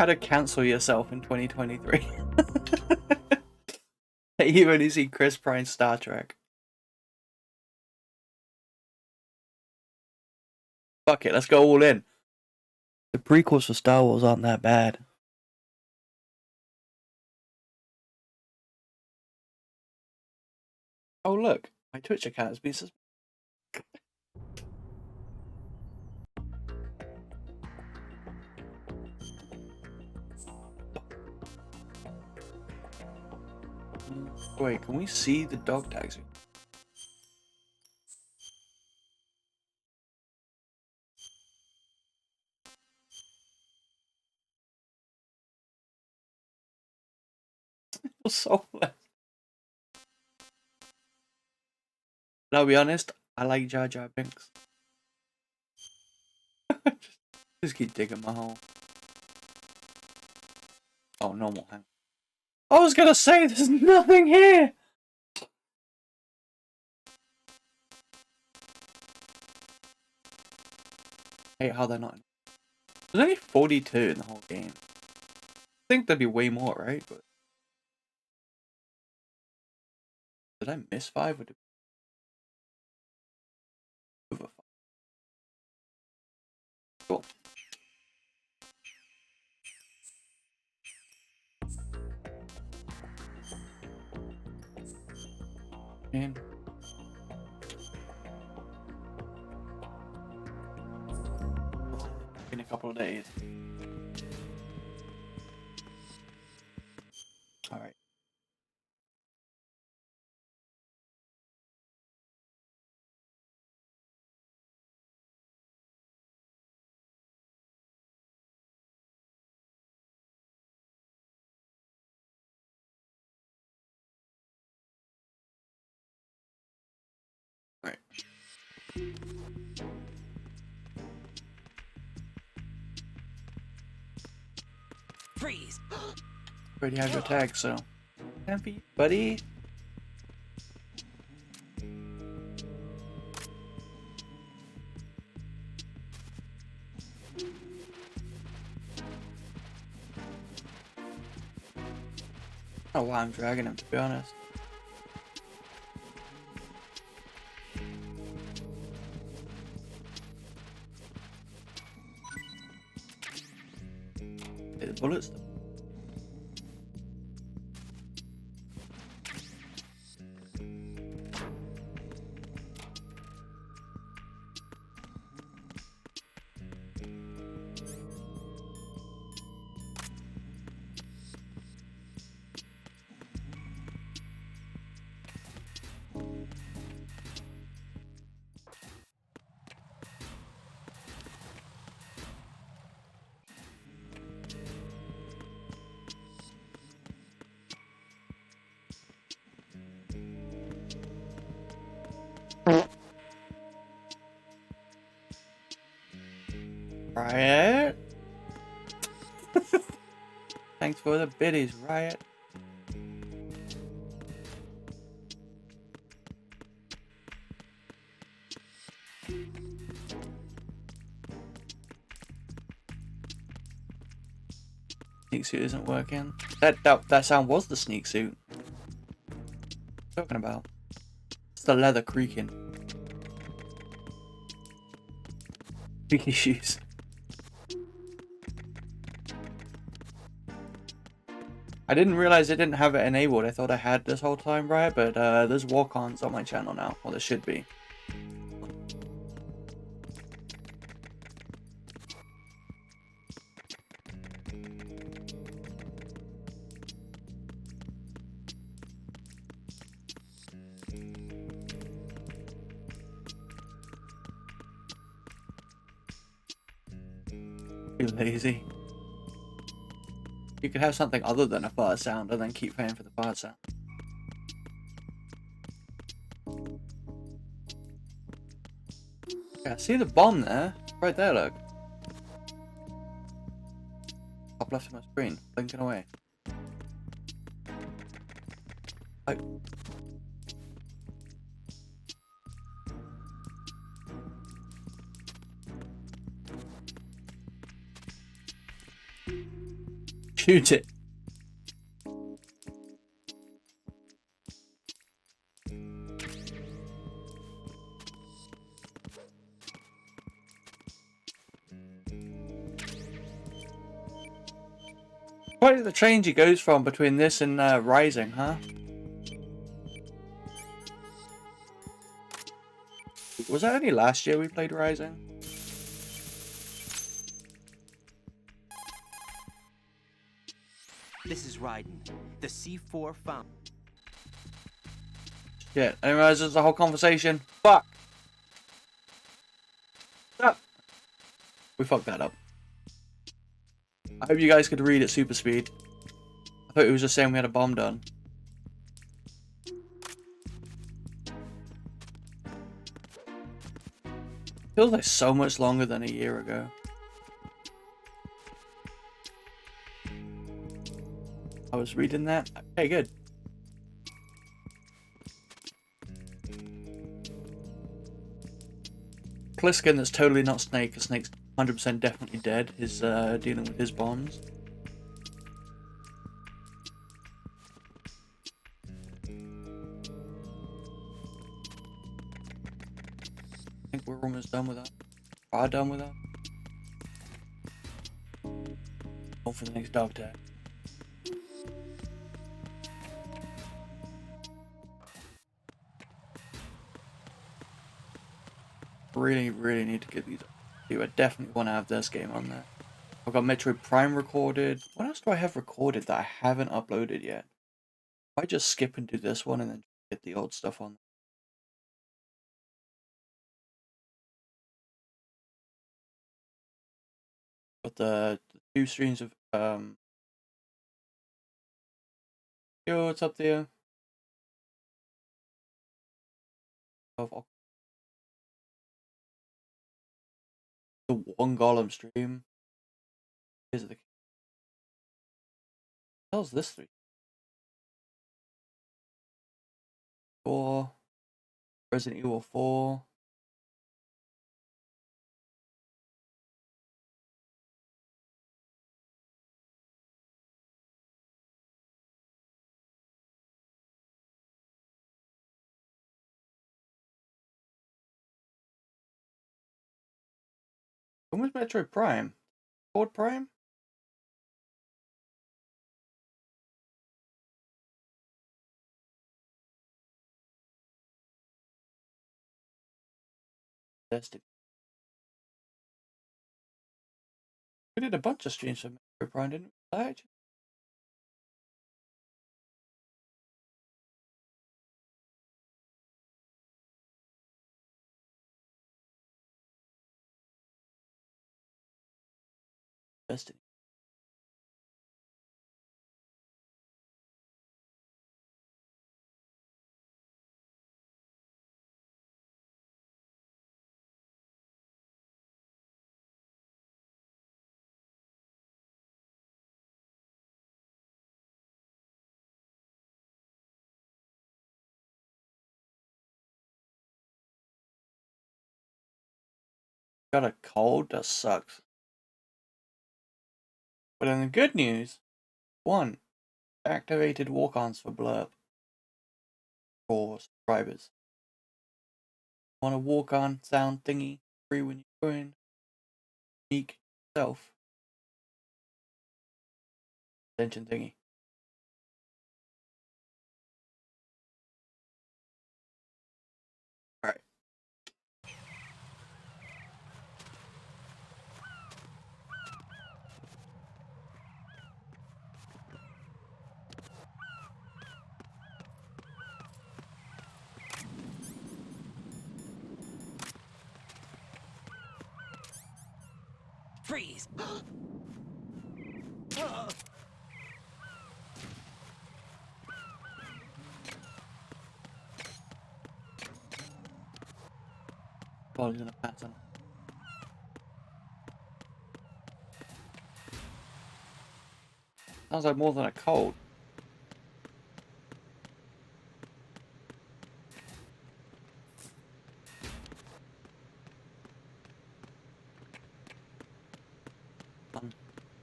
How to cancel yourself in 2023. You only see Chris Pine Star Trek. Fuck it, let's go all in. The prequels for Star Wars aren't that bad. Oh look, my Twitch account has been suspended. Wait, can we see the dog tags? Soulless. I'll be honest, I like Jar Jar Binks. just keep digging my hole. Oh, normal hang. I was gonna say, there's nothing here! Hey, how they're not. There's only 42 in the whole game. I think there'd be way more, right? But did I miss 5 or did over 5? Cool. And in a couple of days. Alright. Alright. Freeze. Already have your tag, so happy, buddy. I don't know why I'm dragging him, to be honest. Hey, the bullets. Riot. Thanks for the biddies, Riot. Sneak suit isn't working. That sound was the sneak suit. What are you talking about? It's the leather creaking. Creaky shoes. I didn't realize I didn't have it enabled. I thought I had this whole time, right? But there's walk-ons on my channel now. Well, there should be. Be lazy. You could have something other than a fart sound and then keep paying for the fart sound. Yeah, see the bomb there? Right there, look. Top left of my screen, blinking away. shoot it. Quite the change he goes from between this and Rising, huh? Was that only last year we played Rising? This is Raiden, the C4 fountain. Yeah, I didn't realize there's a whole conversation. Fuck! Stop! We fucked that up. I hope you guys could read at super speed. I thought it was just saying we had a bomb done. Feels like so much longer than a year ago. I was reading that. Okay, good. Pliskin that's totally not Snake, because Snake's 100% definitely dead, is dealing with his bombs. I think we're almost done with that. Are done with that. Go for the next dog tag. Really need to get these. I definitely want to have this game on there. I've got Metroid Prime recorded. What else do I have recorded that I haven't uploaded yet? I just skip and do this one and then get the old stuff on. But the 2 streams of yo, what's up there? Of the 1 Golem stream. Here's the hell's this 3? 4 Resident Evil 4. When was Metroid Prime? Ford Prime? Destiny. We did a bunch of streams for Metroid Prime, didn't we? Actually, Destiny. Got a cold? That sucks. But in the good news, 1. Activated walk-ons for Blurb. For subscribers. Want a walk-on sound thingy? Free when you join. Unique self. Attention thingy. Alright. Freeze. Probably gonna pass on. Sounds like more than a cold.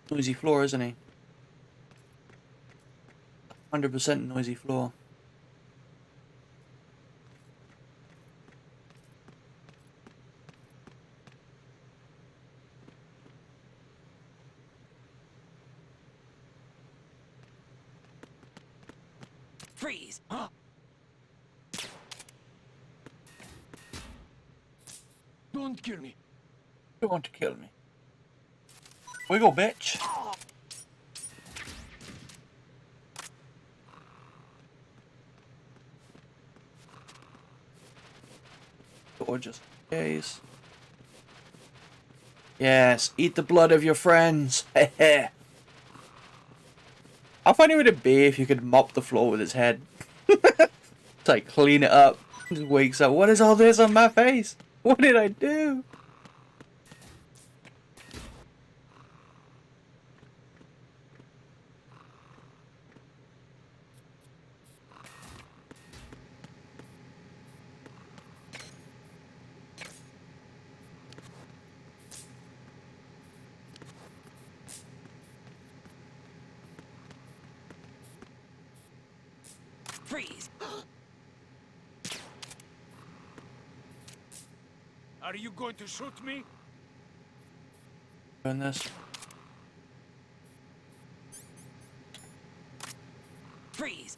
Noisy floor, isn't he? 100% noisy floor. Freeze! Don't kill me. You want to kill me? Wiggle, bitch. Or just in case. Yes, eat the blood of your friends. Heh. How funny would it be if you could mop the floor with his head? It's like clean it up. Just wakes up. What is all this on my face? What did I do? Freeze! Are you going to shoot me? Doing this. Freeze!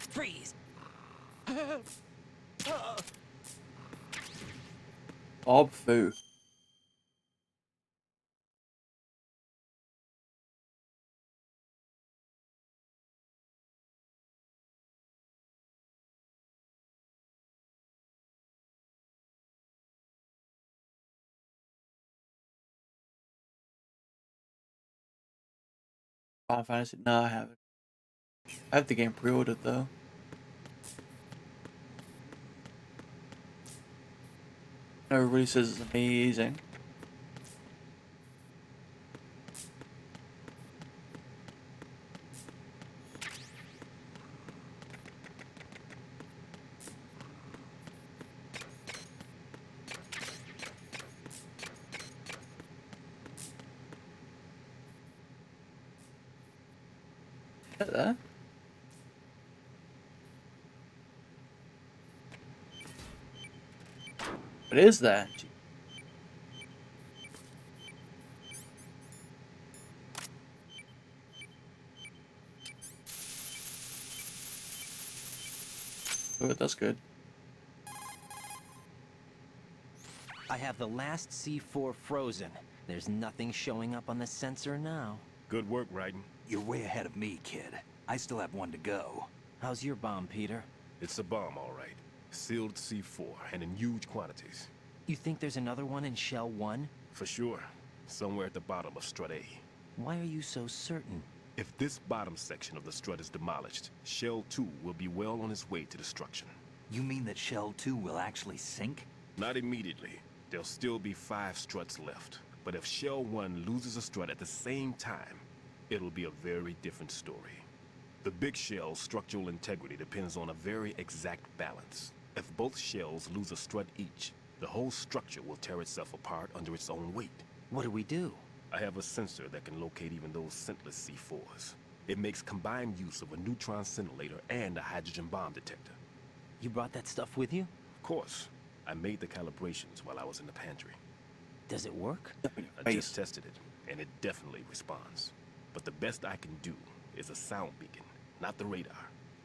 Freeze! Bob Foo. Final Fantasy. No, I haven't. I have the game pre-ordered though. Everybody says it's amazing. Is that there? What is that? Good, that's good. I have the last C4 frozen. There's nothing showing up on the sensor now. Good work, Raiden. You're way ahead of me, kid. I still have one to go. How's your bomb, Peter? It's a bomb, all right. Sealed C4, and in huge quantities. You think there's another one in Shell 1? For sure. Somewhere at the bottom of Strut A. Why are you so certain? If this bottom section of the strut is demolished, Shell 2 will be well on its way to destruction. You mean that Shell 2 will actually sink? Not immediately. There'll still be 5 struts left. But if Shell 1 loses a strut at the same time, it'll be a very different story. The big shell's structural integrity depends on a very exact balance. If both shells lose a strut each, the whole structure will tear itself apart under its own weight. What do we do? I have a sensor that can locate even those scentless C4s. It makes combined use of a neutron scintillator and a hydrogen bomb detector. You brought that stuff with you? Of course, I made the calibrations while I was in the pantry. Does it work? I just tested it, and it definitely responds. But the best I can do is a sound beacon, not the radar.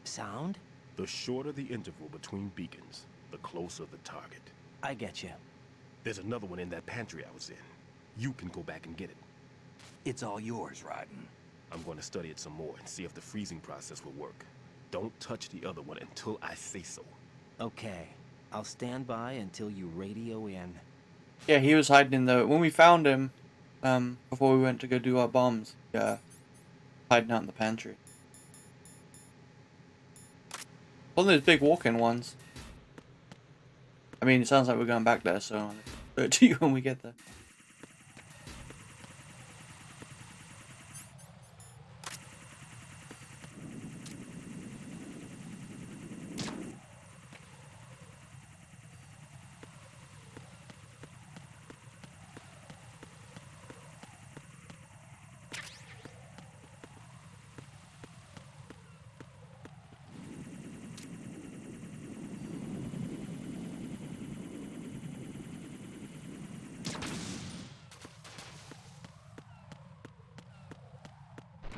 Sound? The shorter the interval between beacons, the closer the target. I get you. There's another one in that pantry I was in. You can go back and get it. It's all yours, Raiden. I'm going to study it some more and see if the freezing process will work. Don't touch the other one until I say so. Okay. I'll stand by until you radio in. Yeah, he was hiding in the... When we found him, before we went to go do our bombs, yeah, hiding out in the pantry. One of those big walk-in ones. I mean, it sounds like we're going back there, so I'll do it to you when we get there.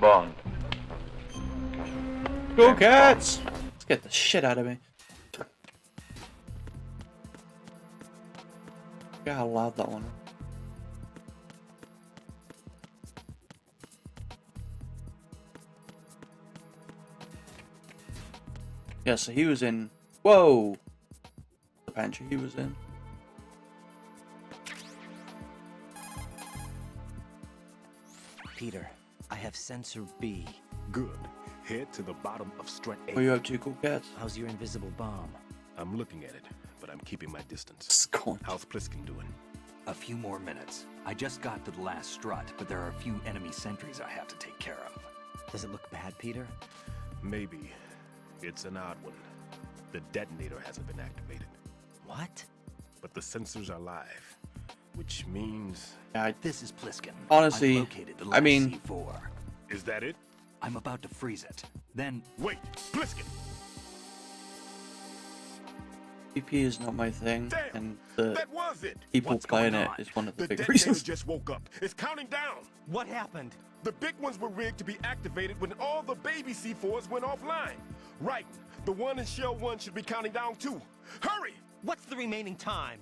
Bond. Go James Cats! Let's get the shit out of me. Look at how loud that one is. Yeah, so he was in. Whoa! The pantry he was in. Peter, I have sensor B. Good. Head to the bottom of strut What are you A. up to, Cool Cats? How's your invisible bomb? I'm looking at it, but I'm keeping my distance. Scorn. How's Pliskin doing? A few more minutes. I just got to the last strut, but there are a few enemy sentries I have to take care of. Does it look bad, Peter? Maybe. It's an odd one. The detonator hasn't been activated, What? but the sensors are live, which means... Yeah, This is Pliskin. Honestly, I've located the I last mean- C4. Is that it? I'm about to freeze it. Then Wait! Pliskin! PP is not my thing, Damn! and the That was it! people What's playing going it on? is one of the The big detonator reasons. just woke up. It's counting down! What happened? The big ones were rigged to be activated when all the baby C4s went offline. Right. The one in Shell 1 should be counting down too. Hurry! What's the remaining time?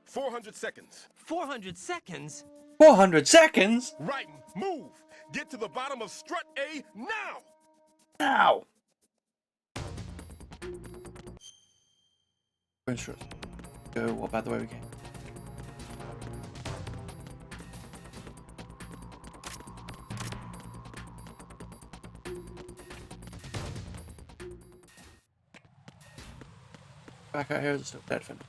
400 seconds. 400 seconds? 400 seconds? Right. Move! Get to the bottom of strut A now! Now! Go strut. Go, what about the way we came? Back out here is still dead for me.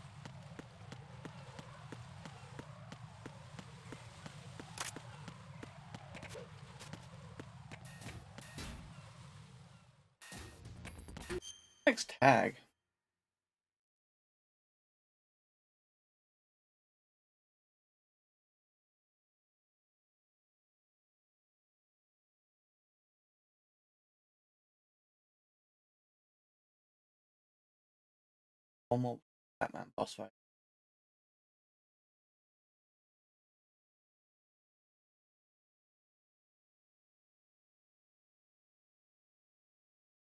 Next tag. One more Batman boss fight.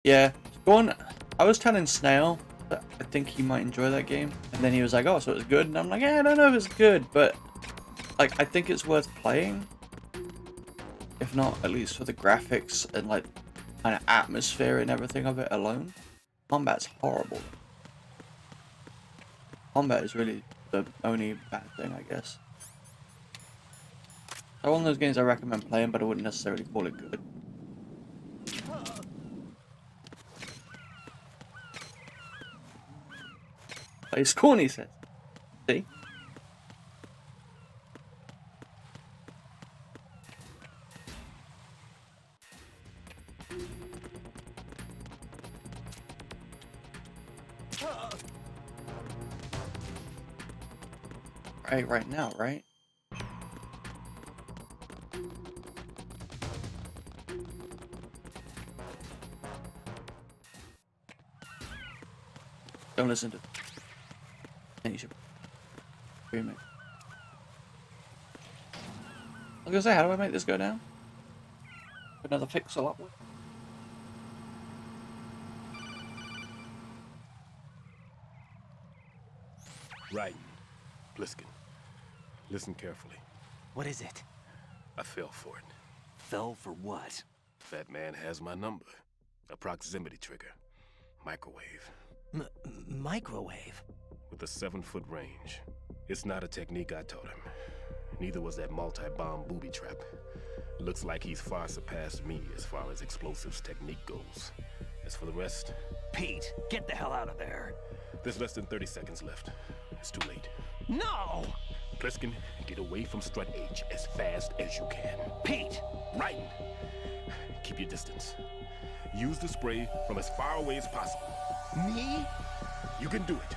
Yeah, go on. I was telling Snail that I think he might enjoy that game, and then he was like, "Oh, so it's good," and I'm like, "Yeah, I don't know if it's good, but like, I think it's worth playing. If not, at least for the graphics and like kind of atmosphere and everything of it alone. Combat's horrible. Combat is really the only bad thing, I guess. So one of those games I recommend playing, but I wouldn't necessarily call it good. It's corny, says. See? Right now, right? Don't listen to. And you should. Remake. I was gonna say, how do I make this go down? Another pixel upward. Right. Pliskin. Listen carefully. What is it? I fell for it. fell for what? That man has my number. A proximity trigger. Microwave. Microwave? With a 7-foot range. It's not a technique I taught him. Neither was that multi-bomb booby trap. Looks like he's far surpassed me as far as explosives technique goes. As for the rest, Pete, get the hell out of there. there's less than 30 seconds left. It's too late. No! Pliskin, get away from Strut H as fast as you can. Pete! Right. Keep your distance. Use the spray from as far away as possible. Me? You can do it.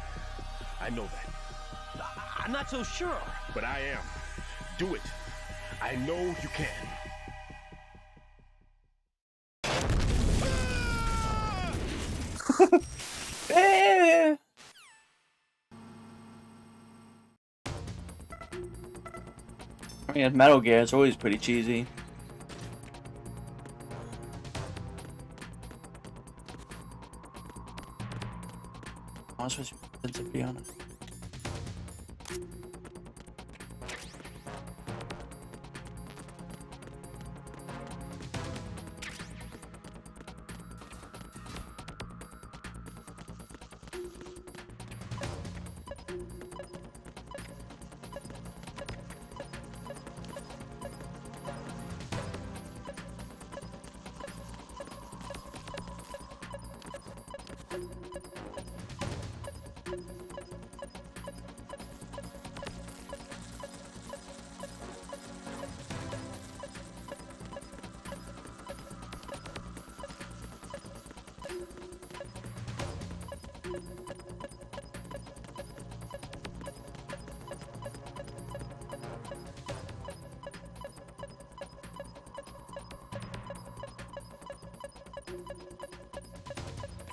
I know that. I'm not so sure. But I am. Do it. I know you can. Eh. I mean, Metal Gear is always pretty cheesy. I was supposed to be honest.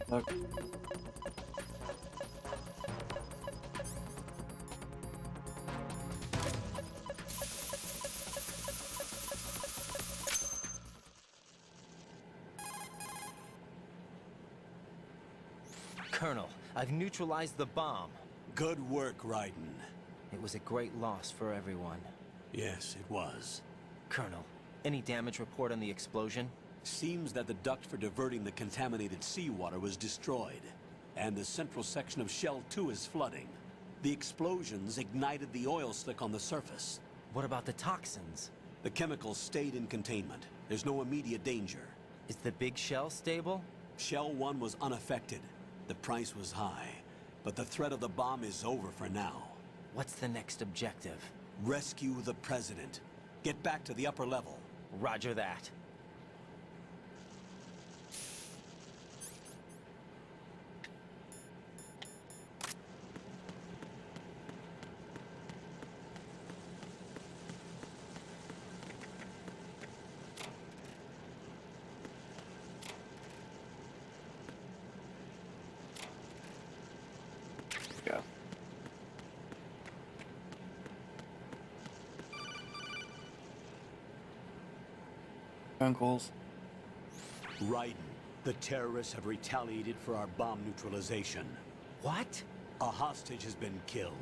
Look. Colonel, I've neutralized the bomb. Good work, Raiden. It was a great loss for everyone. Yes, it was. Colonel, any damage report on the explosion? Seems that the duct for diverting the contaminated seawater was destroyed, and the central section of Shell 2 is flooding. The explosions ignited the oil slick on the surface. What about the toxins? The chemicals stayed in containment. There's no immediate danger. Is the big shell stable? Shell 1 was unaffected. The price was high, but the threat of the bomb is over for now. What's the next objective? Rescue the President. Get back to the upper level. Roger that. Go. Phone calls. Raiden, the terrorists have retaliated for our bomb neutralization. What? A hostage has been killed,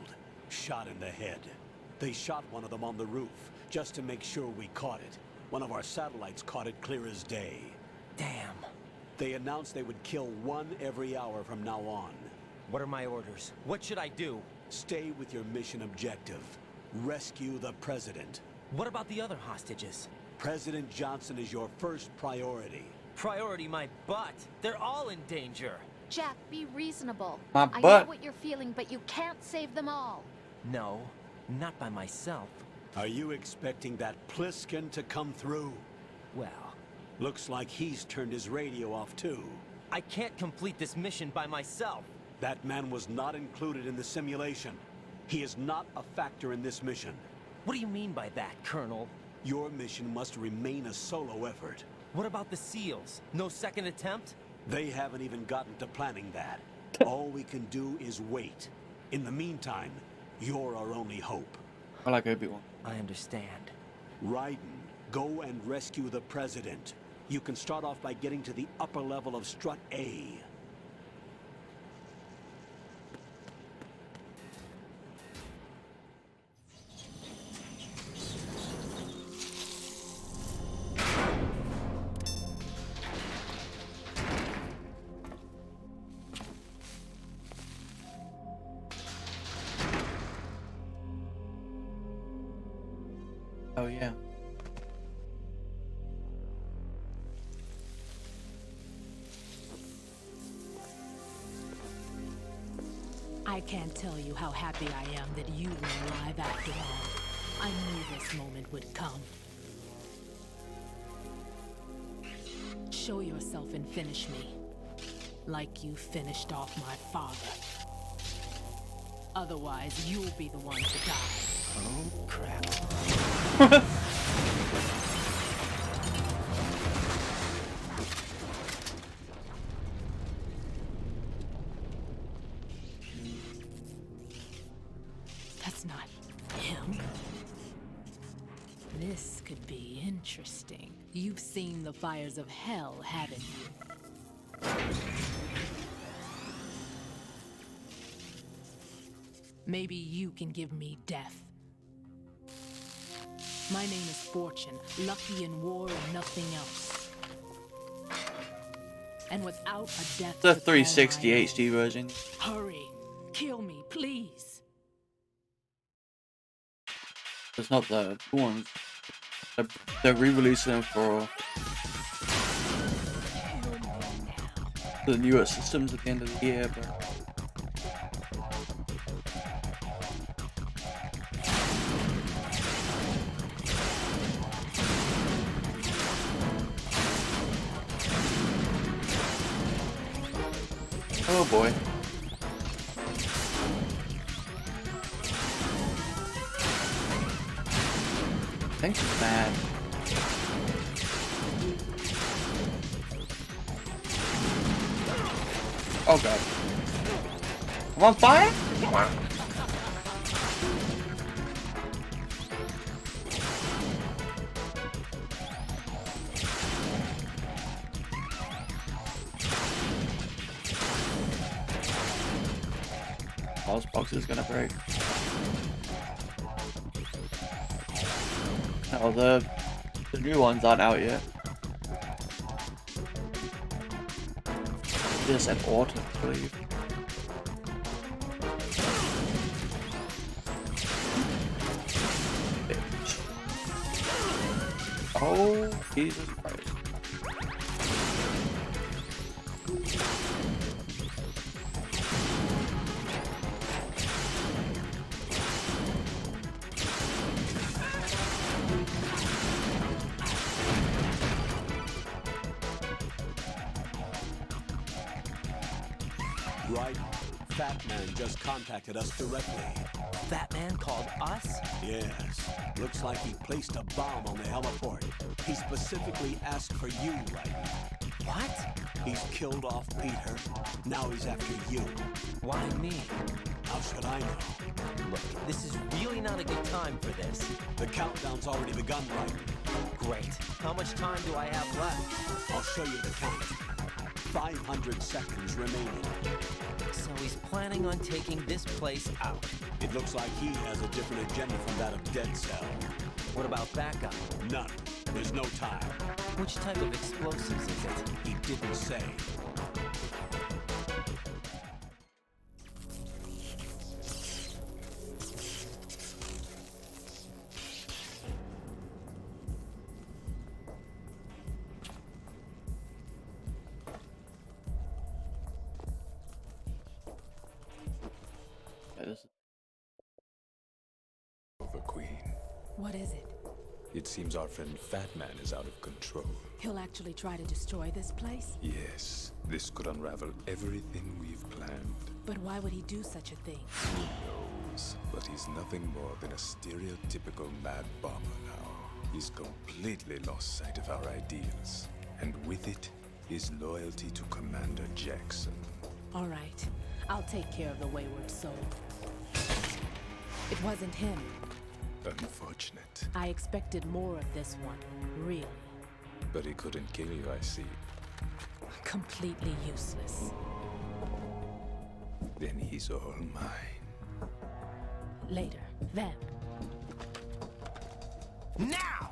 shot in the head. They shot one of them on the roof, just to make sure we caught it. One of our satellites caught it clear as day. Damn. They announced they would kill one every hour from now on. What are my orders? What should I do? Stay with your mission objective. Rescue the President. What about the other hostages? President Johnson is your first priority. Priority my butt. They're all in danger. Jack, be reasonable. My I know butt. what you're feeling, but you can't save them all. No, not by myself. Are you expecting that Pliskin to come through? Well, Looks like he's turned his radio off too. I can't complete this mission by myself. That man was not included in the simulation. He is not a factor in this mission. What do you mean by that, Colonel? Your mission must remain a solo effort. What about the SEALs? No second attempt? They haven't even gotten to planning that. All we can do is wait. In the meantime, you're our only hope. I like Obi-Wan. I understand. Raiden, go and rescue the President. You can start off by getting to the upper level of Strut A. Oh yeah. I can't tell you how happy I am that you were alive after all. I knew this moment would come. Show yourself and finish me. Like you finished off my father. Otherwise, you'll be the one to die. Oh, crap. That's not him. This could be interesting. You've seen the fires of hell, haven't you? Maybe you can give me death. My name is Fortune, lucky in war and nothing else. And without a death The to call my 360 own. HD version. Hurry, kill me, please. It's not the ones. They're re-releasing them for the newer systems at the end of the year, but oh boy. Thanks, man. Oh god. I'm on fire? Oh, this box is gonna break. No, the new ones aren't out yet. This at autumn, I believe. Bitch. Oh, Jesus Christ. Right? Fat Man just contacted us directly. Fat Man called us? Yes. Looks like he placed a bomb on the heliport. He specifically asked for you, right? What? He's killed off Peter. Now he's after you. Why me? How should I know? Look, this is really not a good time for this. The countdown's already begun, right? Great. How much time do I have left? I'll show you the count. 500 seconds remaining. So he's planning on taking this place out. It looks like he has a different agenda from that of Dead Cell. What about backup? None. There's no time. Which type of explosives is it? He didn't say. Yeah, this is The Queen. What is it? It seems our friend Fat Man is out of control. He'll actually try to destroy this place? Yes, this could unravel everything we've planned. But why would he do such a thing? Who knows? But he's nothing more than a stereotypical mad bomber now. He's completely lost sight of our ideals. And with it, his loyalty to Commander Jackson. All right. I'll take care of the wayward soul. It wasn't him. Unfortunate. I expected more of this one. Really. But he couldn't kill you, I see. Completely useless. Then he's all mine. Later. Then. Now!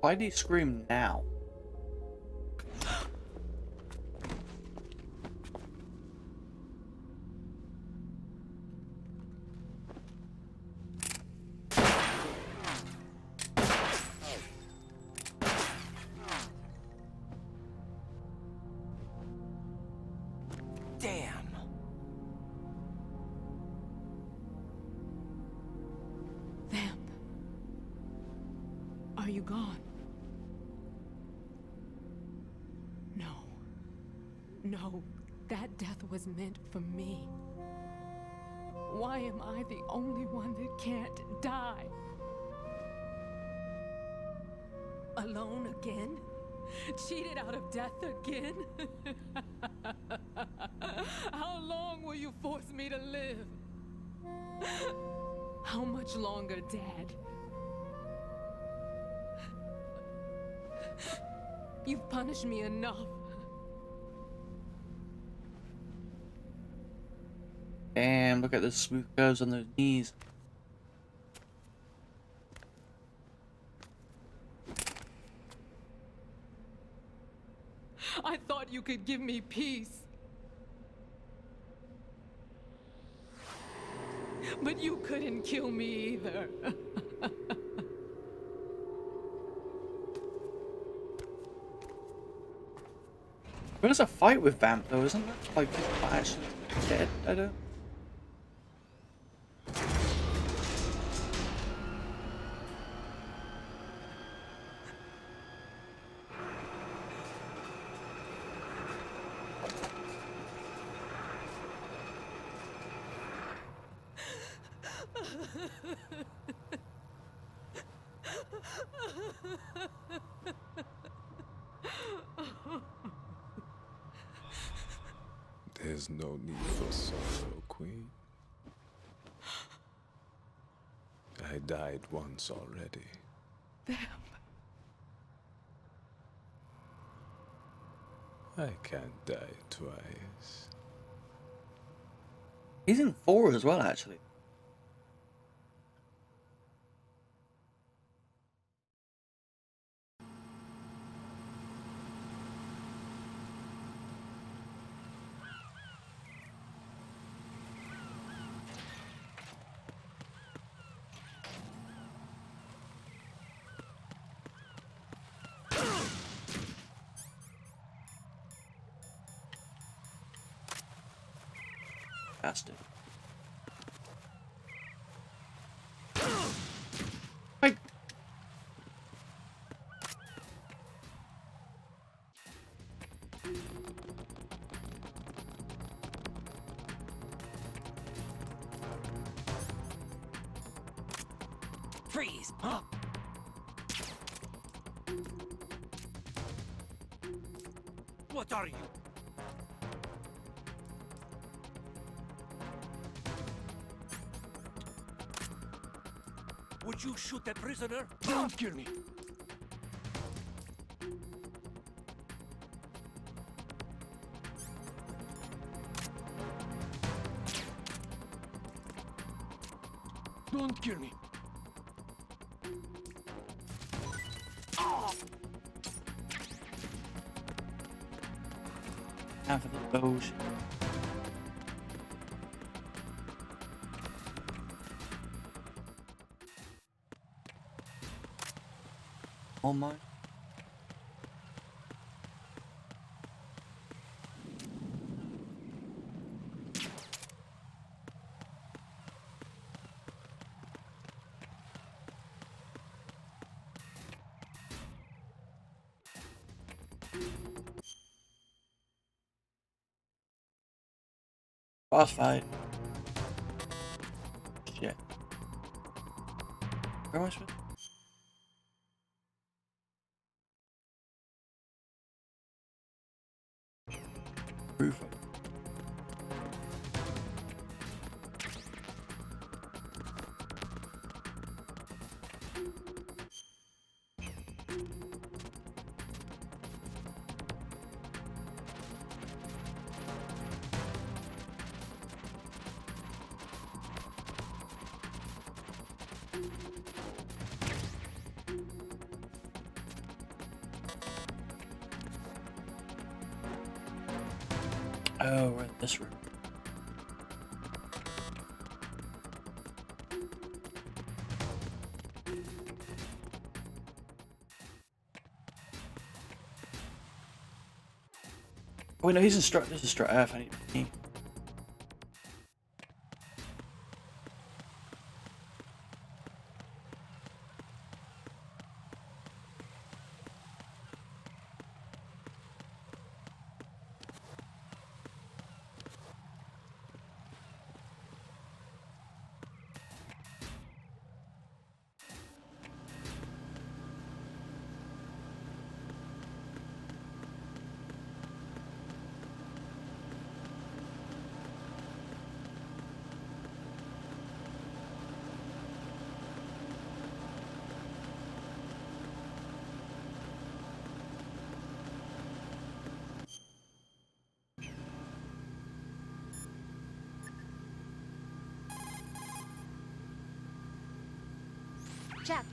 Why'd he scream now? Damn! Vamp. Are you gone? No. No. That death was meant for me. Why am I the only one that can't die? Alone again? Cheated out of death again? How long will you force me to live? How much longer, Dad? You've punished me enough. Damn, look at the smooth curves on those knees. I thought you could give me peace. But you couldn't kill me either. But it's a fight with Vamp though, isn't it? Like, he's not actually dead, I don't... There's no need for sorrow, Queen. I died once already. I can't die twice. He's in 4 as well, actually. Bastard. Wait. Freeze! What are you? Would you shoot that prisoner? Don't kill me! Don't kill me! Half of the bullshit. Almost. Boss fight. Shit. Where am I supposed to... Roof. Oh, we're in this room. Oh, wait, no, he's in Strut. This is Strut F. I need me. Jack.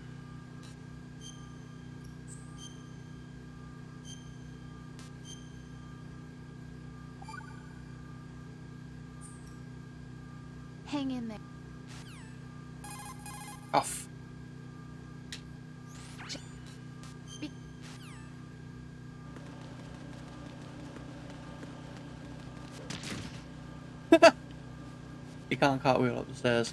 Hang in there. Off. Be- You can't cartwheel up the stairs.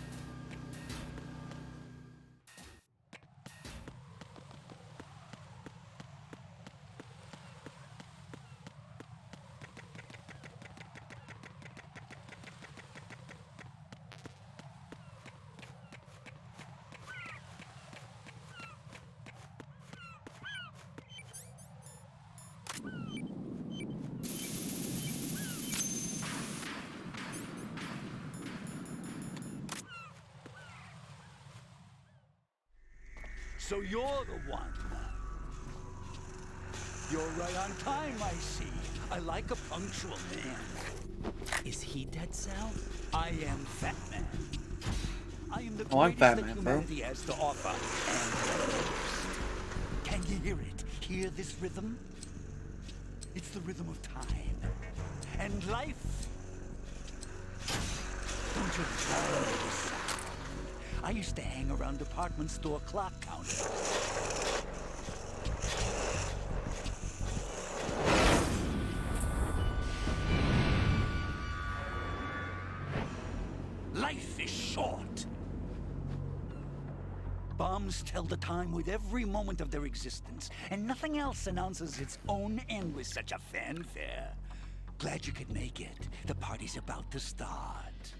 So you're the one. You're right on time, I see. I like a punctual man. Is he Dead Cell? I am Fat Man. I am the Oh, I'm greatest Fat that Man, bro. humanity has to offer. And can you hear it? Hear this rhythm? It's the rhythm of time. And life. Don't you love this sound? I used to hang around department store clock counters. Life is short. Bombs tell the time with every moment of their existence, and nothing else announces its own end with such a fanfare. Glad you could make it. The party's about to start.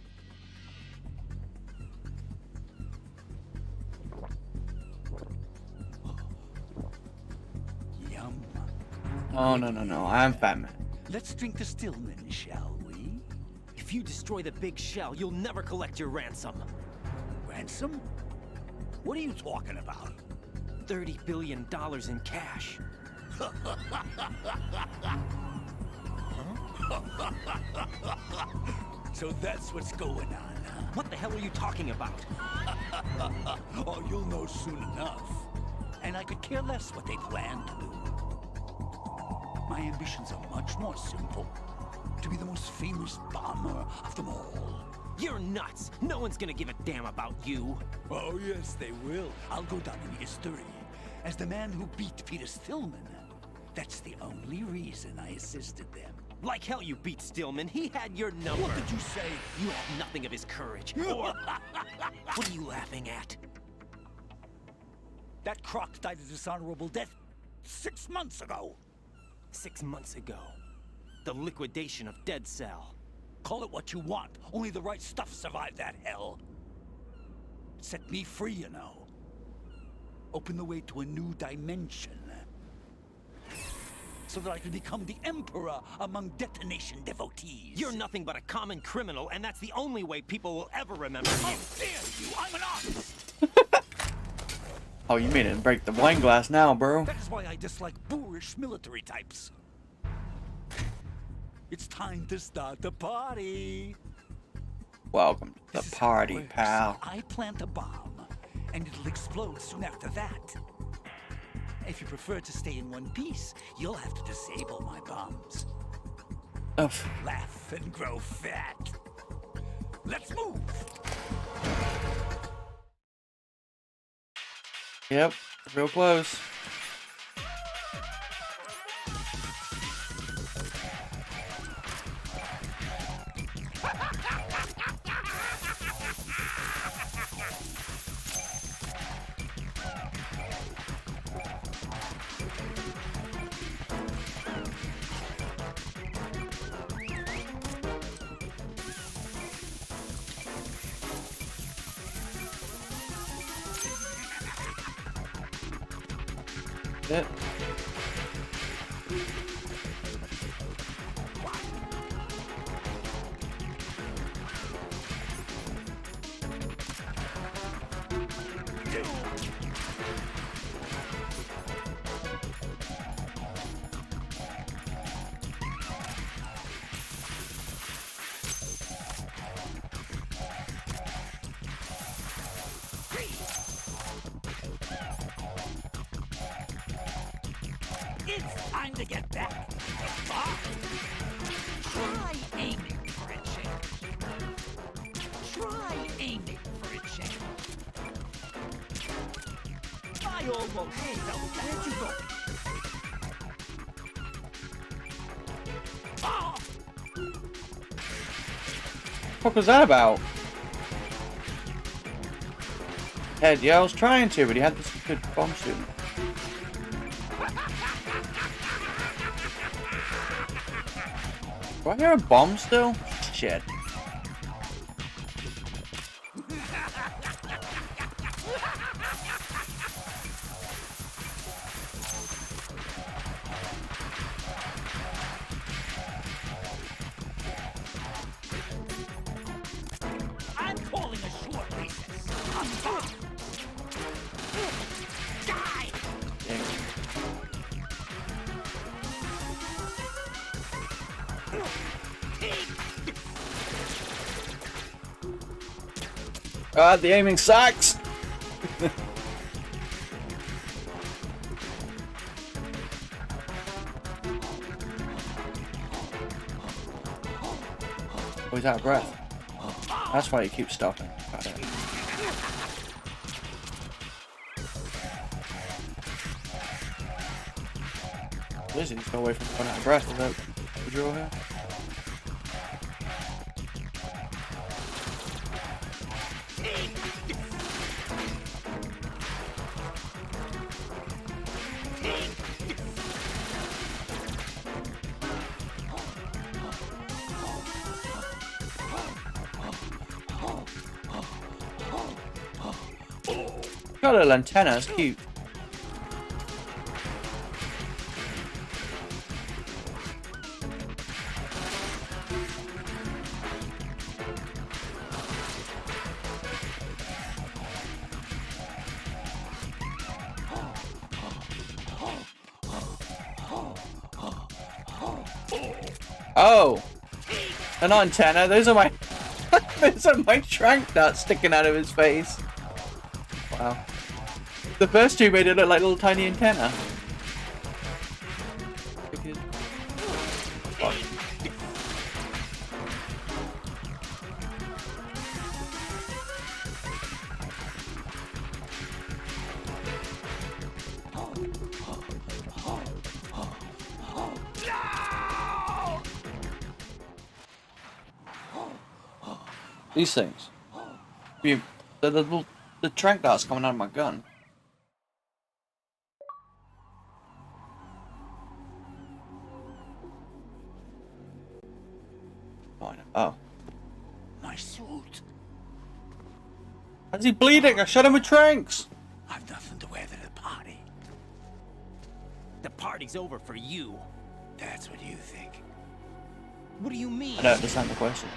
Yum. Oh, no. I'm Fat Man. Let's drink to Stillman, shall we? If you destroy the big shell, you'll never collect your ransom. Ransom? What are you talking about? $30 billion in cash. So that's what's going on, huh? What the hell are you talking about? Oh, you'll know soon enough. And I could care less what they plan to do. My ambitions are much more simple. To be the most famous bomber of them all. You're nuts! No one's gonna give a damn about you! Oh, yes, they will. I'll go down in history as the man who beat Peter Stillman. That's the only reason I assisted them. Like hell you beat Stillman. He had your number. What did you say? You have nothing of his courage. Or... What are you laughing at? That croc died a dishonorable death 6 months ago. 6 months ago. The liquidation of Dead Cell. Call it what you want. Only the right stuff survived that hell. Set me free, you know. Open the way to a new dimension. So that I can become the Emperor among detonation devotees. You're nothing but a common criminal, and that's the only way people will ever remember you. How dare you! I'm an artist! Oh, you made it break the wine glass now, bro. That is why I dislike boorish military types. It's time to start the party. Welcome to This is the how it party, works. pal. I plant a bomb, and it'll explode soon after that. If you prefer to stay in one piece, you'll have to disable my bombs. Oh, Laugh and grow fat. Let's move! yep, real close. It. It's time to get back. Try aiming for a change. Try aiming for a change. I almost fell. Where'd you go? Oh! What was that about? Ted, yeah, I was trying to, but he had this good bomb student. Do I hear a bomb still? Shit. I'm calling a short recess. Die! God, the aiming sucks! Oh, he's out of breath. That's why he keeps stopping. Got it. Lizzie, he's got away from going out of breath without the draw here. Got a little antenna, it's cute. Oh, an antenna. Those are my those are my trank nuts sticking out of his face. Wow. The first two made it look like little tiny antenna. These things. The trank darts coming out of my gun. Oh. My suit. How's he bleeding? I shot him with tranks. I've nothing to wear to the party. The party's over for you. That's what you think. What do you mean? I don't understand the question.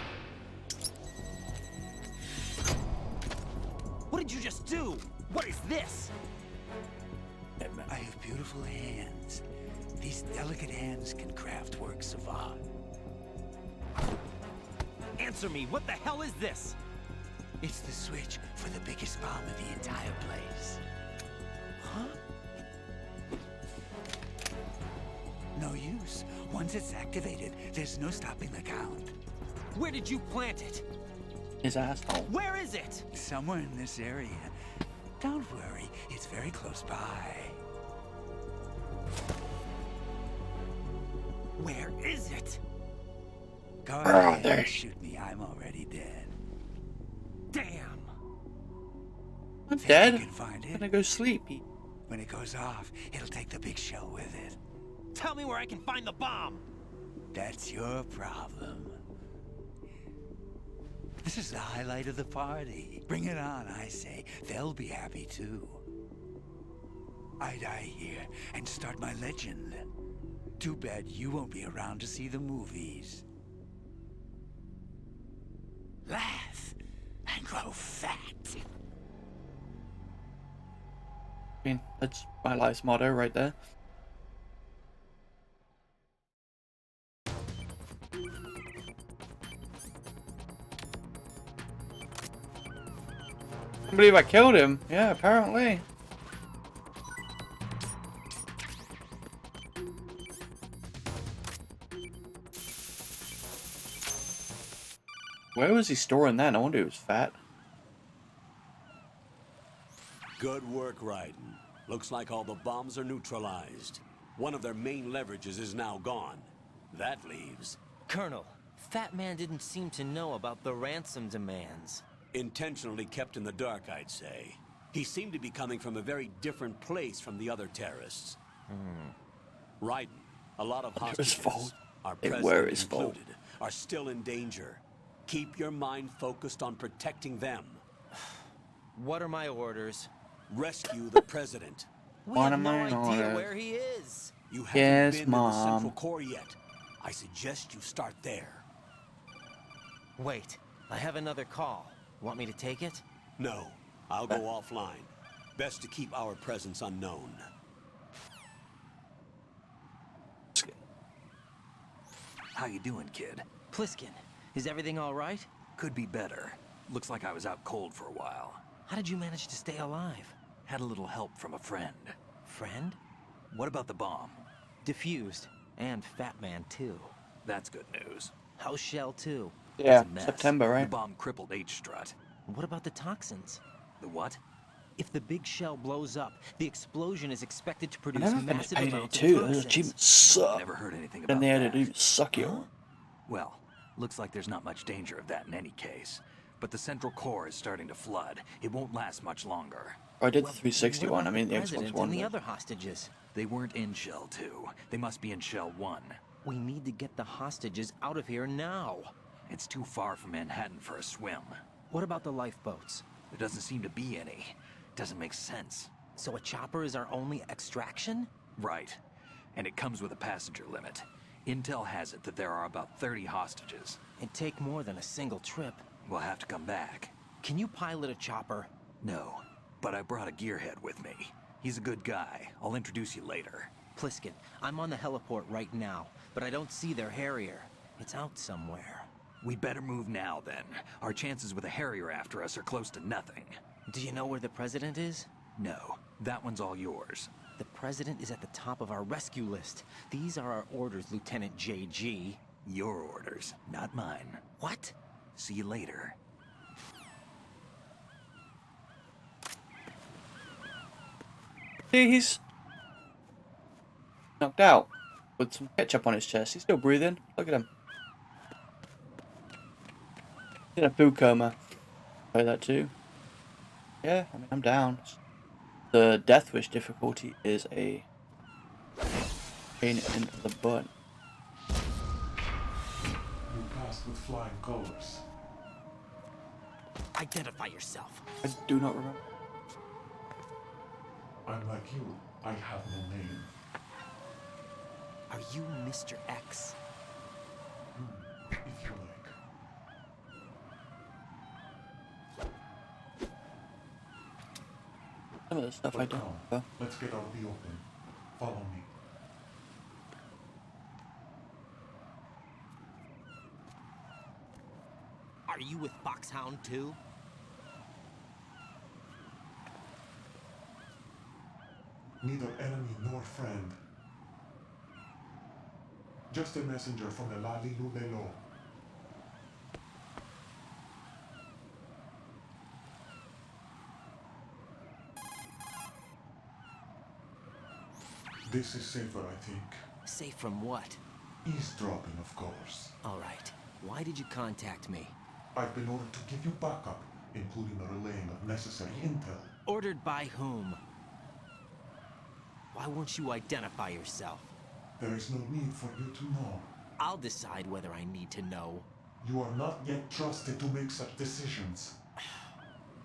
What did you just do? What is this? I have beautiful hands. These delicate hands can craft works of art. Answer me, what the hell is this? It's the switch for the biggest bomb in the entire place. Huh? No use. Once it's activated, there's no stopping the count. Where did you plant it? His asshole. Where is it? Somewhere in this area. Don't worry, it's very close by. Where is it? Go ahead and shoot me, I'm already dead. Damn! I'm Think dead. you can find I'm it? gonna go sleep. When it goes off, it'll take the big show with it. Tell me where I can find the bomb! That's your problem. This is the highlight of the party. Bring it on, I say. They'll be happy too. I die here and start my legend. Too bad you won't be around to see the movies. Laugh and grow fat. I mean, that's my life's motto right there. I can't believe I killed him. Yeah, apparently. Where was he storing that? I wonder it was fat. Good work, Raiden. Looks like all the bombs are neutralized. One of their main leverages is now gone. That leaves... Colonel, Fat Man didn't seem to know about the ransom demands. Intentionally kept in the dark, I'd say. He seemed to be coming from a very different place from the other terrorists. Raiden, a lot of hostages, our president included, are still in danger. Keep your mind focused on protecting them. What are my orders? Rescue the president. We have no idea where he is. You haven't been in the Central Core yet. I suggest you start there. Wait, I have another call. Want me to take it? No, I'll go offline. Best to keep our presence unknown. How you doing, kid? Pliskin, is everything all right? Could be better. Looks like I was out cold for a while. How did you manage to stay alive? Had a little help from a friend. Friend? What about the bomb? Defused. And Fat Man, too. That's good news. How's Shell 2? Yeah, September, right? The bomb crippled H-Strut. What about the toxins? The what? If the big shell blows up, the explosion is expected to produce massive amounts of Those toxins. achievements suck. Never heard anything about Then they had that. to do suck you. Well, looks like there's not much danger of that in any case. But the Central Core is starting to flood. It won't last much longer. I did the 360 one. I mean the Xbox President One. and the other hostages. They weren't in Shell 2. They must be in Shell 1. We need to get the hostages out of here now. It's too far from Manhattan for a swim. What about the lifeboats? There doesn't seem to be any. Doesn't make sense. So a chopper is our only extraction? Right. And it comes with a passenger limit. Intel has it that there are about 30 hostages. It'd take more than a single trip. We'll have to come back. Can you pilot a chopper? No, but I brought a gearhead with me. He's a good guy. I'll introduce you later. Pliskin, I'm on the heliport right now, but I don't see their Harrier. It's out somewhere. We better move now, then. Our chances with a Harrier after us are close to nothing. Do you know where the president is? No, that one's all yours. The president is at the top of our rescue list. These are our orders, Lieutenant JG. Your orders, not mine. What? See you later. See, he's knocked out with some ketchup on his chest. He's still breathing. Look at him. He's in a food coma. Play that too. Yeah, I mean, I'm down. The Death Wish difficulty is a pain in the butt. You passed with flying colors. Identify yourself. I do not remember. I'm like you. I have no name. Are you Mr. X? If you like. Some of the stuff I don't. Come, let's get out of the open. Follow me. Are you with Foxhound too? Neither enemy nor friend. Just a messenger from the Lalilu Lelo. This is safer, I think. Safe from what? Eavesdropping, of course. All right. Why did you contact me? I've been ordered to give you backup, including the relaying of necessary intel. Ordered by whom? Why won't you identify yourself? There is no need for you to know. I'll decide whether I need to know. You are not yet trusted to make such decisions.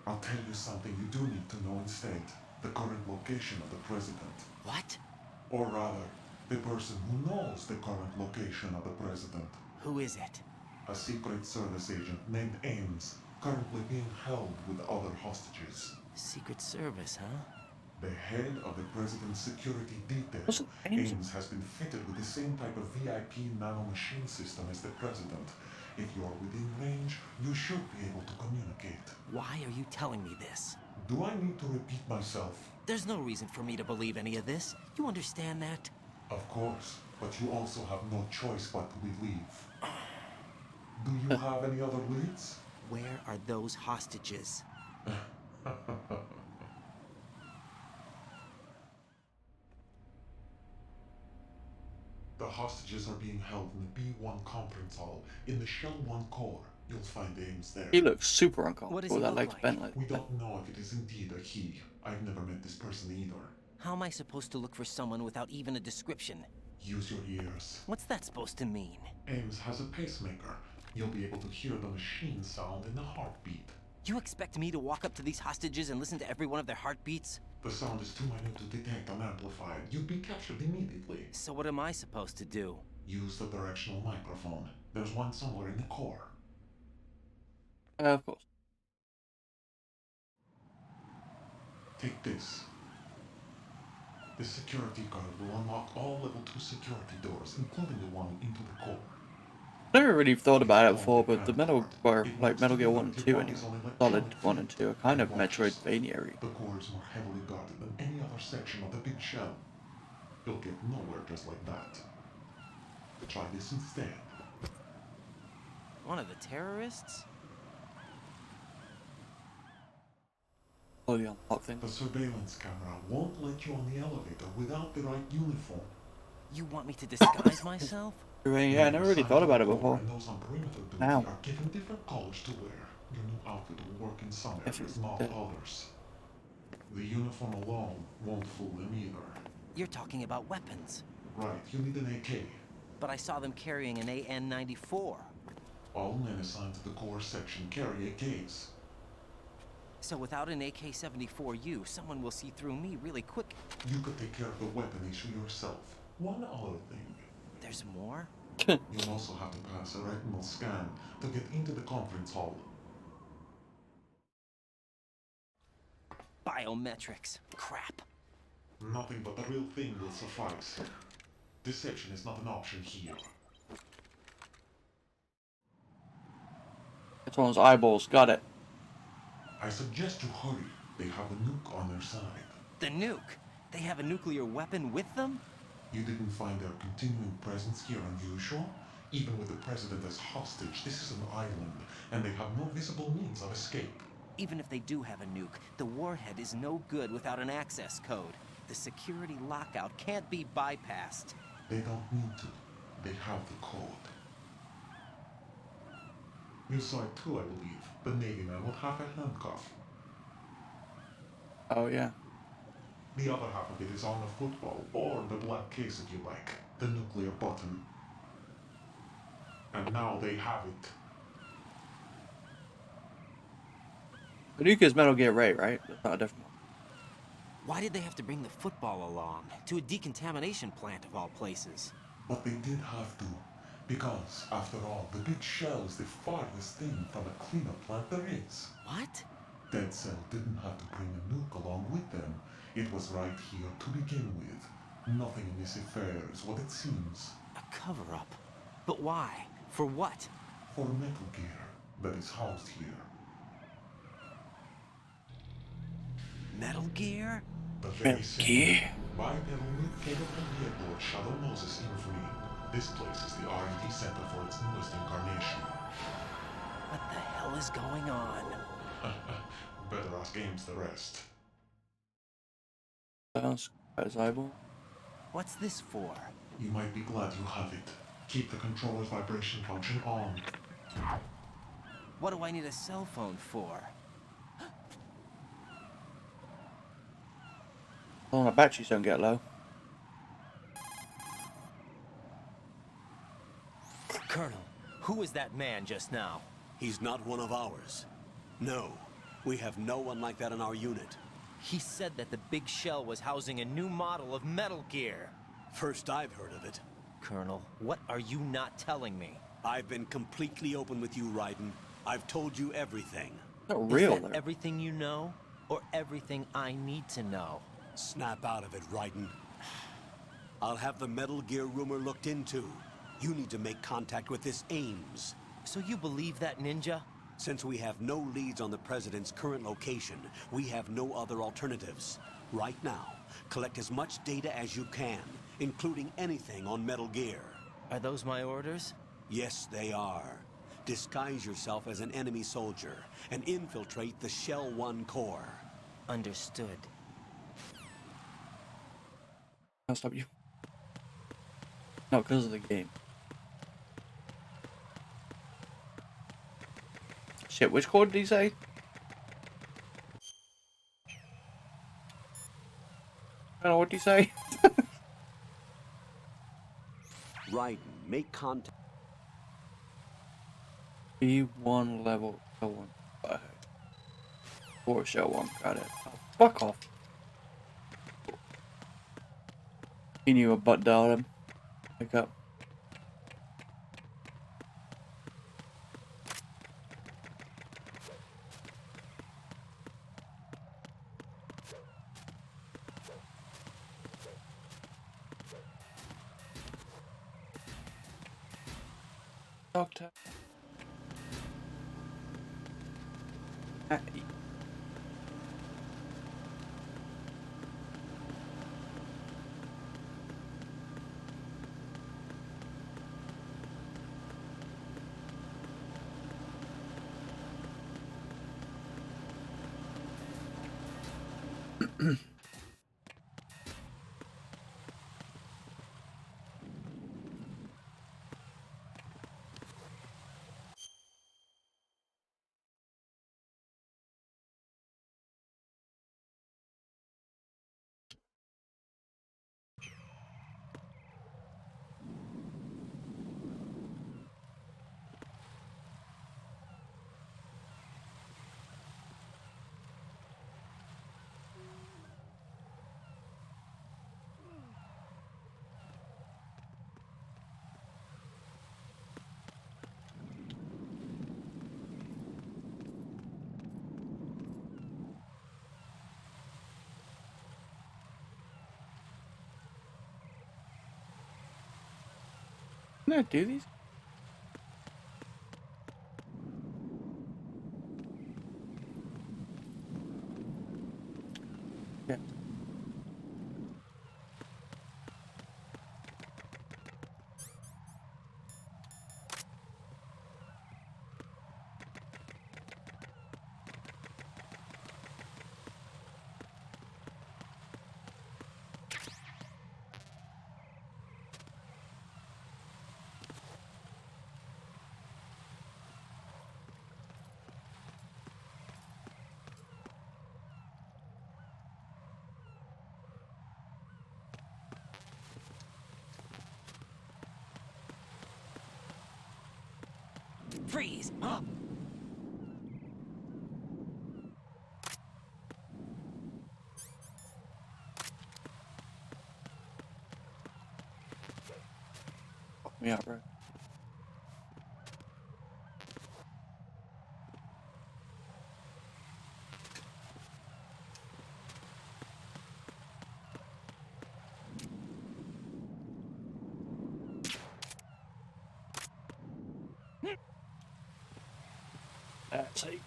I'll tell you something you do need to know instead. The current location of the president. What? Or rather, the person who knows the current location of the president. Who is it? A Secret Service agent named Ames, currently being held with other hostages. Secret Service, huh? The head of the president's security detail, Wasn't Ames has been fitted with the same type of VIP nanomachine system as the president. If you're within range, you should be able to communicate. Why are you telling me this? Do I need to repeat myself? There's no reason for me to believe any of this. You understand that? Of course, but you also have no choice but to believe. Do you have any other leads? Where are those hostages? The hostages are being held in the B1 conference hall in the Shell 1 core. You'll find Ames there. He looks super uncomfortable. What does he with that look legs like? bent like We that. don't know if it is indeed a he. I've never met this person either. How am I supposed to look for someone without even a description? Use your ears. What's that supposed to mean? Ames has a pacemaker. You'll be able to hear the machine sound in the heartbeat. You expect me to walk up to these hostages and listen to every one of their heartbeats? The sound is too minute to detect and amplify. You'd be captured immediately. So what am I supposed to do? Use the directional microphone. There's one somewhere in the core. Of course. Take this. This security card will unlock all level 2 security doors, including the one into the core. Never really thought about it before, but the Metal Gear 1 and 2 anyway, Solid 1 and 2 are kind of Metroidvania-y. The core is more heavily guarded than any other section of the big shell. You'll get nowhere just like that. Try this instead. One of the terrorists? Slowly unlock things. The surveillance camera won't let you on the elevator without the right uniform. You want me to disguise myself? Yeah, I never really thought about it before. And those on perimeter duty Now. are given different colors to wear. Your new outfit will work in some If areas, you- not others. The uniform alone won't fool them either. You're talking about weapons. Right, you need an AK. But I saw them carrying an AN-94. All men assigned to the core section carry AKs. So without an AK-74U, someone will see through me really quick. You could take care of the weapon issue yourself. One other thing. There's more? You'll also have to pass a retinal scan to get into the conference hall. Biometrics. Crap. Nothing but the real thing will suffice. Deception is not an option here. It's on his eyeballs, got it. I suggest you hurry. They have a nuke on their side. The nuke? They have a nuclear weapon with them? You didn't find their continuing presence here unusual? Even with the president as hostage, this is an island, and they have no visible means of escape. Even if they do have a nuke, the warhead is no good without an access code. The security lockout can't be bypassed. They don't need to. They have the code. You saw it too, I believe. The Navy man with half a handcuff. Oh yeah. The other half of it is on a football, or the black case if you like. The nuclear button. And now they have it. The nuke is Metal Gear Ray, right? That's not a different one. Why did they have to bring the football along? To a decontamination plant of all places. But they did have to. Because, after all, the big shell is the farthest thing from a cleanup plant there is. What? Dead Cell didn't have to bring a nuke along with them. It was right here to begin with. Nothing in this affair is what it seems. A cover-up? But why? For what? For Metal Gear that is housed here. Metal Gear? The very Metal same Gear? bipedal nuke came from the airport Shadow Moses infamy. This place is the R&D center for its newest incarnation. What the hell is going on? Better ask Ames the rest. Sounds got his eyeball. What's this for? You might be glad you have it. Keep the controller's vibration function on. What do I need a cell phone for? Oh, my batteries don't get low. Colonel, who was that man just now? He's not one of ours. No, we have no one like that in our unit. He said that the big shell was housing a new model of Metal Gear. First I've heard of it. Colonel, what are you not telling me? I've been completely open with you, Raiden. I've told you everything. Not real, Is that though. everything you know? Or everything I need to know? Snap out of it, Raiden. I'll have the Metal Gear rumor looked into. You need to make contact with this Ames. So you believe that, Ninja? Since we have no leads on the President's current location, we have no other alternatives. Right now, collect as much data as you can, including anything on Metal Gear. Are those my orders? Yes, they are. Disguise yourself as an enemy soldier and infiltrate the Shell 1 core. Understood. I'll stop you. No, because of the game. Shit, which chord did he say? I don't know, what did he say? Raiden, make contact. B1 level L1. Or Shell 1, got it. Oh, fuck off. He knew a butt dialed him. Pick up. Doctor. Can I do these? Yeah. Freeze! Fuck me up, bro. That's it.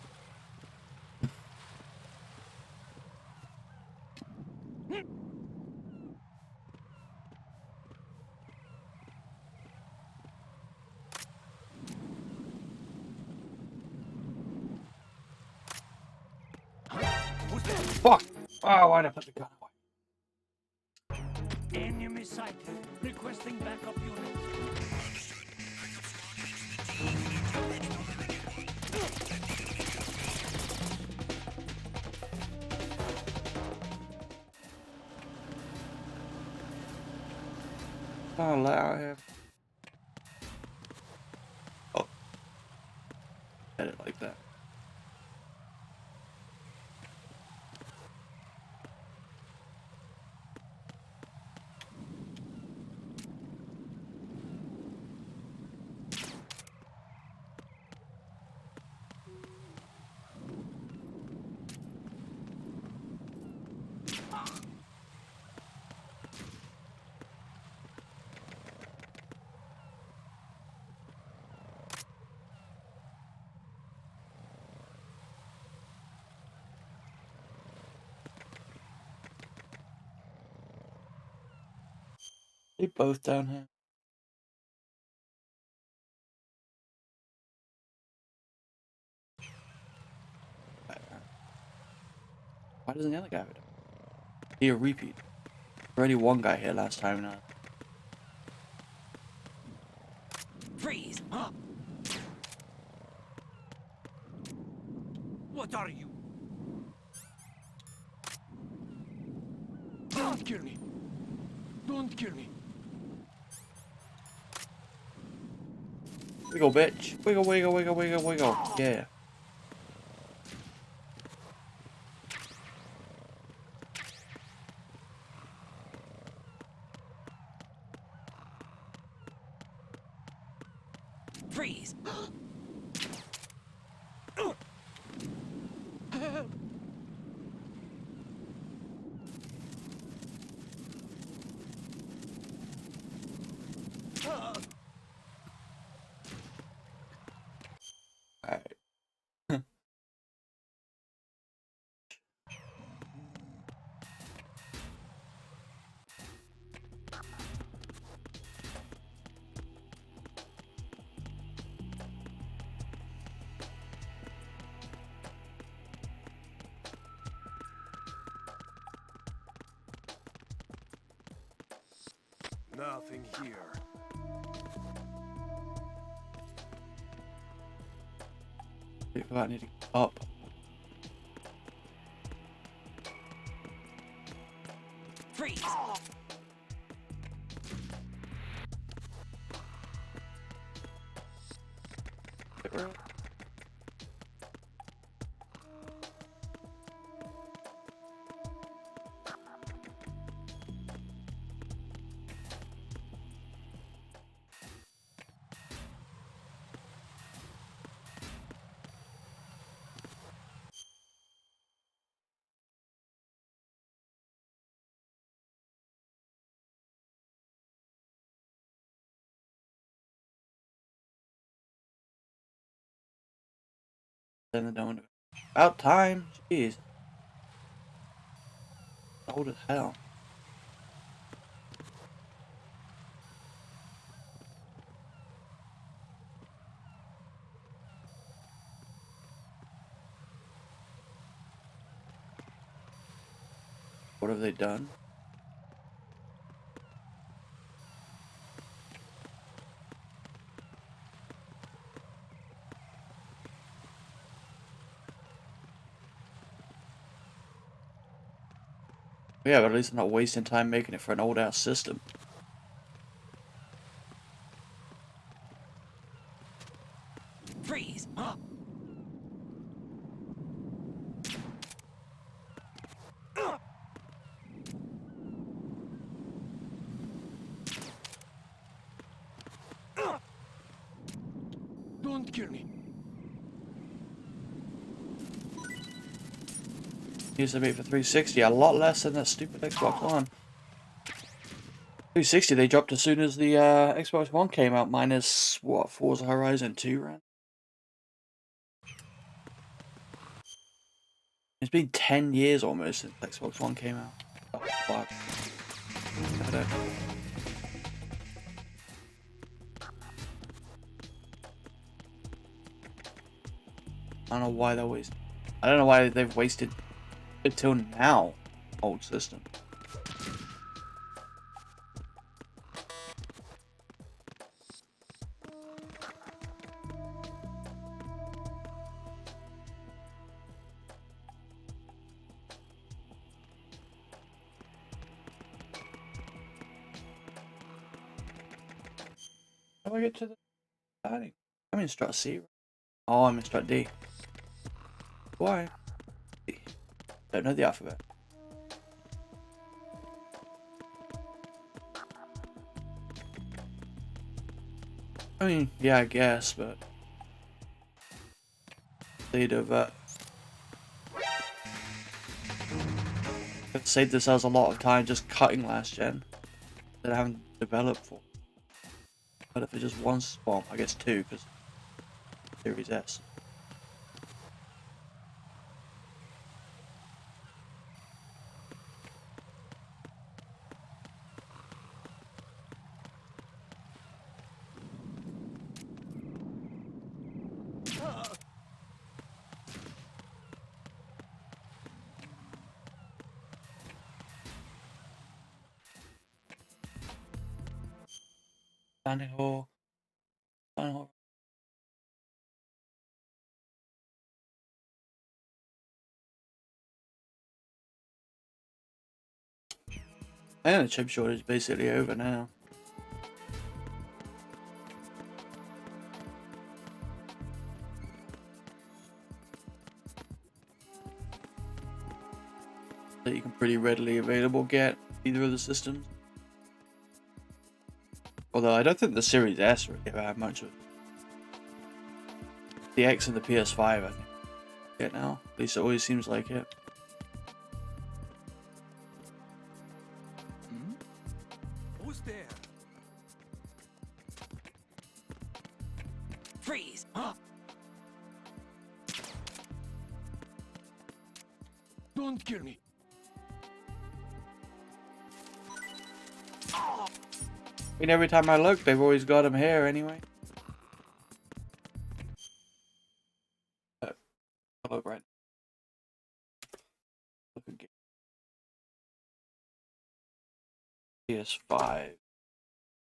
Fuck! Oh, why'd I put the gun away? Enemy sighted. Requesting backup unit. Oh, let out here. Oh. Did it like that. They both down here. Why doesn't the other guy have it? Be a repeat. Already one guy here last time now. Freeze! What are you? Don't kill me! Don't kill me! Wiggle, bitch. Wiggle, wiggle, wiggle, wiggle, wiggle. Yeah. Freeze! Alright. Nothing here. I need to go up. Freeze! Then I don't. About time. Jeez. Old as hell. What have they done? Yeah, but at least I'm not wasting time making it for an old ass system. Freeze! Don't kill me! Used to be for 360, a lot less than that stupid Xbox One. 360 they dropped as soon as the Xbox One came out, minus what, Forza Horizon 2 ran? It's been 10 years almost since Xbox One came out. Oh fuck. I don't know why they're wasting. I don't know why they've wasted until now. Old system. How do I get to the starting? I'm in strut C. Oh, I'm in strut D. Why? Don't know the alphabet. I mean, yeah, I guess, but they'd have saved themselves a lot of time just cutting last gen that I haven't developed for. But if it's just one, well, I guess two, because Series S. Standing Hall. Standing Hall. And the chip shortage is basically over now. That you can pretty readily available get either of the systems. Although I don't think the Series S really ever had much of it. The X and the PS5 I think get now. At least it always seems like it. Who's there? Freeze! Don't kill me. I mean, every time I look, they've always got him here anyway. I'll look right. Look again. PS5.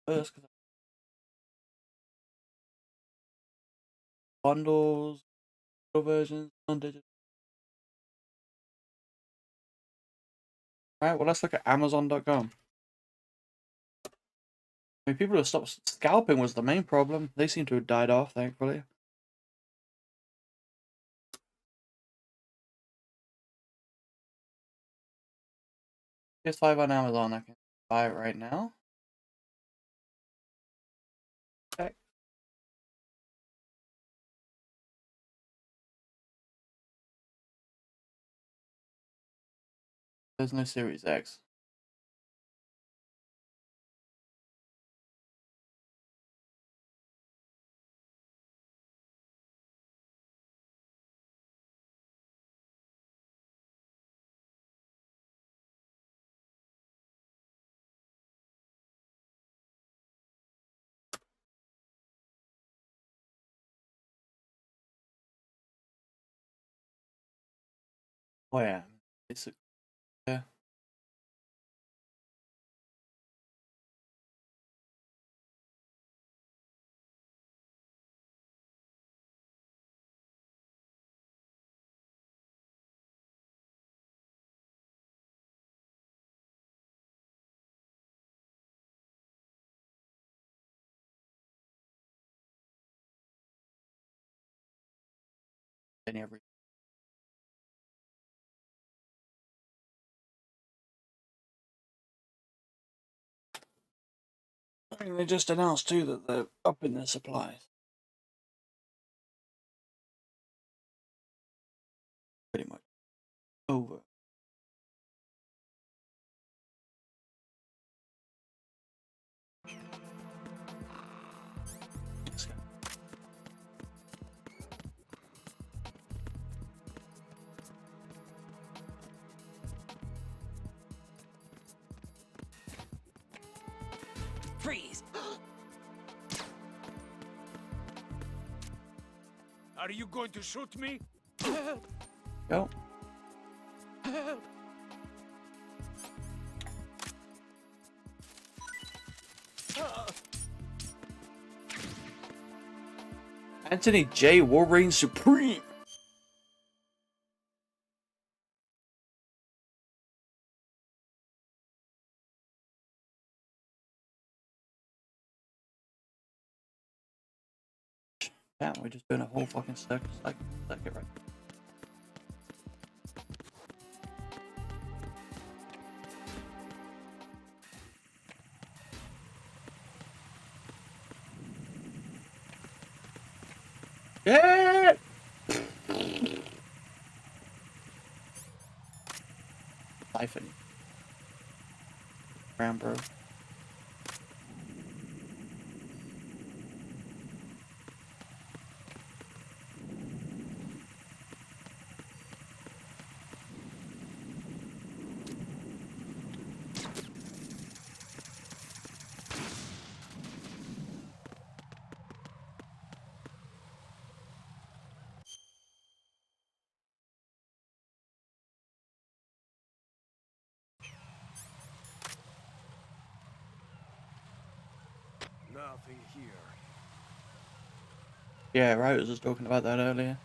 Oh, that's 'cause bundles, digital versions, non-digital. Alright, well let's look at Amazon.com. I mean, people have stopped scalping was the main problem. They seem to have died off, thankfully. PS5 on Amazon, I can buy it right now. Okay. There's no Series X. Oh yeah, it's a, yeah. Any every. I mean, they just announced too that they're upping their supplies. Pretty much over. Let's go. Freeze! Are you going to shoot me? Go. Anthony J. Wolverine Supreme. Yeah, we're just doing a whole fucking second right. Yeah. Siphon. Brown bro. Nothing here. Yeah, right, I was just talking about that earlier.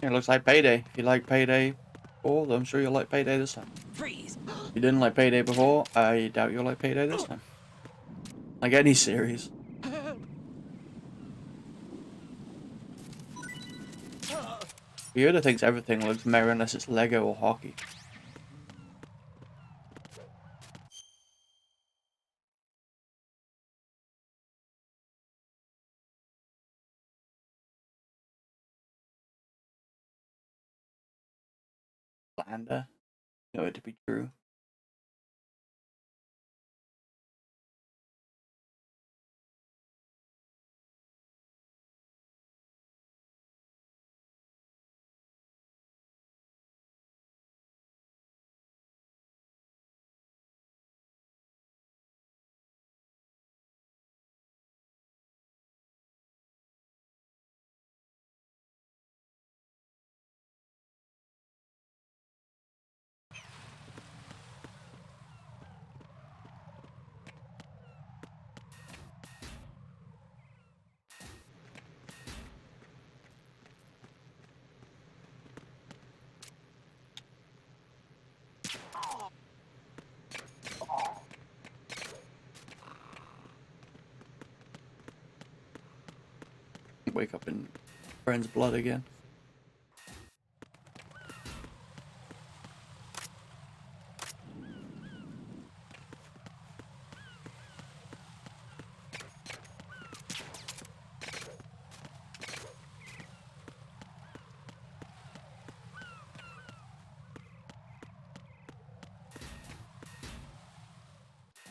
It looks like Payday. If you like Payday before, I'm sure you'll like Payday this time. Freeze. If you didn't like Payday before, I doubt you'll like Payday this time. Like any series. Yoda thinks everything looks merry unless it's Lego or hockey. Slander. Know it to be true. Wake up in friend's blood again.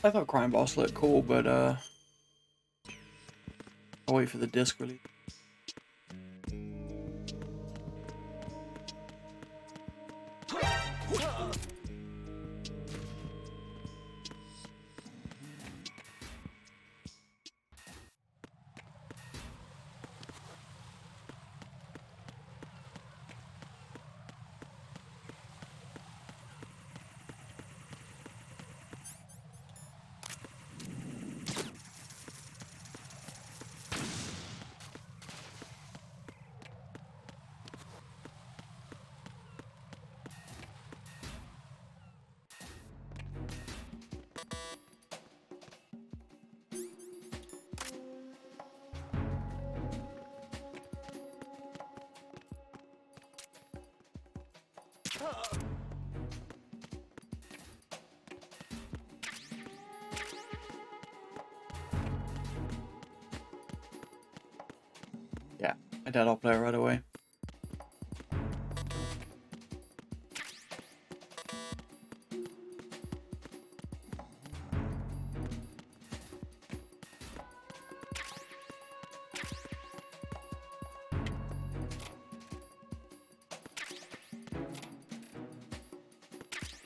I thought Crime Boss looked cool, but I'll wait for the disc release. Yeah, my dad will play it right away.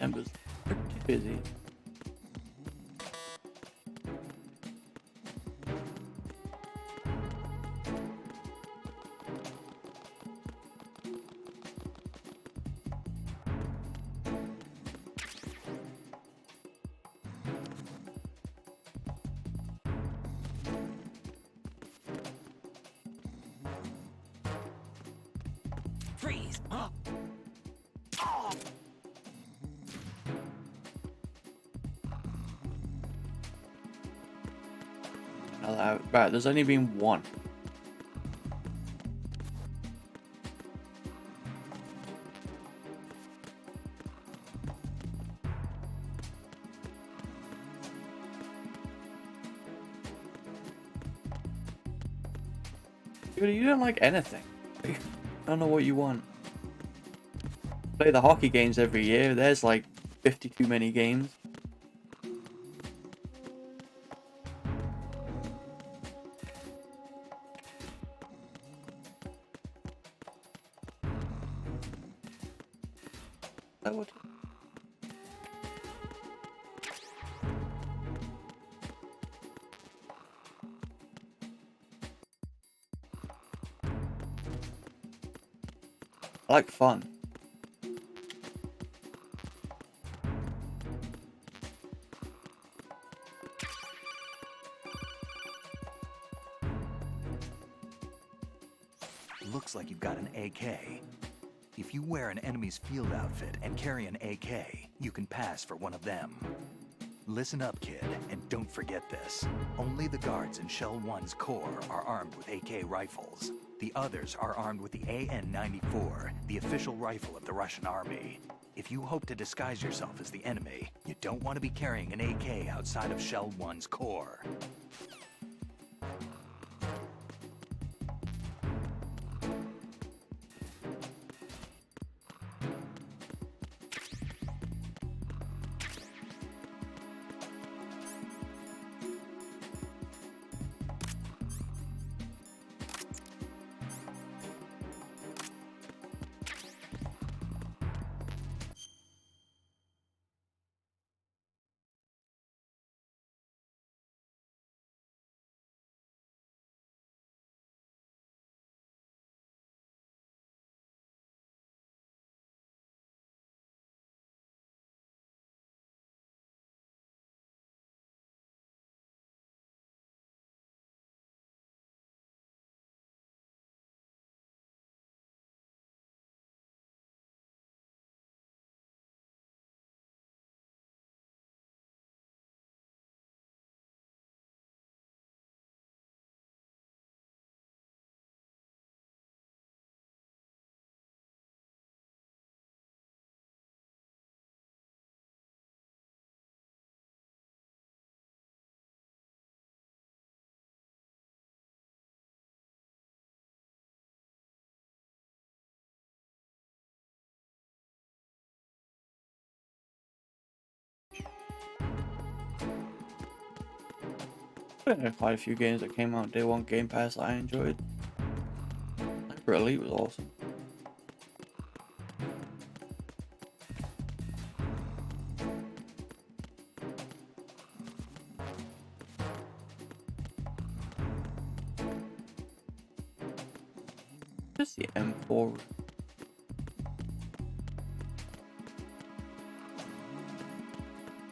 Ember's pretty busy. Freeze. Right, there's only been one. You don't like anything. I don't know what you want. Play the hockey games every year. There's like 50 too many games. That would... I like fun. Looks like you've got an AK. If you wear an enemy's field outfit and carry an AK, you can pass for one of them. Listen up, kid, and don't forget this. Only the guards in Shell 1's core are armed with AK rifles. The others are armed with the AN-94, the official rifle of the Russian army. If you hope to disguise yourself as the enemy, you don't want to be carrying an AK outside of Shell 1's core. There are quite a few games that came out day one Game Pass I enjoyed. Hyper Elite was awesome. Just the M4.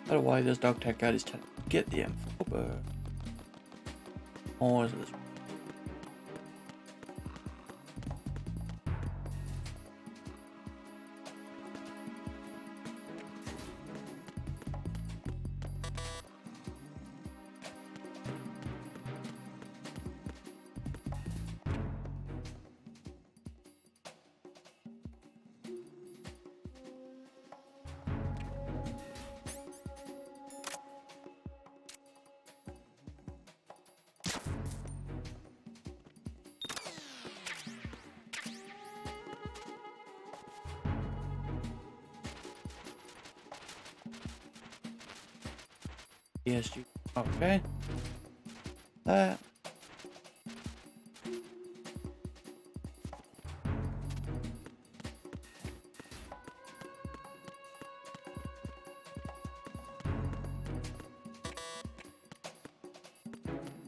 I don't know why this dog tech guy is telling me to get the M4, but or is this? ESG. Okay. That.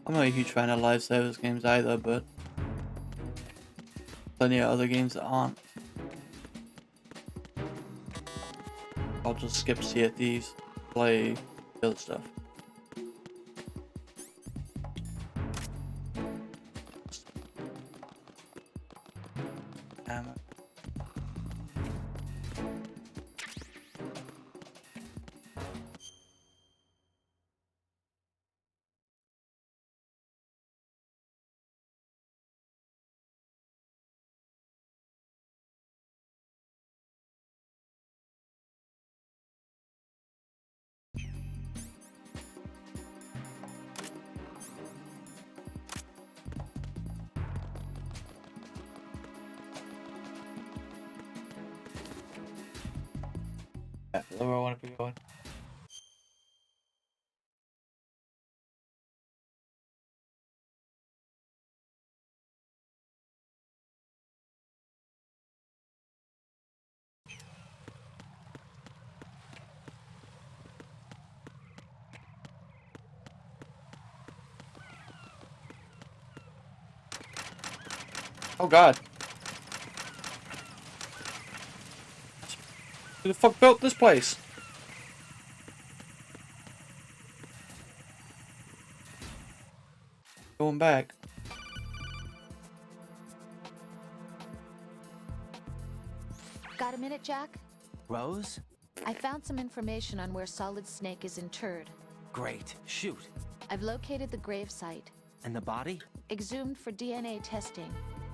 I'm not a huge fan of live service games either, but plenty of other games that aren't. I'll just skip Sea of Thieves, play the other stuff. Ammo. That's where I want to be going. Oh God. Who the fuck built this place? Going back. Got a minute, Jack? Rose? I found some information on where Solid Snake is interred. Great. Shoot. I've located the grave site. And the body? Exhumed for DNA testing.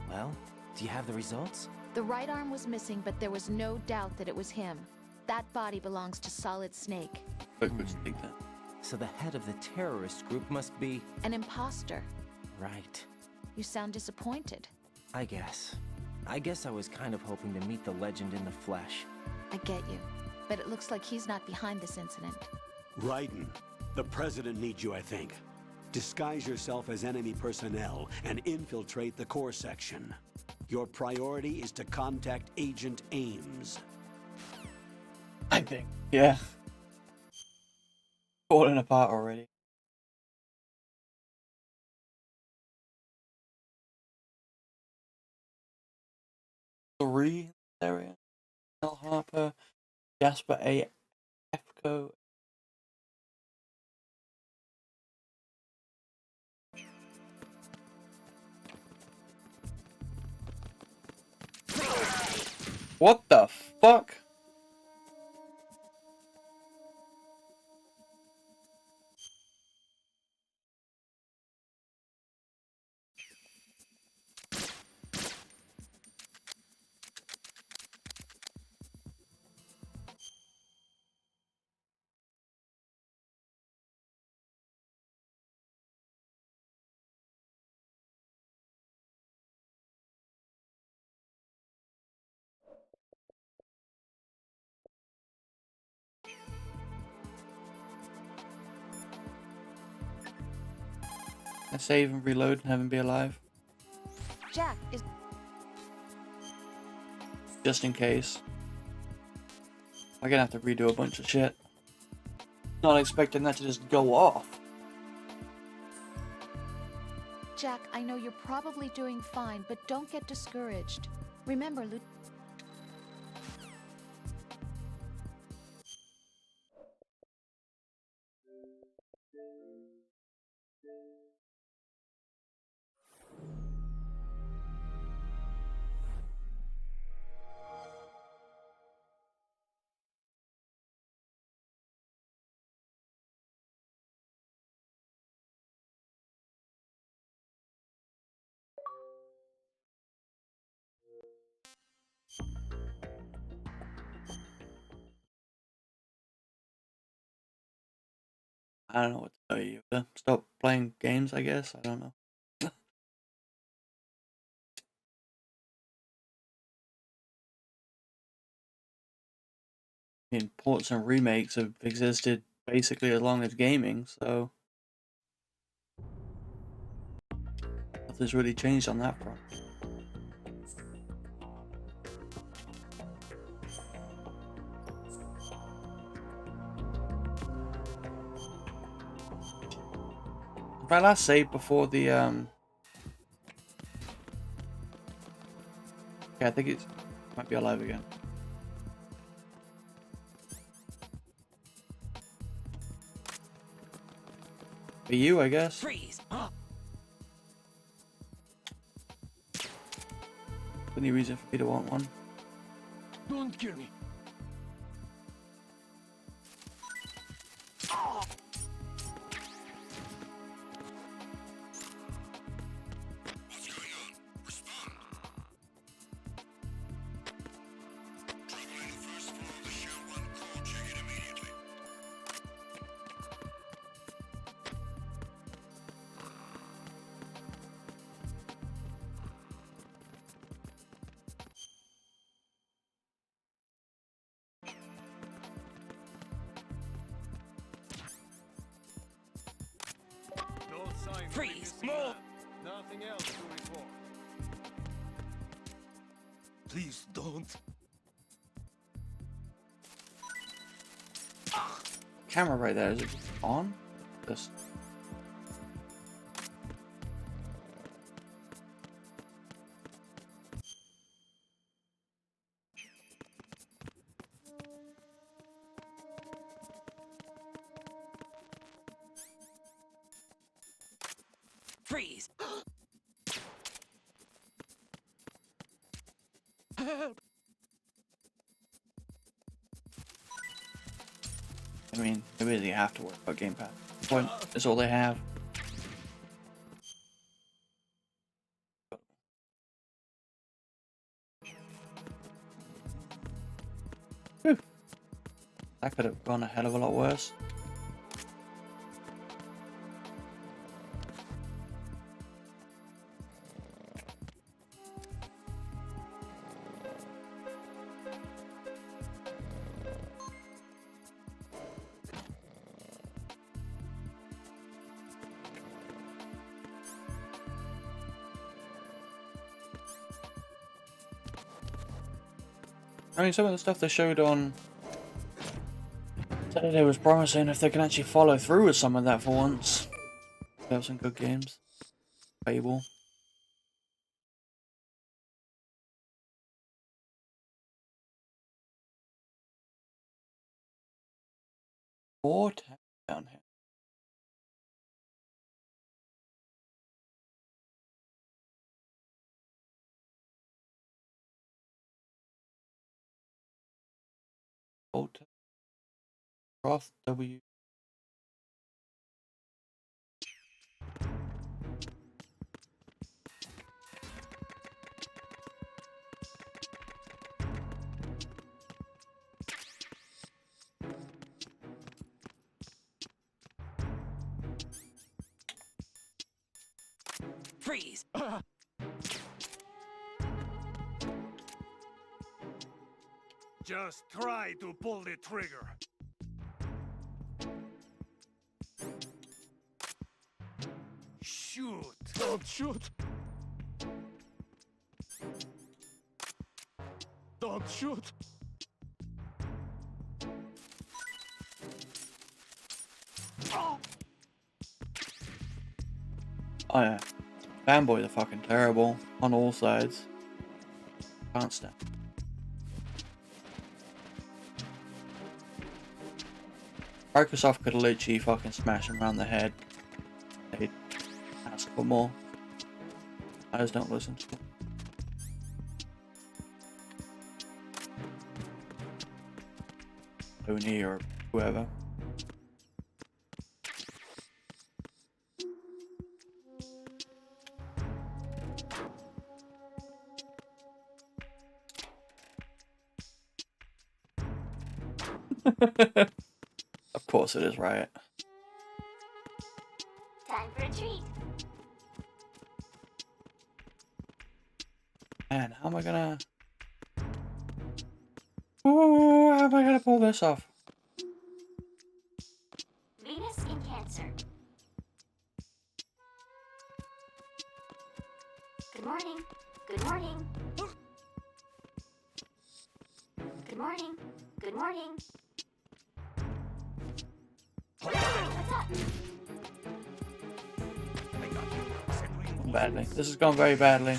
Well, do you have the results? The right arm was missing, but there was no doubt that it was him. That body belongs to Solid Snake. So the head of the terrorist group must be... An imposter. Right. You sound disappointed. I guess I was kind of hoping to meet the legend in the flesh. I get you. But it looks like he's not behind this incident. Raiden, the president needs you, I think. Disguise yourself as enemy personnel and infiltrate the core section. Your priority is to contact Agent Ames. I think. Yeah. Falling apart already. Three area. Al Harper, Jasper A. Efko. What the fuck? I save and reload and have him be alive. Jack, is... Just in case. I'm gonna have to redo a bunch of shit. Not expecting that to just go off. Jack, I know you're probably doing fine, but don't get discouraged. Remember, I don't know what to tell you. Stop playing games, I guess. I don't know. I mean, ports and remakes have existed basically as long as gaming, so nothing's really changed on that front. My last save before the yeah, I think it might be alive again. For you, I guess. Freeze. Any reason for me to want one? Don't kill me. Freeze. Nothing else to report. Please don't. Camera right there, is it on? Just Freeze! I mean, they really have to work about Game Pass. Point is all they have. Whew. That could have gone a hell of a lot worse. I mean, some of the stuff they showed on Saturday was promising if they can actually follow through with some of that for once. They have some good games. Fable. What down here? Alt Roth W. Freeze! Just try to pull the trigger. Shoot! Don't shoot! Don't shoot! Oh yeah. Fanboys are fucking terrible on all sides. Can't stand. Microsoft could literally fucking smash them around the head. They'd ask for more. I just don't listen to them. Sony or whoever. Of course it is, Riot. Time for a treat. Man, how am I gonna... Oh, how am I gonna pull this off? Venus in Cancer. Good morning. Good morning. Good morning. Good morning. What's up? Badly. This has gone very badly.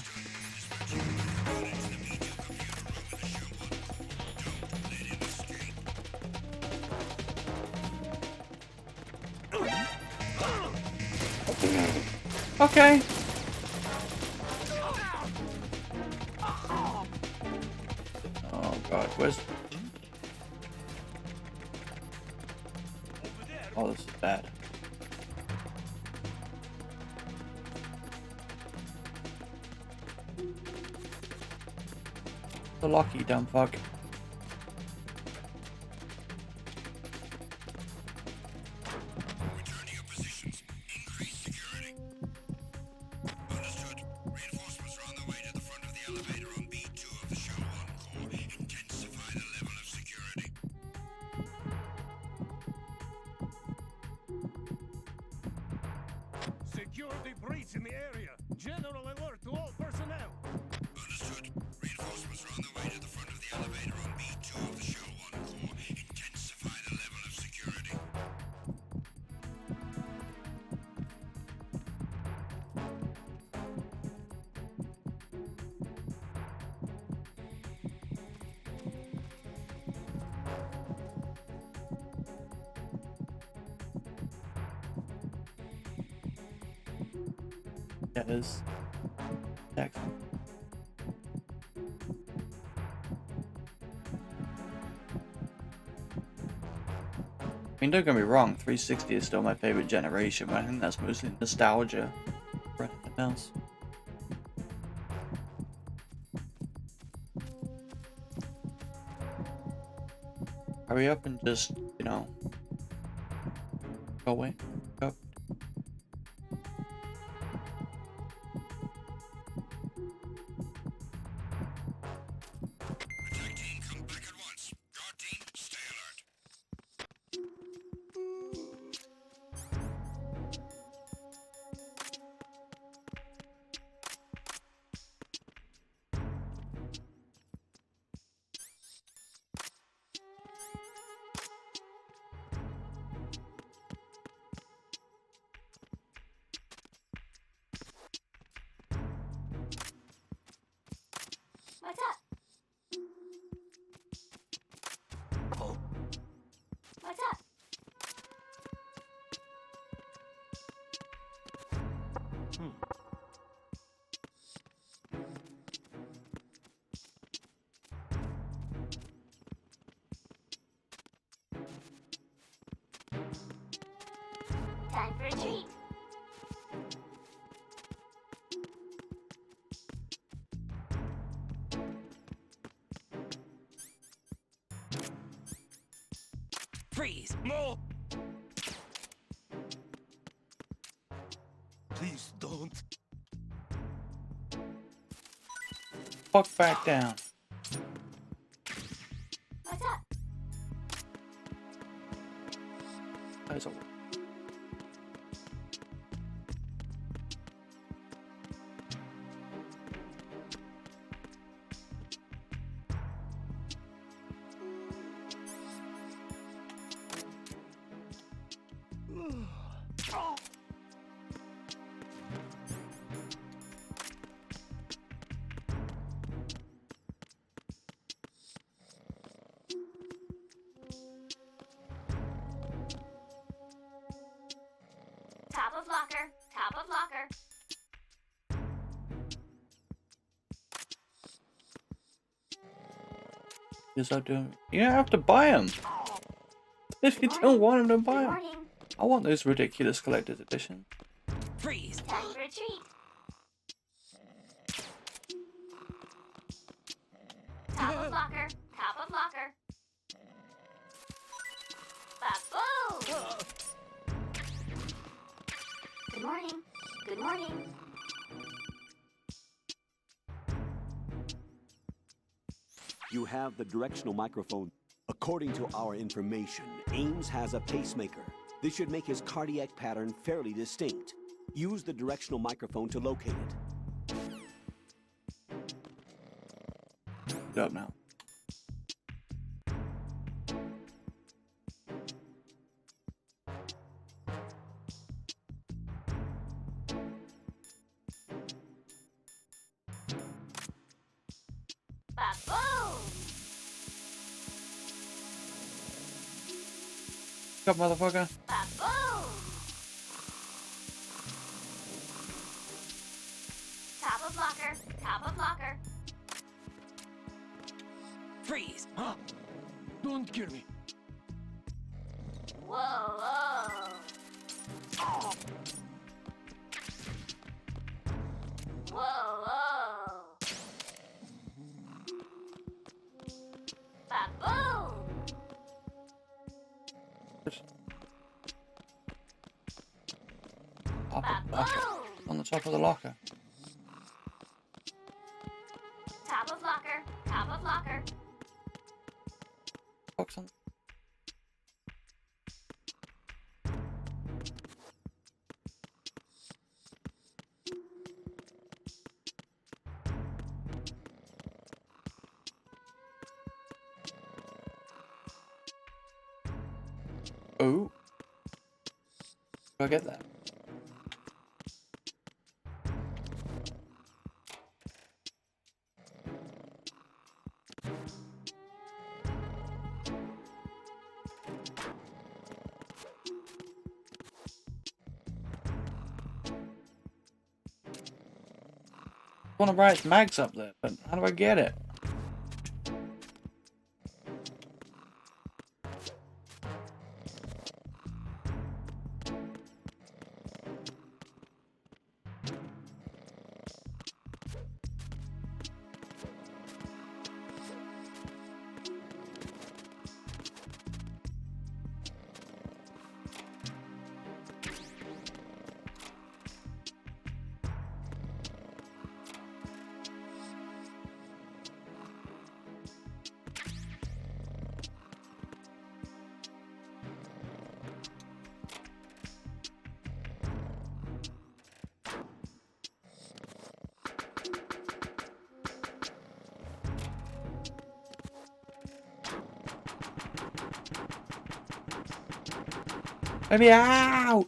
Okay. Oh god, where's... Oh, this is bad. The lock, you dumb fuck. Security breach in the area. General alert to all personnel. Understood. Reinforcements are on the way to the front of the elevator on B2 of the Shell 1 core. Intensify the level of security. Yeah, it is. Excellent. I mean, don't get me wrong, 360 is still my favorite generation, but I think that's mostly nostalgia for anything else. Hurry up and just, you know, go away. Go. Attack team, come back at once. Guard team, stay alert. What's up? What's up? Time for a treat. Freeze! No! Please don't. Fuck back down. What's up? That's a Top of locker. Top of locker. Yes, I do. You don't have to buy them. If you don't want them, don't buy Good them. morning. I want those ridiculous collector's edition. Freeze! Time for a treat. Top of locker. Top of locker. Ba-boom! Good morning. Good morning. You have the directional microphone. According to our information, Ames has a pacemaker. This should make his cardiac pattern fairly distinct. Use the directional microphone to locate it. Get up now. Ba-boom! What's up, motherfucker? Ba-boom! Top of locker. Top of locker. Freeze! Huh? Don't kill me. Whoa, whoa. Whoa, whoa. Ba-boom! Top of the locker. On the top of the locker. Top of locker. Top of locker. Box on. Oh. Do I get that? want to write mags up there, but how do I get it? Let me out!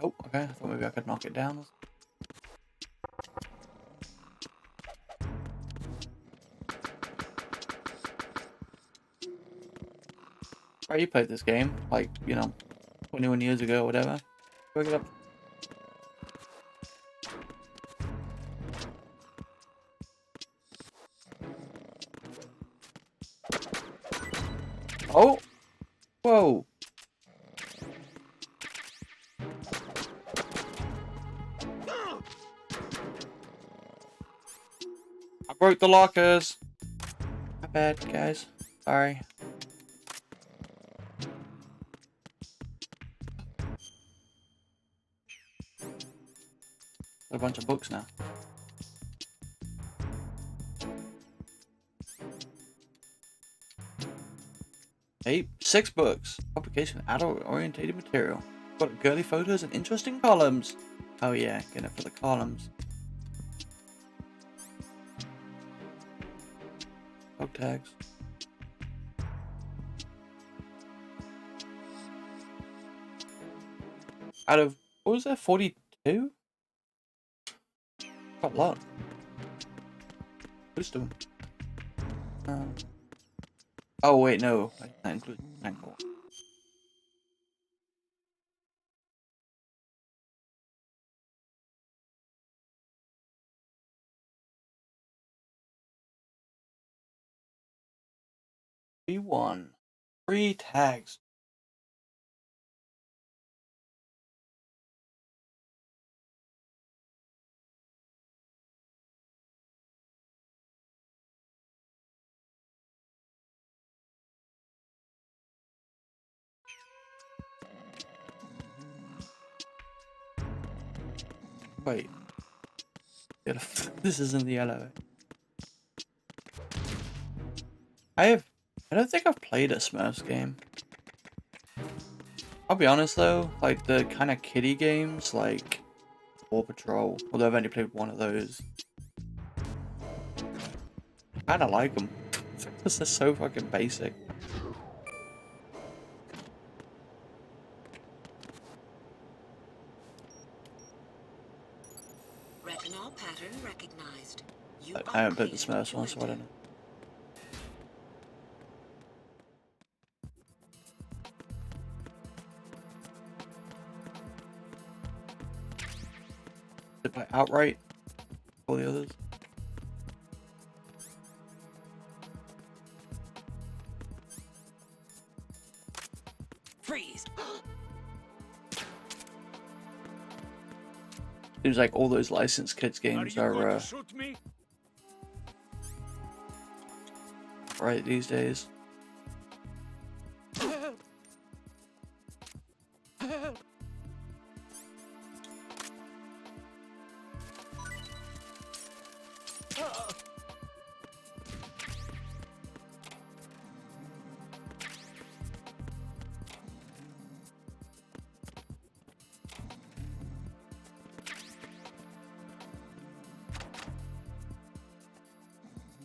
Oh, okay. I thought maybe I could knock it down. Right, you played this game, like, you know, 21 years ago or whatever. Pick it up. Oh! Whoa! I broke the lockers! My bad, guys. Sorry. A bunch of books now. Hey, 6 books. Publication adult-orientated material. Got girly photos and interesting columns. Oh yeah, get it for the columns. Book tags. Out of, what was that, 42? Quite a lot. Most of them. Oh wait, no, that includes Angkor. B1. 3 tags. Wait. This is in the elevator. I don't think I've played a Smurfs game. I'll be honest though, like the kind of kiddie games like Paw Patrol, although I've only played one of those. I kinda like them. Because they're so fucking basic. Retinol pattern recognized. I haven't played the Smurfs one, so I don't know. Did I outright all the others? Freeze. Seems like all those licensed kids games are right these days.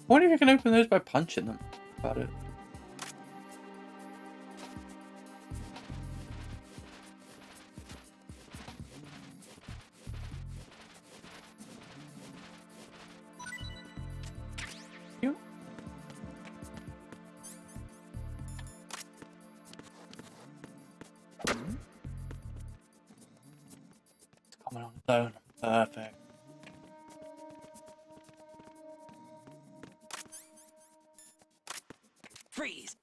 I wonder if you can open those by punching them. About it. You. Zone. Perfect. Freeze!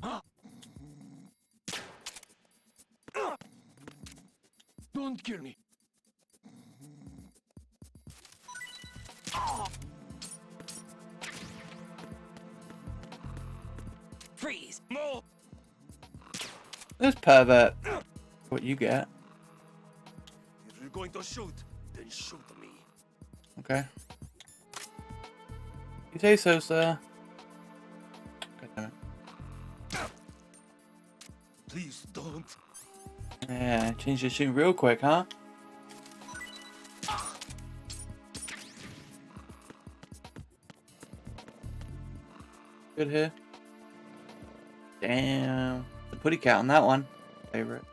Don't kill me. Freeze! No! This pervert. What you get? If you're going to shoot, then shoot me. Okay. You say so, sir. God damn it. Please don't. Yeah, change your tune real quick, huh? Good here. Damn. The putty cat on that one. Favorite.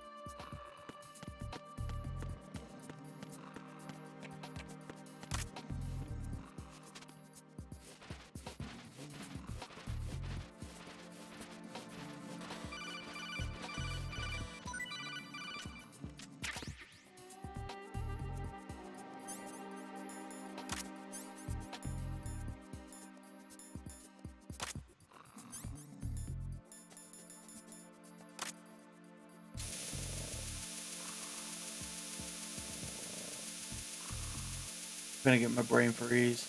I'm gonna get my brain freeze.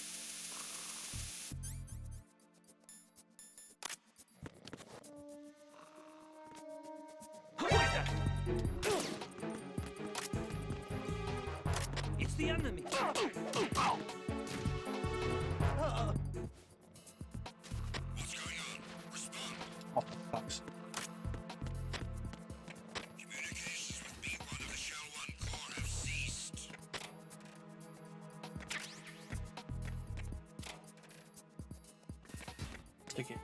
It's the enemy! What's going on? Respond. Oh, fucks. Communications with B1 of the Shell 1 core have ceased. Stick it.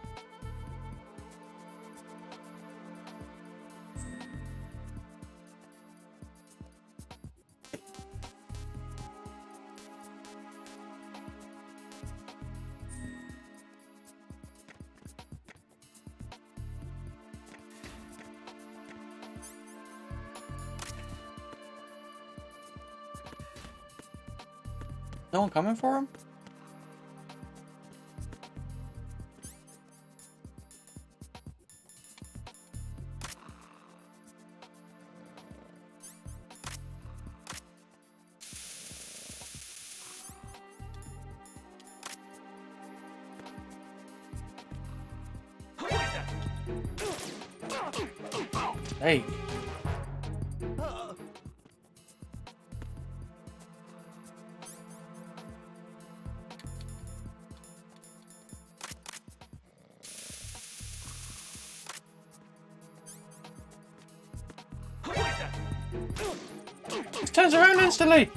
No one coming for him? Hey. It turns around instantly.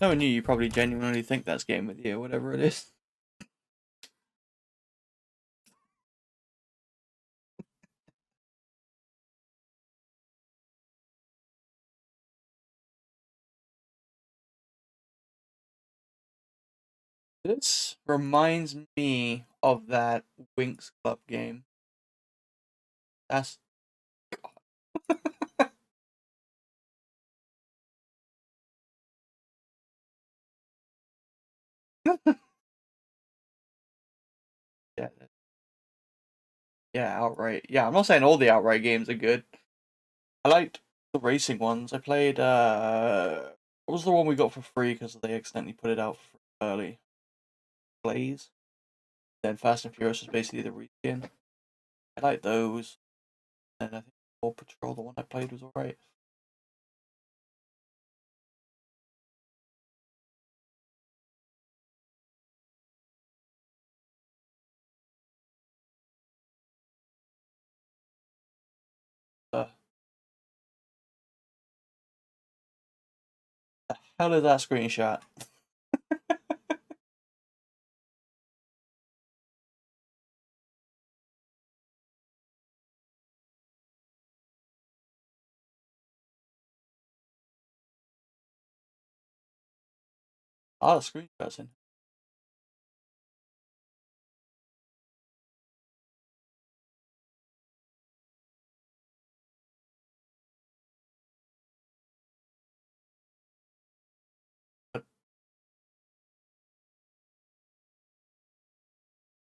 Knowing you probably genuinely think that's game with you, whatever it is. This reminds me of that Winx Club game. That's... God. Yeah. Yeah, Outright. Yeah, I'm not saying all the Outright games are good. I liked the racing ones. I played, what was the one we got for free because they accidentally put it out for early? Blaze. Then Fast and Furious was basically the reskin. I like those. And I think Paw Patrol, the one I played, was alright. The hell is that screenshot? A lot of screenshots in.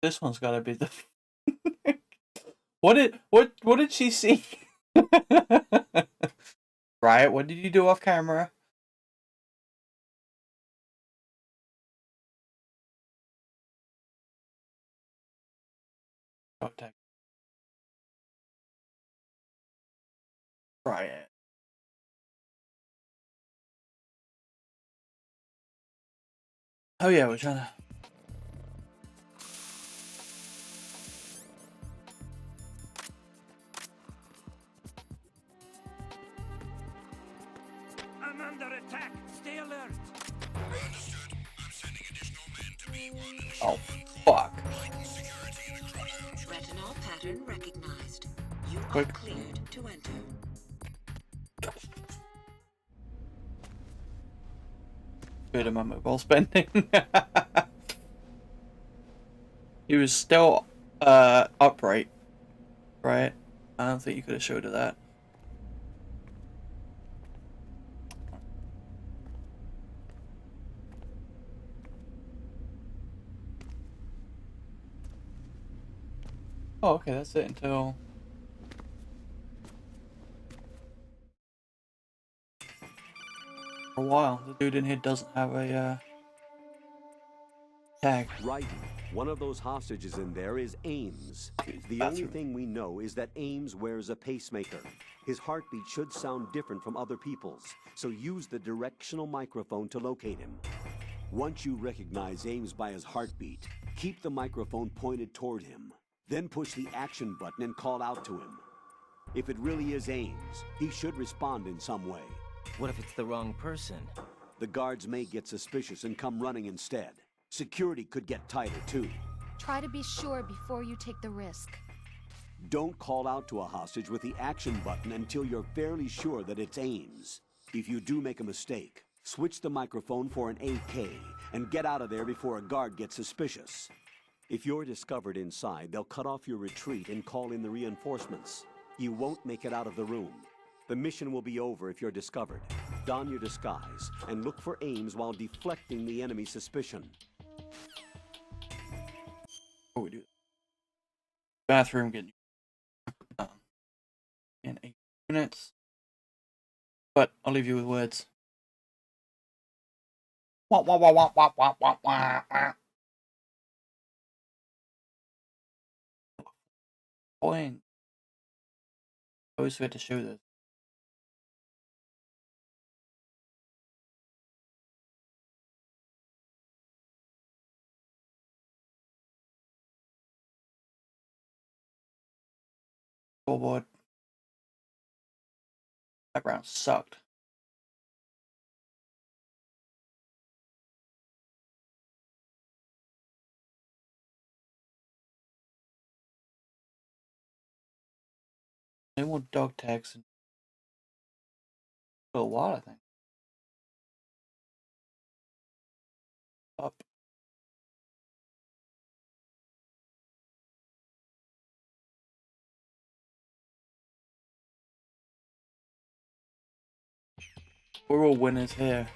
This one's gotta be the. What did she see? Right? What did you do off camera? Oh, tag. Try it. Oh yeah, we're trying to. I'm under attack. Stay alert. Understood. I'm sending additional men to B1 and Oh, fuck. heighten security in the crew lounge. Retinol pattern recognized. You are Quick. cleared to enter. Bit of my mobile spending. He was still upright, right? I don't think you could have showed her that. Oh, okay, that's it until. For a while, the dude in here doesn't have a tag. Right. One of those hostages in there is Ames. The only thing we know is that Ames wears a pacemaker. His heartbeat should sound different from other people's, so use the directional microphone to locate him. Once you recognize Ames by his heartbeat, keep the microphone pointed toward him. Then push the action button and call out to him. If it really is Ames, he should respond in some way. What if it's the wrong person? The guards may get suspicious and come running instead. Security could get tighter, too. Try to be sure before you take the risk. Don't call out to a hostage with the action button until you're fairly sure that it's Ames. If you do make a mistake, switch the microphone for an AK and get out of there before a guard gets suspicious. If you're discovered inside, they'll cut off your retreat and call in the reinforcements. You won't make it out of the room. The mission will be over if you're discovered. Don your disguise and look for Ames while deflecting the enemy's suspicion. What we do? Bathroom getting in 8 minutes. But I'll leave you with words. Wah, wah, wah, wah, wah, wah, wah, wah, wah. Point. I always forget to show this. Scoreboard. Background sucked. No more dog tags in a while, I think. Up. We're all winners here.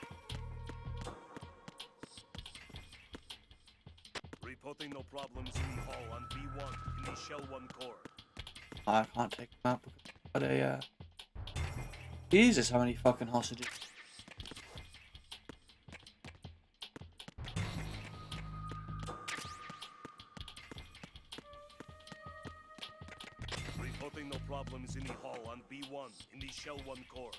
Reporting no problems in the hall on B1 in the Shell 1 core. I can't take them out because I've got a Jesus, how many fucking hostages. Reporting no problems in the hall on B1 in the Shell 1 core.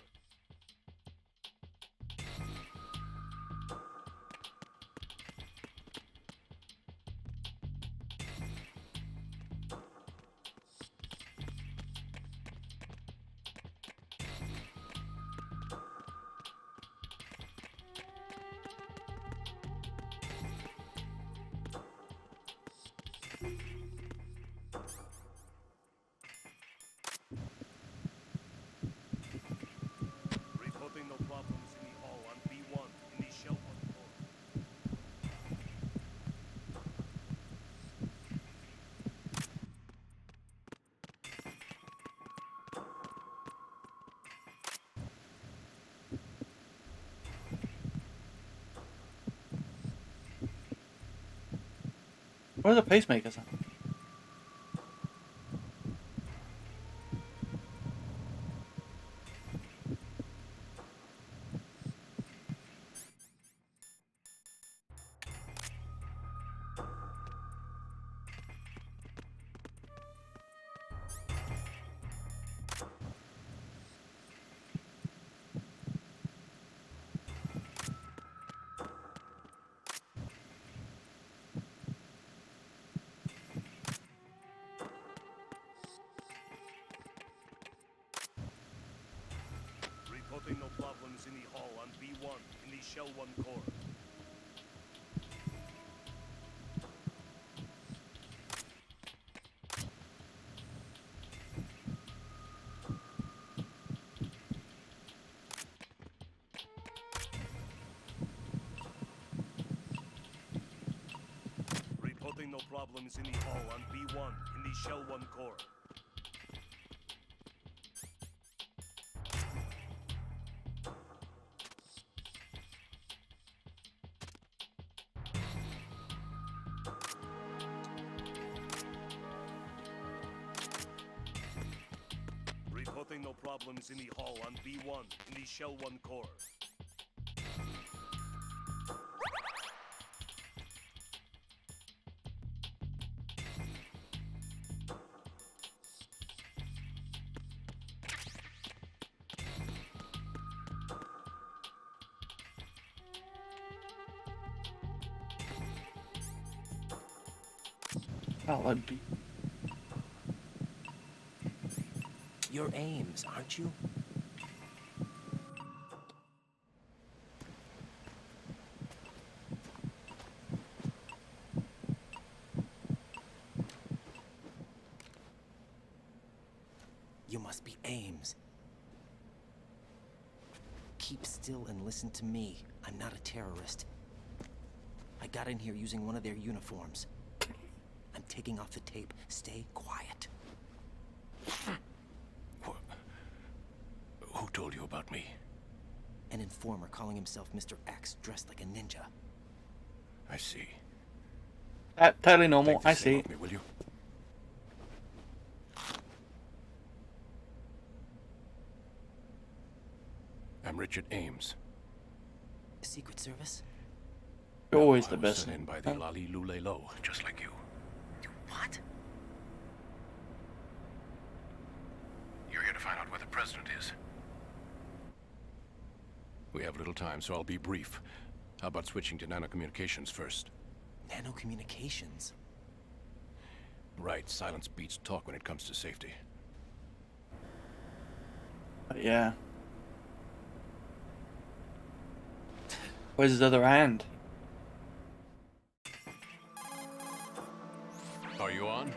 Reporting no problems in the hall on B1 in the Shell 1 core. Where are the pacemakers at? Reporting no problems in the hall on B1 in the Shell 1 core. Reporting no problems in the hall on B1 in the Shell 1 core. Reporting no problems in the hall on B1 in the Shell 1 core. Oh, that'd be. You're Ames, aren't you? You must be Ames. Keep still and listen to me. I'm not a terrorist. I got in here using one of their uniforms. I'm taking off the tape. Stay quiet. Who told you about me? An informer calling himself Mr. X, dressed like a ninja. I see. Totally normal. Take I this thing see. off me, will you? I'm Richard Ames. Secret Service? You're always I the was best. sent in by the Lali Lule Lo, just like you. What? You're here to find out where the president is. We have little time, so I'll be brief. How about switching to nanocommunications first? Nanocommunications? Right, silence beats talk when it comes to safety. Yeah. Where's his other hand? Are you on?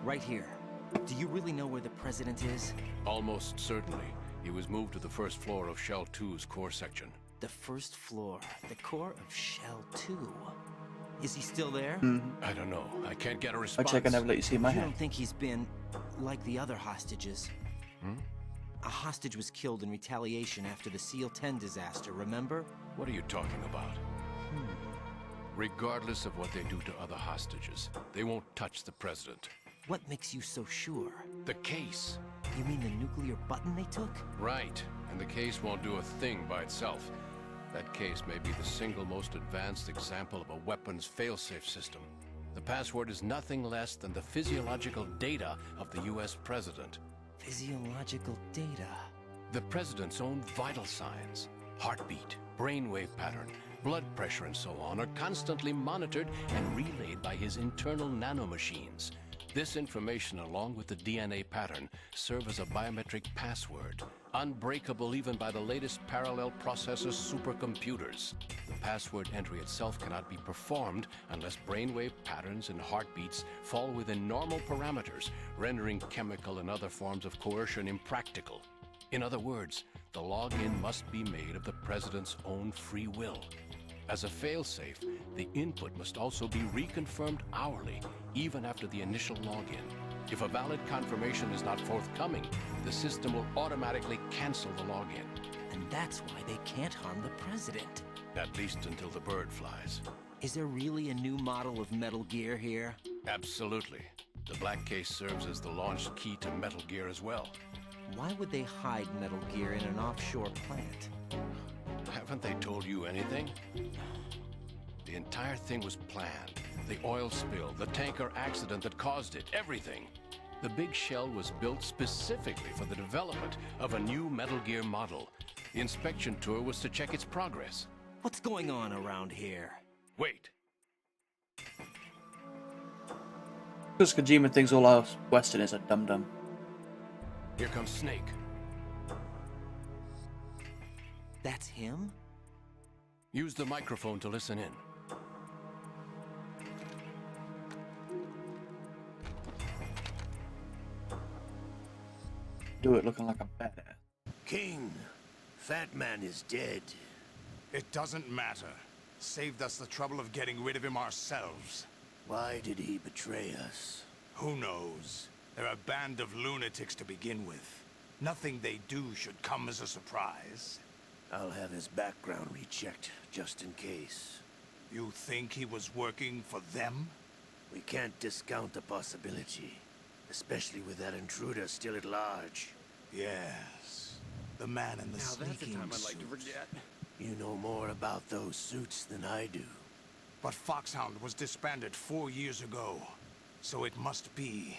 Right here. Do you really know where the president is? Almost certainly. He was moved to the first floor of Shell 2's core section. The first floor. The core of Shell 2. Is he still there? I don't know. I can't get a I'll response. check. I never let you see my You hand. don't think he's been like the other hostages? A hostage was killed in retaliation after the SEAL 10 disaster, remember? What are you talking about? Regardless of what they do to other hostages, they won't touch the president. What makes you so sure? The case. You mean the nuclear button they took? Right. And the case won't do a thing by itself. That case may be the single most advanced example of a weapons failsafe system. The password is nothing less than the physiological data of the US president. Physiological data? The president's own vital signs, heartbeat, brainwave pattern, blood pressure and so on are constantly monitored and relayed by his internal nanomachines. This information, along with the DNA pattern, serve as a biometric password, unbreakable even by the latest parallel processor supercomputers. The password entry itself cannot be performed unless brainwave patterns and heartbeats fall within normal parameters, rendering chemical and other forms of coercion impractical. In other words, the login must be made of the president's own free will. As a failsafe, the input must also be reconfirmed hourly, even after the initial login. If a valid confirmation is not forthcoming, the system will automatically cancel the login. And that's why they can't harm the president. At least until the bird flies. Is there really a new model of Metal Gear here? Absolutely. The Black Case serves as the launch key to Metal Gear as well. Why would they hide Metal Gear in an offshore plant? Haven't they told you anything? The entire thing was planned. The oil spill, the tanker accident that caused it, everything. The big shell was built specifically for the development of a new Metal Gear model. The inspection tour was to check its progress. What's going on around here? Wait. Because Kojima thinks all our Westerners are dum-dum. Here comes Snake. That's him? Use the microphone to listen in. Do it looking like a badass. King, Fat Man is dead. It doesn't matter. Saved us the trouble of getting rid of him ourselves. Why did he betray us? Who knows? They're a band of lunatics to begin with. Nothing they do should come as a surprise. I'll have his background rechecked, just in case. You think he was working for them? We can't discount the possibility. Especially with that intruder still at large. Yes. The man in the sneaking suit. You know more about those suits than I do. But Foxhound was disbanded 4 years ago. So it must be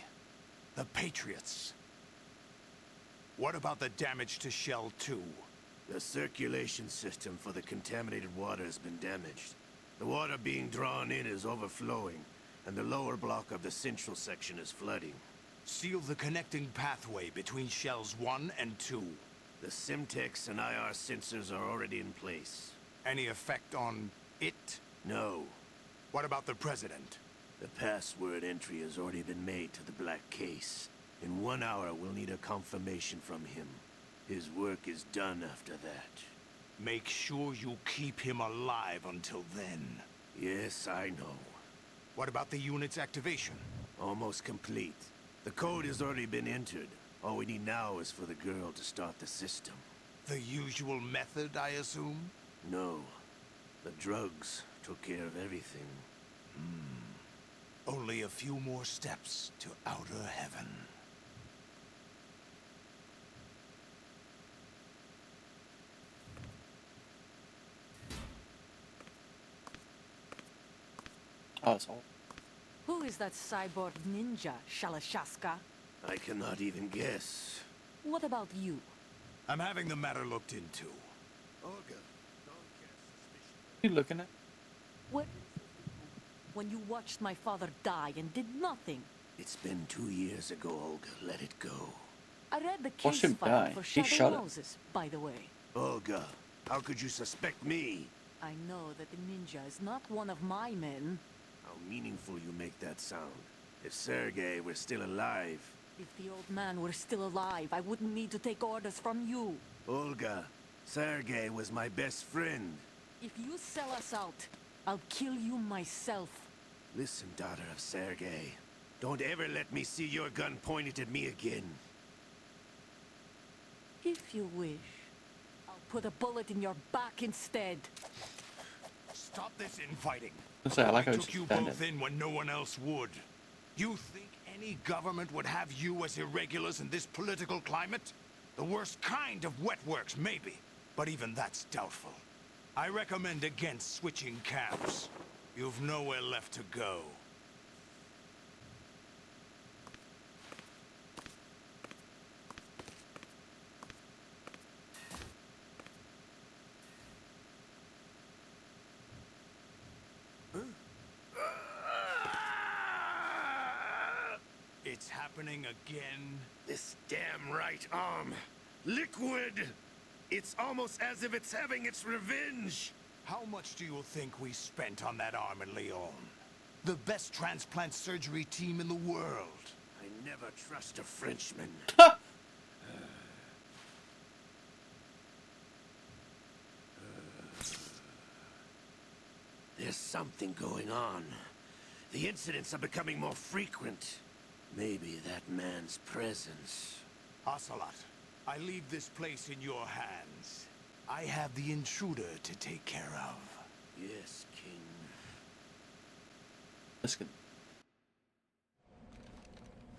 the Patriots. What about the damage to Shell 2? The circulation system for the contaminated water has been damaged. The water being drawn in is overflowing, and the lower block of the central section is flooding. Seal the connecting pathway between Shells 1 and 2. The Simtex and IR sensors are already in place. Any effect on it? No. What about the President? The password entry has already been made to the Black Case. In 1 hour, we'll need a confirmation from him. His work is done after that. Make sure you keep him alive until then. Yes, I know. What about the unit's activation? Almost complete. The code has already been entered. All we need now is for the girl to start the system. The usual method, I assume? No. The drugs took care of everything. Only a few more steps to outer heaven. Oh, it's all. Who is that cyborg ninja, Shalashaska? I cannot even guess. What about you? I'm having the matter looked into. Olga, You looking at? What? When you watched my father die and did nothing. It's been 2 years ago, Olga. Let it go. I read the Watch case him file die. for He Shadow shot it. Moses, by the way. Olga, how could you suspect me? I know that the ninja is not one of my men. How meaningful you make that sound. If Sergei were still alive... If the old man were still alive, I wouldn't need to take orders from you. Olga, Sergei was my best friend. If you sell us out, I'll kill you myself. Listen, daughter of Sergei. Don't ever let me see your gun pointed at me again. If you wish, I'll put a bullet in your back instead. Stop this infighting. I say, I like how We he's took you suspended. both in when no one else would. You think any government would have you as irregulars in this political climate? The worst kind of wet works, maybe. But even that's doubtful. I recommend against switching camps. You've nowhere left to go. It's happening again. This damn right arm. Liquid! It's almost as if it's having its revenge. How much do you think we spent on that arm in Lyon? The best transplant surgery team in the world. I never trust a Frenchman. There's something going on. The incidents are becoming more frequent. Maybe that man's presence. Ocelot, I leave this place in your hands. I have the intruder to take care of. Yes, King. Let's get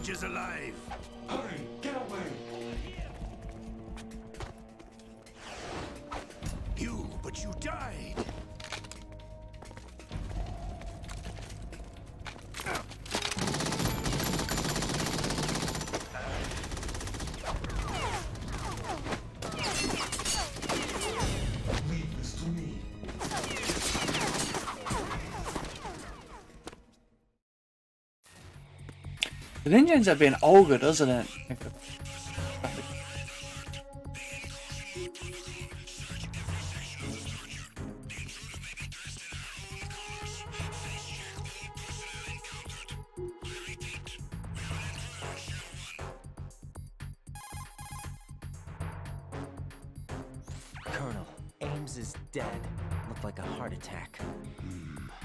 hostages alive. Hurry, get away. But you died. Leave this to me. The ninja ends up being Olga, doesn't it? Colonel, Ames is dead. Looked like a heart attack.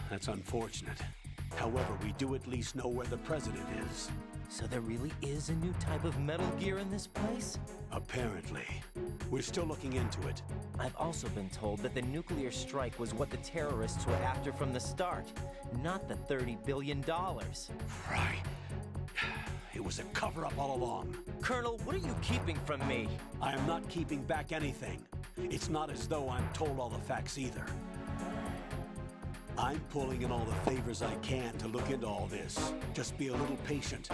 That's unfortunate. However, we do at least know where the president is. So there really is a new type of Metal Gear in this place? Apparently. We're still looking into it. I've also been told that the nuclear strike was what the terrorists were after from the start, not the $30 billion. Right. It was a cover-up all along. Colonel, what are you keeping from me? I am not keeping back anything. It's not as though I'm told all the facts either. I'm pulling in all the favors I can to look into all this. Just be a little patient.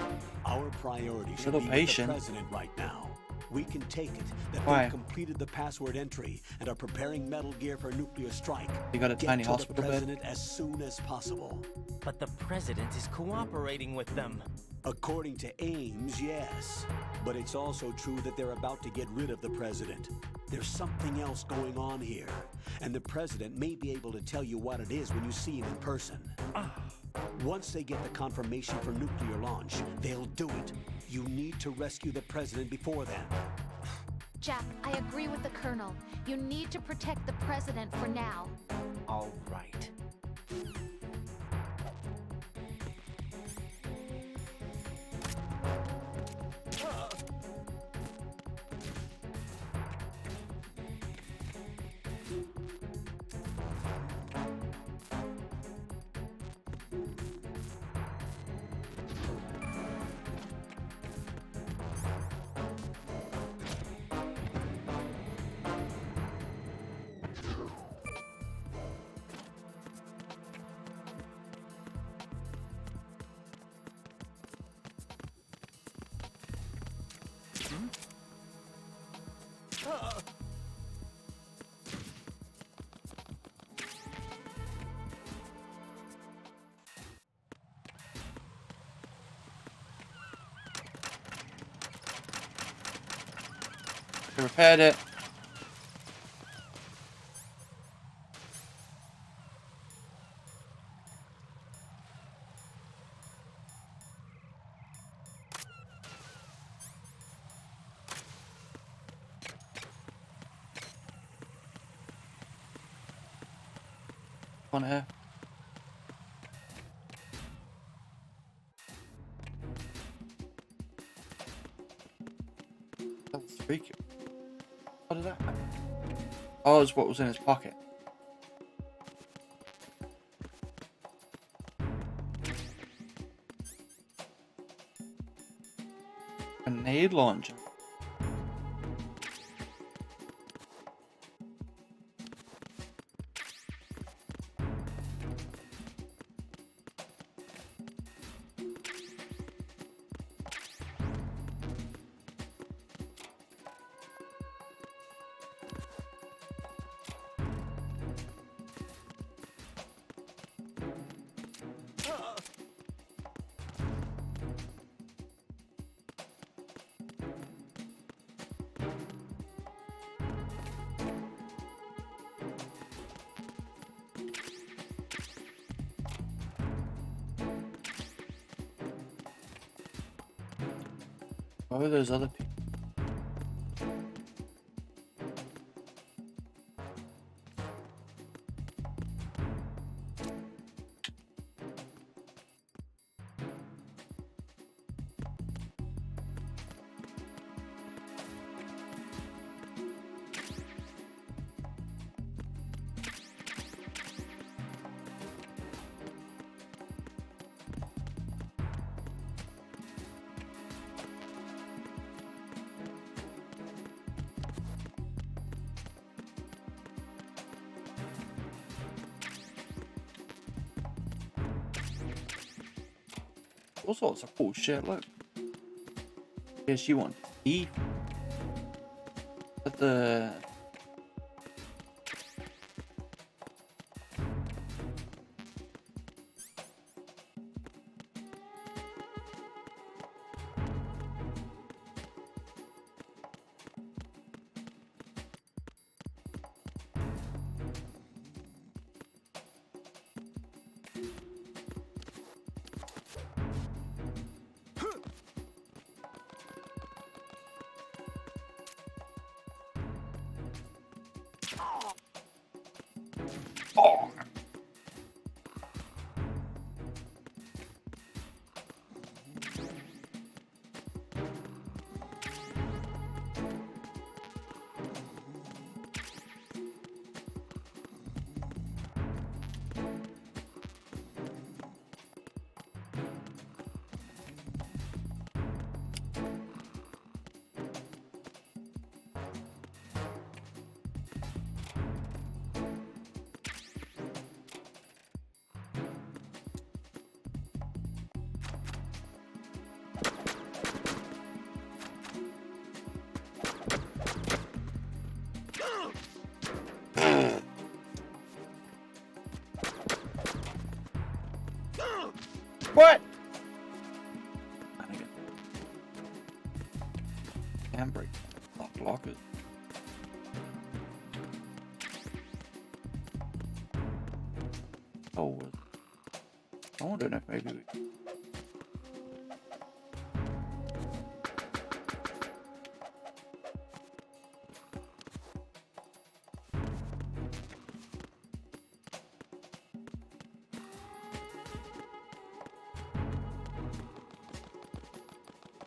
Our priority should be with the president right now. We can take it that they've completed the password entry and are preparing Metal Gear for nuclear strike. You got a tiny Get to hospital the bed? president as soon as possible. But the president is cooperating with them. According to Ames, yes. But it's also true that they're about to get rid of the president. There's something else going on here. And the president may be able to tell you what it is when you see him in person. Once they get the confirmation for nuclear launch, they'll do it. You need to rescue the president before then. Jack, I agree with the Colonel. You need to protect the president for now. All right. I repaired it. On here. That's 3. How did that happen? Oh, it's what was in his pocket. Grenade launcher. Where are those other people? All sorts of cool shit, look. Yeah, she wants teeth. But the... Oh. What? Handbrake. Lock it. Oh, I wonder if maybe we...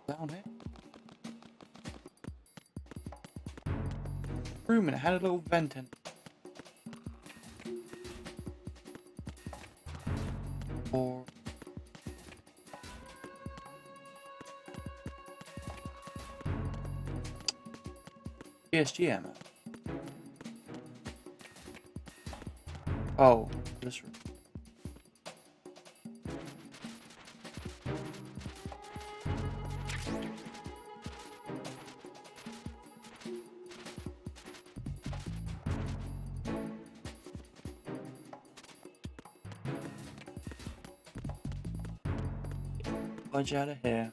Down here. Room and it had a little vent in it. Or PSG ammo. Oh, this room. Budge out of here.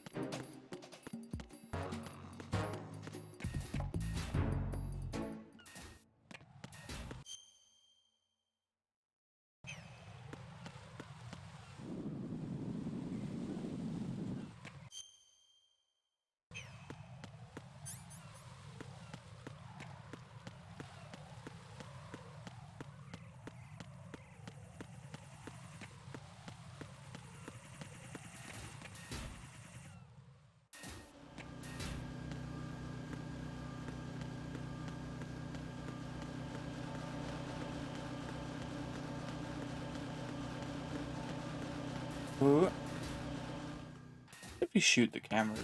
If you shoot the camera,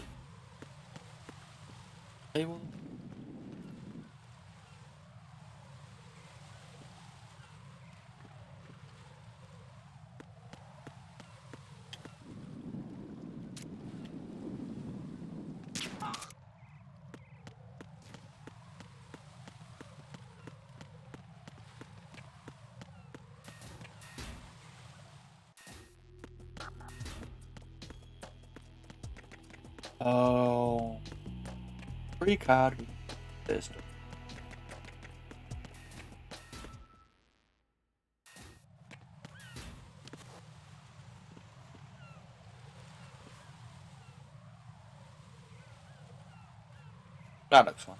they will. Oh, free card pistol. That looks fun.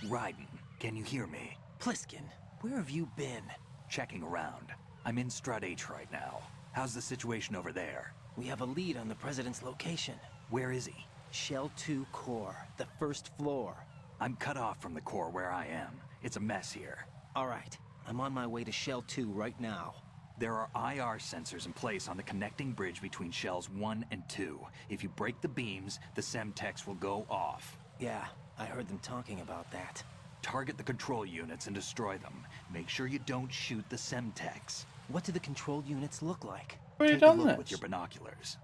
Raiden, can you hear me? Pliskin, where have you been? Checking around. I'm in Strut H right now. How's the situation over there? We have a lead on the President's location. Where is he? Shell 2 core, the first floor. I'm cut off from the core where I am. It's a mess here. All right, I'm on my way to Shell 2 right now. There are IR sensors in place on the connecting bridge between Shells 1 and 2. If you break the beams, the Semtex will go off. Yeah, I heard them talking about that. Target the control units and destroy them. Make sure you don't shoot the Semtex. What do the control units look like? Where you Take a done look this? with your binoculars.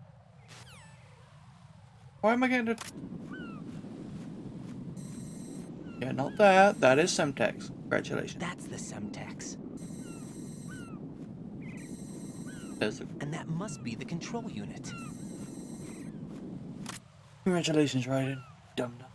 Why am I getting to... Yeah, not that. That is Semtex. Congratulations. That's the Semtex. There's a... And that must be the control unit. Congratulations, Raiden. Dum dum.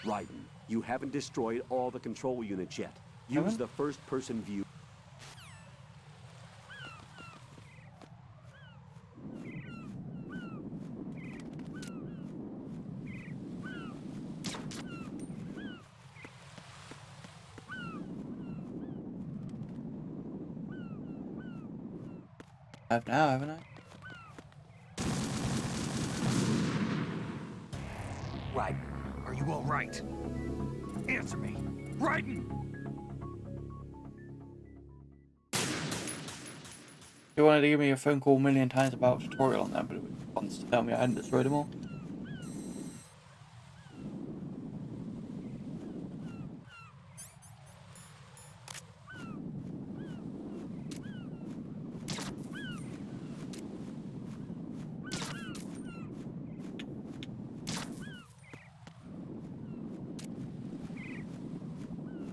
Raiden, you haven't destroyed all the control units yet. Use the first-person view. I have now, haven't I? Raiden, are you all right? Answer me. Raiden! He wanted to give me a phone call a million times about a tutorial on that, but he wants to tell me I hadn't destroyed them all.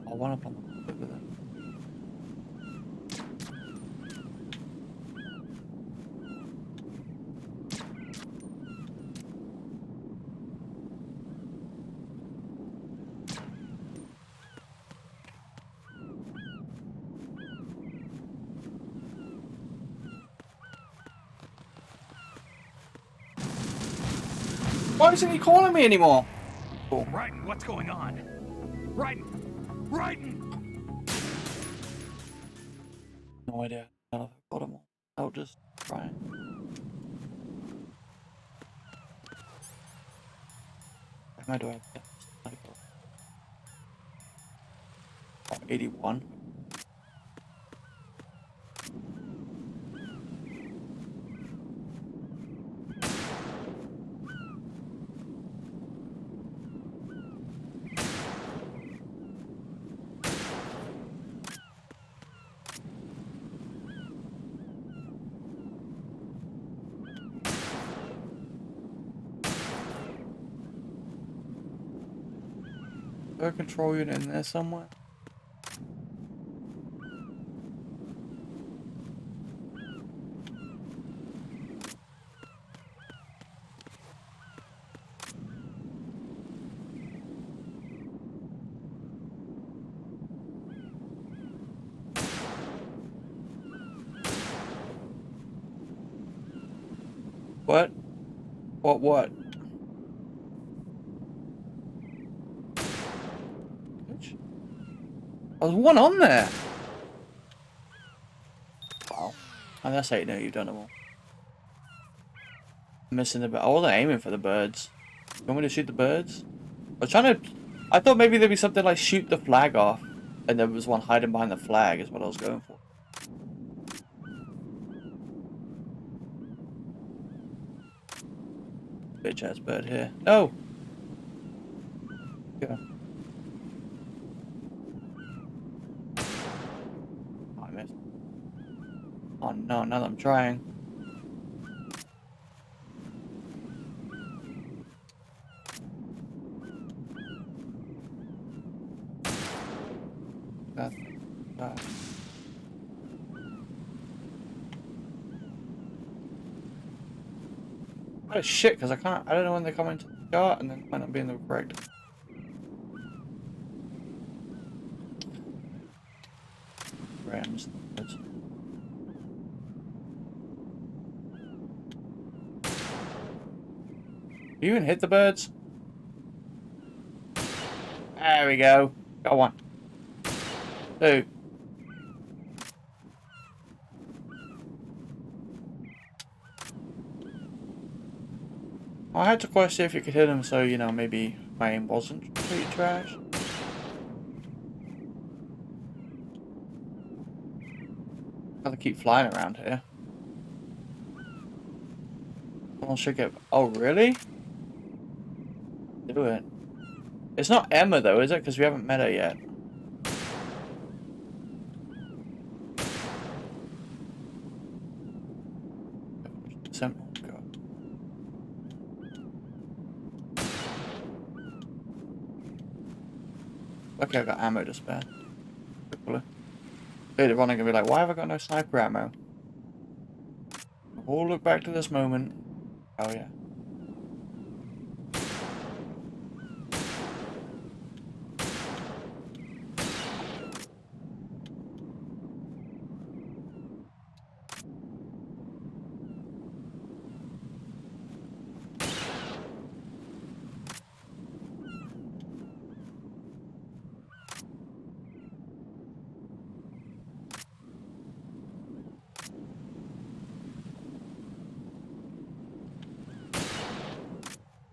I want up on the over there. Why isn't he calling me anymore? Cool. Raiden, what's going on? Raiden! Raiden! No idea. None of it got them all. I'll just try. How do I have that? 81. Is there a control unit in there somewhere? What? What? There's one on there! Wow. And that's how you know you've done them all. Missing the bird. I wasn't aiming for the birds. You want me to shoot the birds? I was trying to... I thought maybe there'd be something like shoot the flag off. And there was one hiding behind the flag is what I was going for. Bitch ass bird here. No! Yeah. Oh, I missed. Oh no, now that I'm trying. Oh shit, because I don't know when they come into the shot and then might not be in the correct. Rams. You even hit the birds? There we go. Got one. Two. I had to quite see if you could hit him, so, you know, maybe my aim wasn't complete trash. Gotta keep flying around here. Someone should get... Oh, really? Do it. It's not Emma, though, is it? Because we haven't met her yet. God. Okay, I've got ammo to spare. Later on, I'm gonna be like, why have I got no sniper ammo? We'll look back to this moment. Oh, yeah.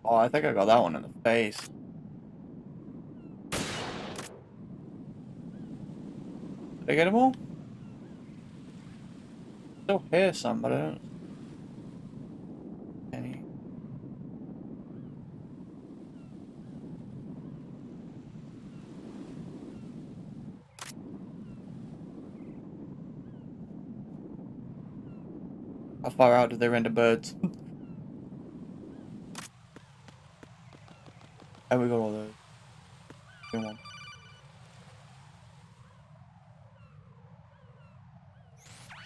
Oh, I think I got that one in the face. Did I get them all? Still hear some, but I don't. Any. How far out did they render birds? And we got all those. Come on.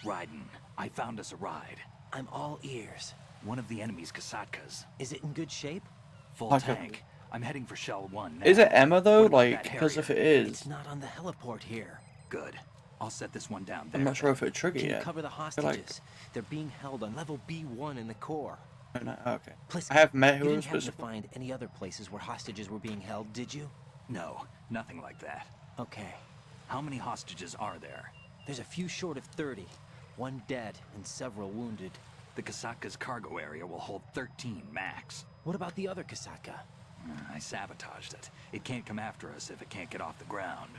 Raiden, I found us a ride. I'm all ears. One of the enemy's Kasatkas. Is it in good shape? Full tank. I'm heading for Shell 1 now. Is it Emma though? Like, because if it is... It's not on the heliport here. Good. I'll set this one down there. I'm not sure if it'll trigger Can yet. you cover the hostages? They're being held on level B1 in the core. No, okay. Plus, I have met you who didn't was happen supposed to find any other places where hostages were being held, did you? No, nothing like that. Okay. How many hostages are there? There's a few short of 30. One dead and several wounded. The Kasatka's cargo area will hold 13 max. What about the other Kasatka? I sabotaged it. It can't come after us if it can't get off the ground.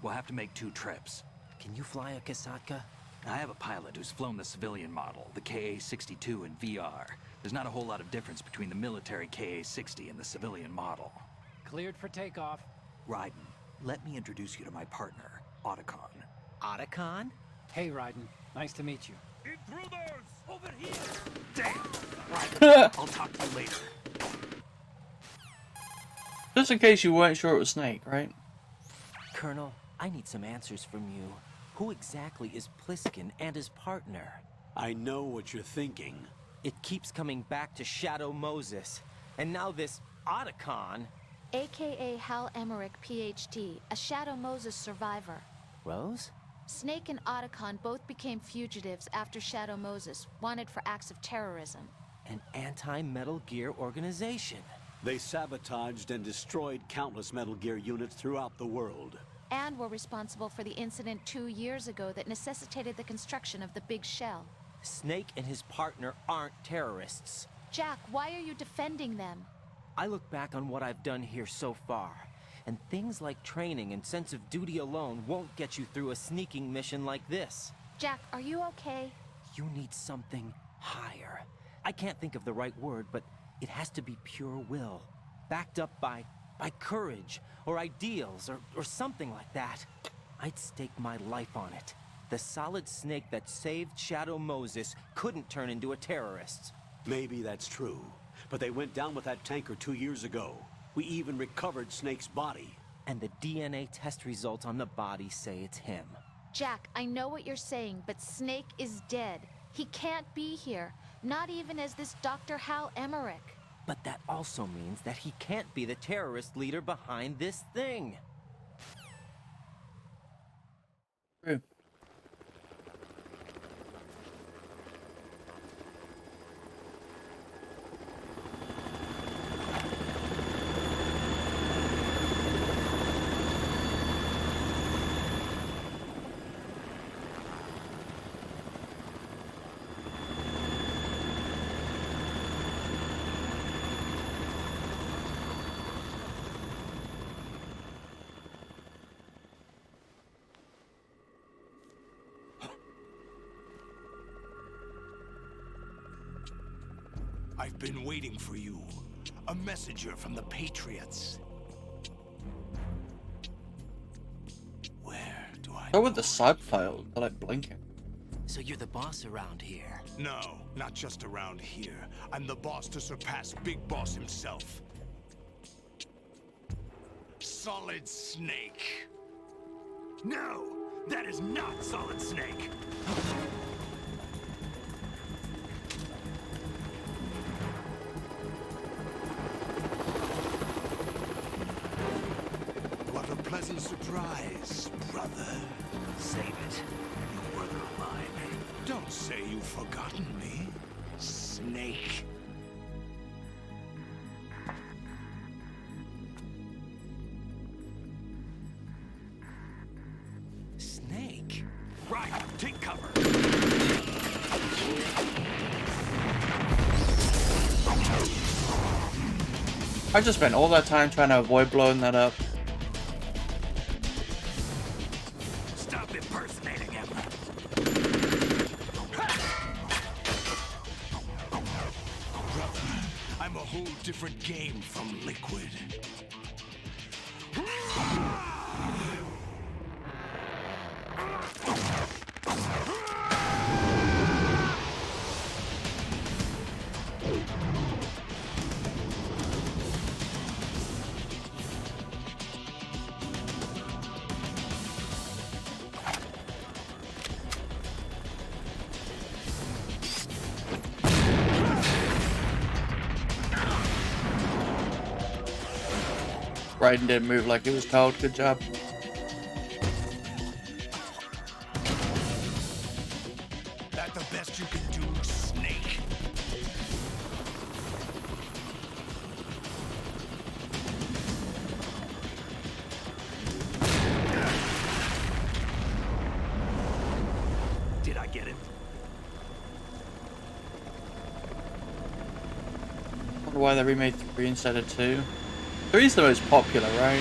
We'll have to make 2 trips. Can you fly a Kasatka? I have a pilot who's flown the civilian model, the KA-62 in VR. There's not a whole lot of difference between the military KA-60 and the civilian model. Cleared for takeoff. Raiden, let me introduce you to my partner, Otacon. Otacon? Hey, Raiden. Nice to meet you. Intruders! Over here! Damn! Raiden, I'll talk to you later. Just in case you weren't sure it was Snake, right? Colonel, I need some answers from you. Who exactly is Pliskin and his partner? I know what you're thinking. It keeps coming back to Shadow Moses. And now this Otacon... AKA Hal Emmerich, PhD, a Shadow Moses survivor. Rose? Snake and Otacon both became fugitives after Shadow Moses, wanted for acts of terrorism. An anti-Metal Gear organization. They sabotaged and destroyed countless Metal Gear units throughout the world. And were responsible for the incident 2 years ago that necessitated the construction of the Big Shell. Snake and his partner aren't terrorists. Jack, why are you defending them? I look back on what I've done here so far, and things like training and sense of duty alone won't get you through a sneaking mission like this. Jack, are you okay? You need something higher. I can't think of the right word, but it has to be pure will, backed up by courage, or ideals, or something like that. I'd stake my life on it. The solid Snake that saved Shadow Moses couldn't turn into a terrorist. Maybe that's true, but they went down with that tanker 2 years ago. We even recovered Snake's body. And the DNA test results on the body say it's him. Jack, I know what you're saying, but Snake is dead. He can't be here, not even as this Dr. Hal Emmerich. But that also means that he can't be the terrorist leader behind this thing. True. I've been waiting for you. A messenger from the Patriots. Where do I Go with the subtitles, they're like blinking. So you're the boss around here? No, not just around here. I'm the boss to surpass Big Boss himself. Solid Snake. No, that is not Solid Snake. What a pleasant surprise, brother. Save it. You brother of mine. Don't say you've forgotten me, Snake. Snake? Right, take cover. I just spent all that time trying to avoid blowing that up. Stop impersonating him. Brother, I'm a whole different game from Liquid. Raiden didn't move like he was told. Good job. That the best you can do, Snake? Did I get it? I wonder why they remade 3 instead of 2. 3 is the most popular, right?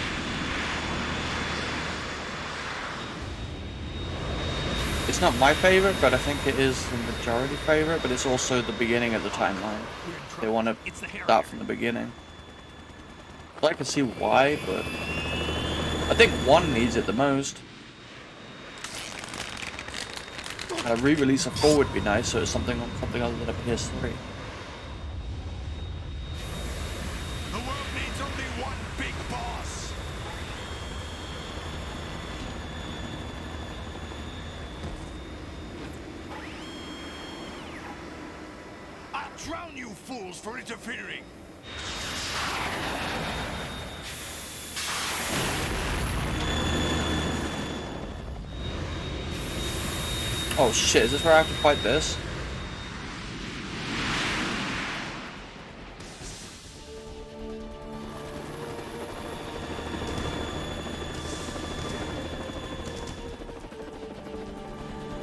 It's not my favorite, but I think it is the majority favorite, but it's also the beginning of the timeline. They want to start from the beginning. So I can see why, but I think 1 needs it the most. A re-release of 4 would be nice, so it's something on something other than a PS3. Drown you fools for interfering! Oh shit, is this where I have to fight this?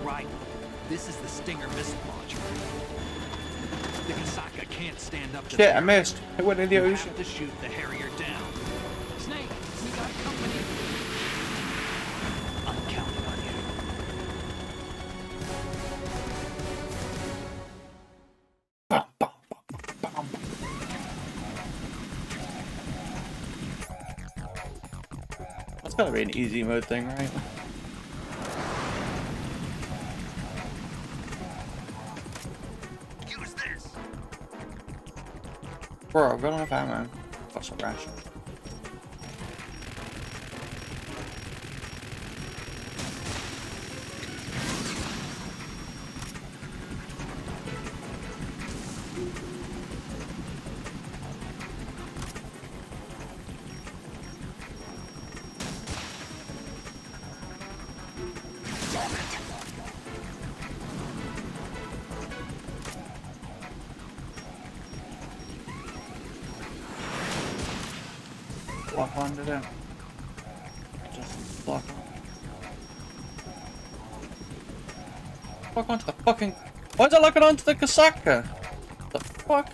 Right. This is the Stinger missile launcher. The Kasaka can't stand up to Shit, I missed. It went in the ocean. to shoot the Harrier down. Snake, we got company. I'm counting on you. That's gotta be an easy mode thing, right? Use this. Bro, I've got enough ammo. That's a ration. Lock onto them. Just lock on. Lock onto the fucking. Why is it locking onto the Kasaka? The fuck?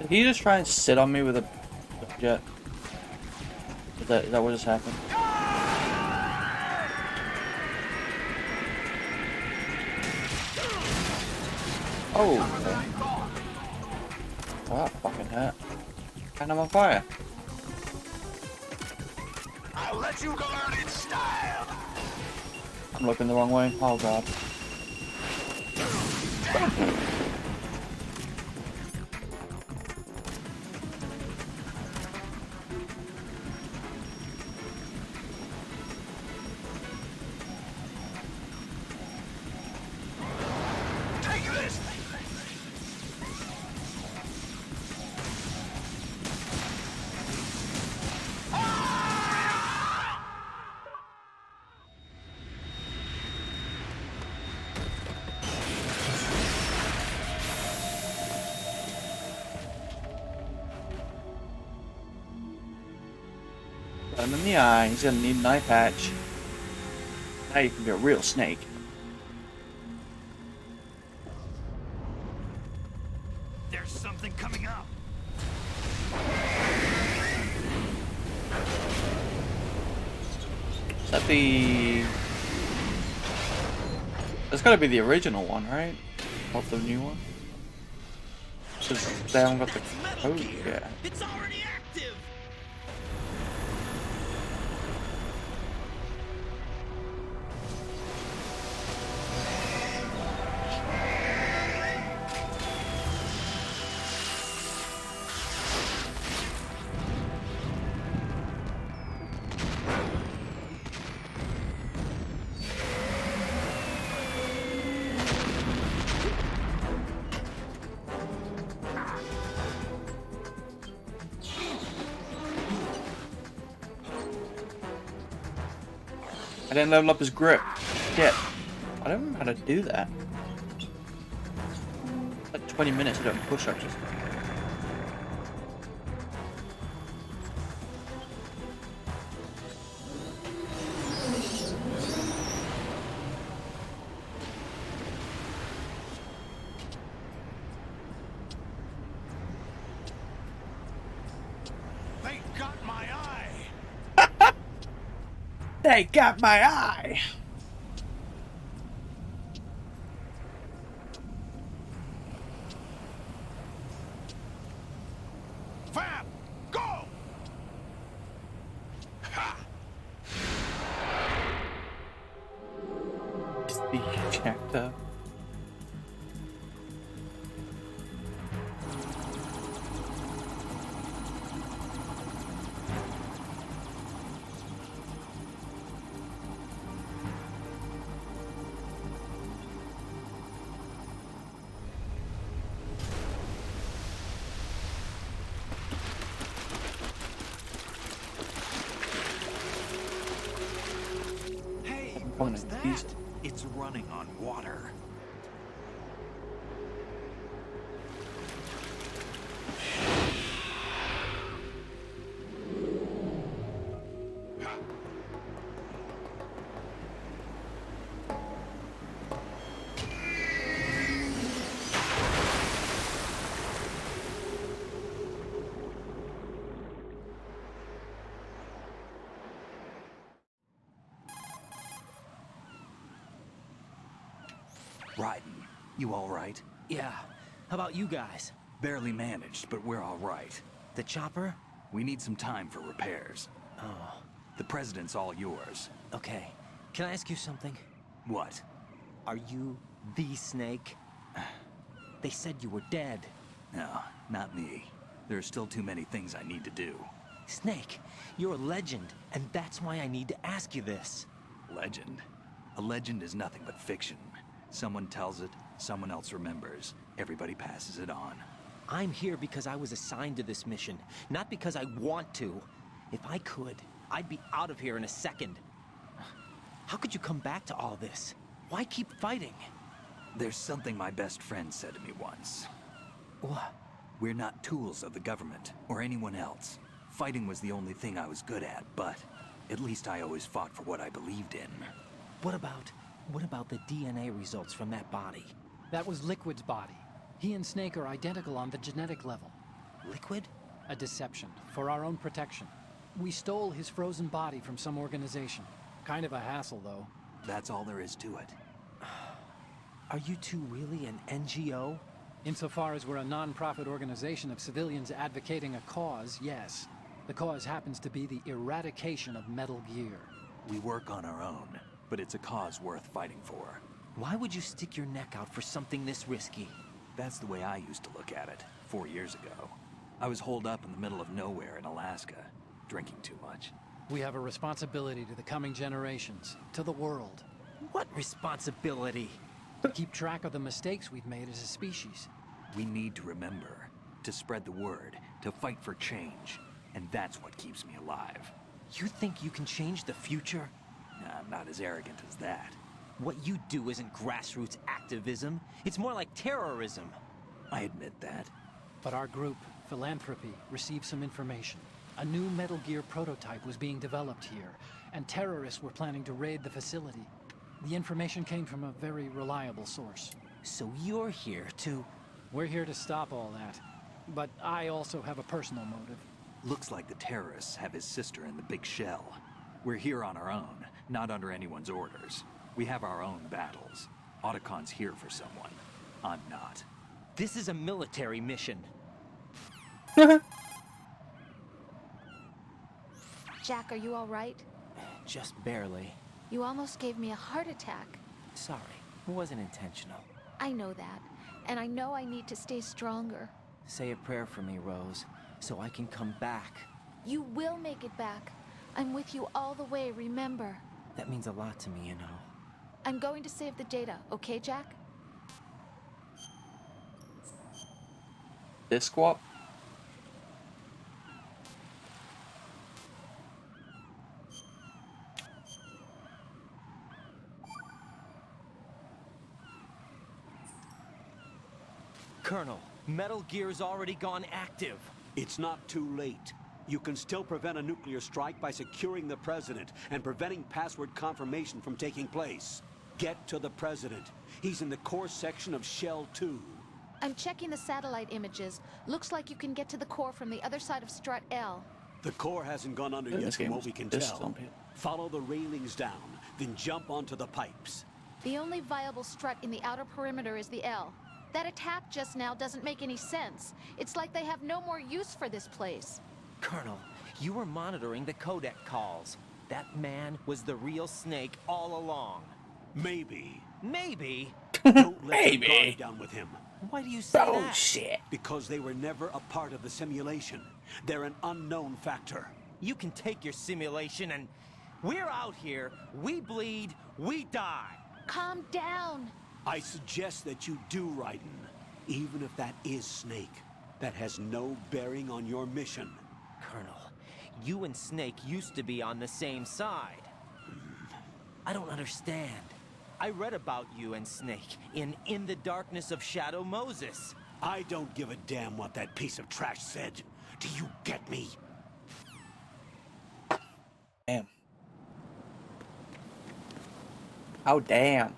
Did he just try and sit on me with a jet? Is that what just happened? Oh, okay. Oh, that fucking hurt. And I'm on fire. I'll let you learn in style. I'm looking the wrong way. Oh god. Take this. Got him in the eye. He's gonna need an eye patch. Now you can be a real snake. There's something coming up. Is that the... That's gotta be the original one, right? Not the new one? Because they haven't got the code yet. It's already active. I didn't level up his grip. Shit. I don't know how to do that. Like 20 minutes doing push-ups. They got my eye. They got my eye! Fab, go. Ha. Is the ejector? Hey, Oh, what's no, that? these- It's running on water. Raiden, you all right? Yeah. How about you guys? Barely managed, but we're all right. The chopper? We need some time for repairs. Oh, The president's all yours. okay. Can I ask you something? What? Are you the Snake? They said you were dead. No, not me. There are still too many things I need to do. Snake, you're a legend, and that's why I need to ask you this. Legend? A legend is nothing but fiction. Someone tells it, someone else remembers. Everybody passes it on. I'm here because I was assigned to this mission, not because I want to. If I could, I'd be out of here in a second. How could you come back to all this? Why keep fighting? There's something my best friend said to me once. What? We're not tools of the government, or anyone else. Fighting was the only thing I was good at, but at least I always fought for what I believed in. What about the DNA results from that body? That was Liquid's body. He and Snake are identical on the genetic level. Liquid? A deception, for our own protection. We stole his frozen body from some organization. Kind of a hassle, though. That's all there is to it. Are you two really an NGO? Insofar as we're a non-profit organization of civilians advocating a cause, yes. The cause happens to be the eradication of Metal Gear. We work on our own, but it's a cause worth fighting for. Why would you stick your neck out for something this risky? That's the way I used to look at it, 4 years ago. I was holed up in the middle of nowhere in Alaska, drinking too much. We have a responsibility to the coming generations, to the world. What responsibility? Keep track of the mistakes we've made as a species. We need to remember, to spread the word, to fight for change. And that's what keeps me alive. You think you can change the future? Nah, I'm not as arrogant as that. What you do isn't grassroots activism. It's more like terrorism. I admit that. But our group, Philanthropy, received some information. A new Metal Gear prototype was being developed here, and terrorists were planning to raid the facility. The information came from a very reliable source. So you're here to... We're here to stop all that. But I also have a personal motive. Looks like the terrorists have his sister in the big shell. We're here on our own, not under anyone's orders. We have our own battles. Otacon's here for someone. I'm not. This is a military mission. Jack, are you all right? Just barely. You almost gave me a heart attack. Sorry, it wasn't intentional. I know that, and I know I need to stay stronger. Say a prayer for me, Rose, so I can come back. You will make it back. I'm with you all the way, remember? That means a lot to me, you know. I'm going to save the data, okay, Jack? Disc swap. Colonel, Metal Gear's already gone active. It's not too late. You can still prevent a nuclear strike by securing the President and preventing password confirmation from taking place. Get to the President. He's in the core section of Shell 2. I'm checking the satellite images. Looks like you can get to the core from the other side of Strut L. The core hasn't gone under yet from what we can tell. Follow the railings down, then jump onto the pipes. The only viable strut in the outer perimeter is the L. That attack just now doesn't make any sense. It's like they have no more use for this place. Colonel, you were monitoring the codec calls. That man was the real Snake all along. Maybe. Maybe? Don't let them guard down with him. Why do you say that? Shit. Because they were never a part of the simulation. They're an unknown factor. You can take your simulation and... We're out here, we bleed, we die. Calm down. I suggest that you do, Raiden. Even if that is Snake. That has no bearing on your mission. Colonel, you and Snake used to be on the same side. I don't understand. I read about you and Snake in the Darkness of Shadow Moses. I don't give a damn what that piece of trash said. Do you get me? Damn. Oh, damn.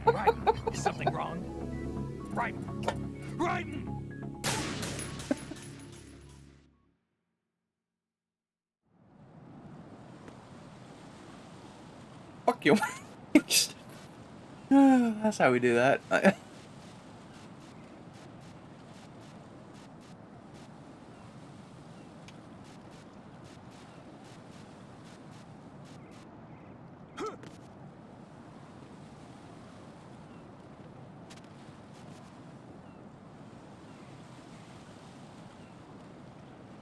Raiden, is something wrong? Raiden! Raiden! Fuck you. That's how we do that.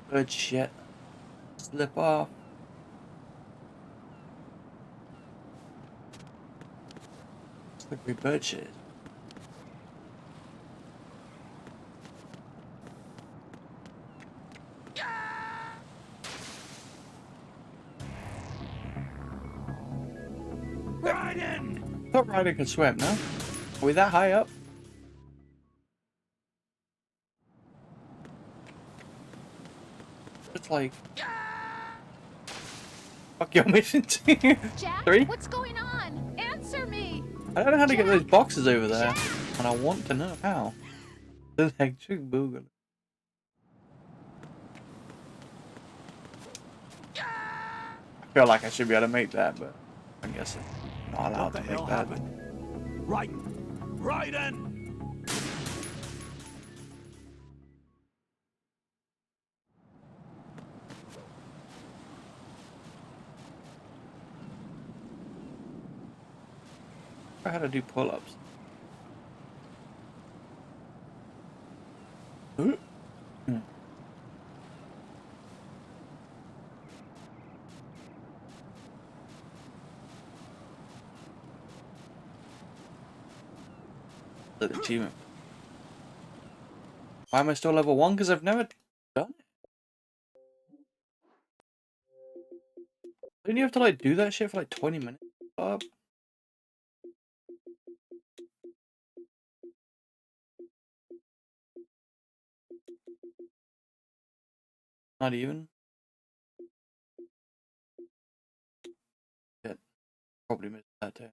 Good shit. Slip off. Slippery bird shit. Raiden! I thought Raiden could swim, no? Are we that high up? It's like... Fuck your mission 2. Jack, 3? what's going on? Answer me! I don't know how to get those boxes over there, and I want to know how. The electric boogaloo. I feel like I should be able to make that, but I guess I'm not allowed to make that. Raiden! I had to do pull-ups. The achievement. Why am I still level 1? Because I've never done it. Don't you have to like do that shit for like 20 minutes? Up. Not even. Yeah, probably missed that too.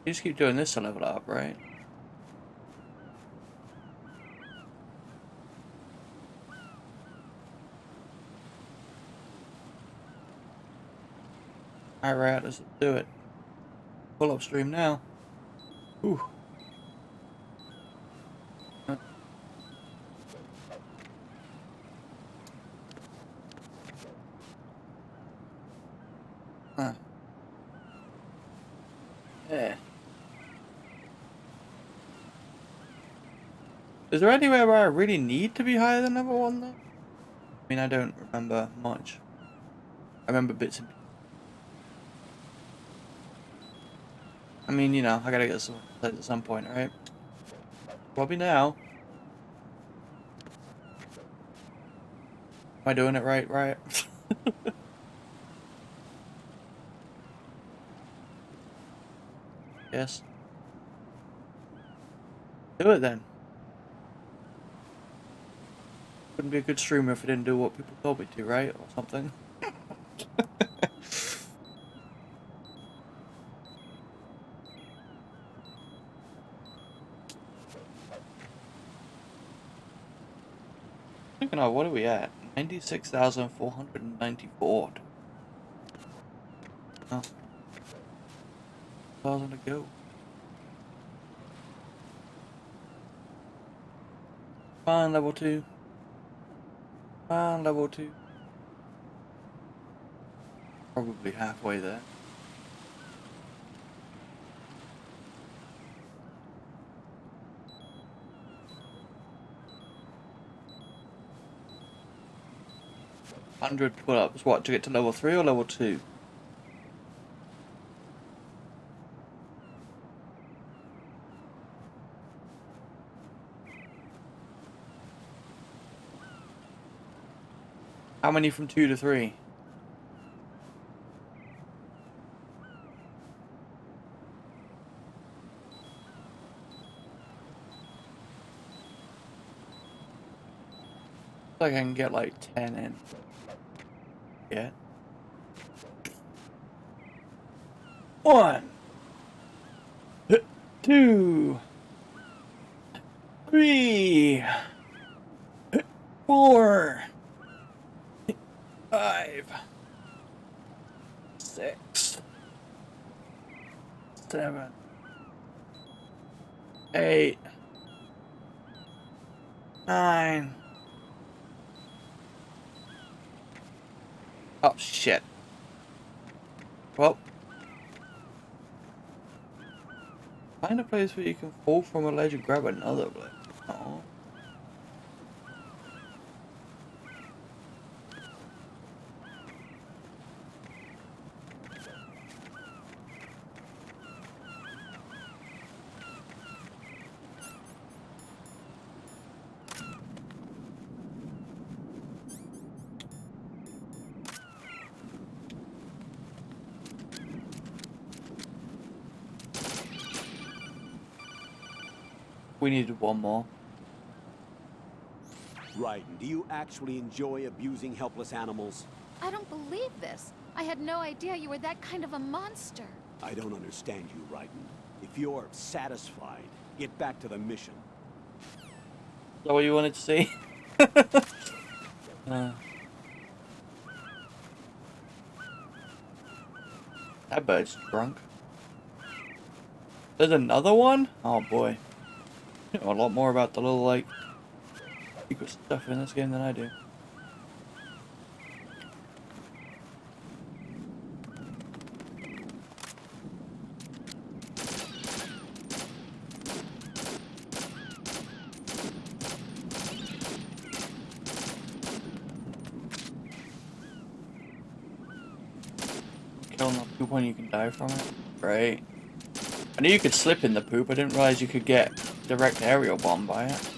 You just keep doing this to level up, right? Alright, let's do it. Pull up stream now. Ooh. Huh. Yeah. Is there anywhere where I really need to be higher than level 1 though? I mean, I don't remember much. I remember bits and pieces. I mean, you know, I gotta get some at some point, right? Probably now. Am I doing it right? Right? Yes. Do it then. Wouldn't be a good streamer if I didn't do what people told me to, right? Or something. Thinking of, what are we at? 96,494. Oh. 1,000 to go. Fine, level 2. Fine, level 2. Probably halfway there. Pull-ups. What, to get to level 3 or level 2? How many from 2 to 3? I can get like 10 in. Yeah. 1, 2, 3, 4, 5, 6, 7, 8, 9. Oh shit. Well, find a place where you can fall from a ledge and grab another ledge. Oh. We needed one more. Raiden, do you actually enjoy abusing helpless animals? I don't believe this. I had no idea you were that kind of a monster. I don't understand you, Raiden. If you're satisfied, get back to the mission. Is that what you wanted to see? That bird's drunk. There's another one? Oh boy. You know a lot more about the little, like, secret stuff in this game than I do. Killing the poop when you can die from it? Great. I knew you could slip in the poop, I didn't realize you could get direct aerial bomb by it.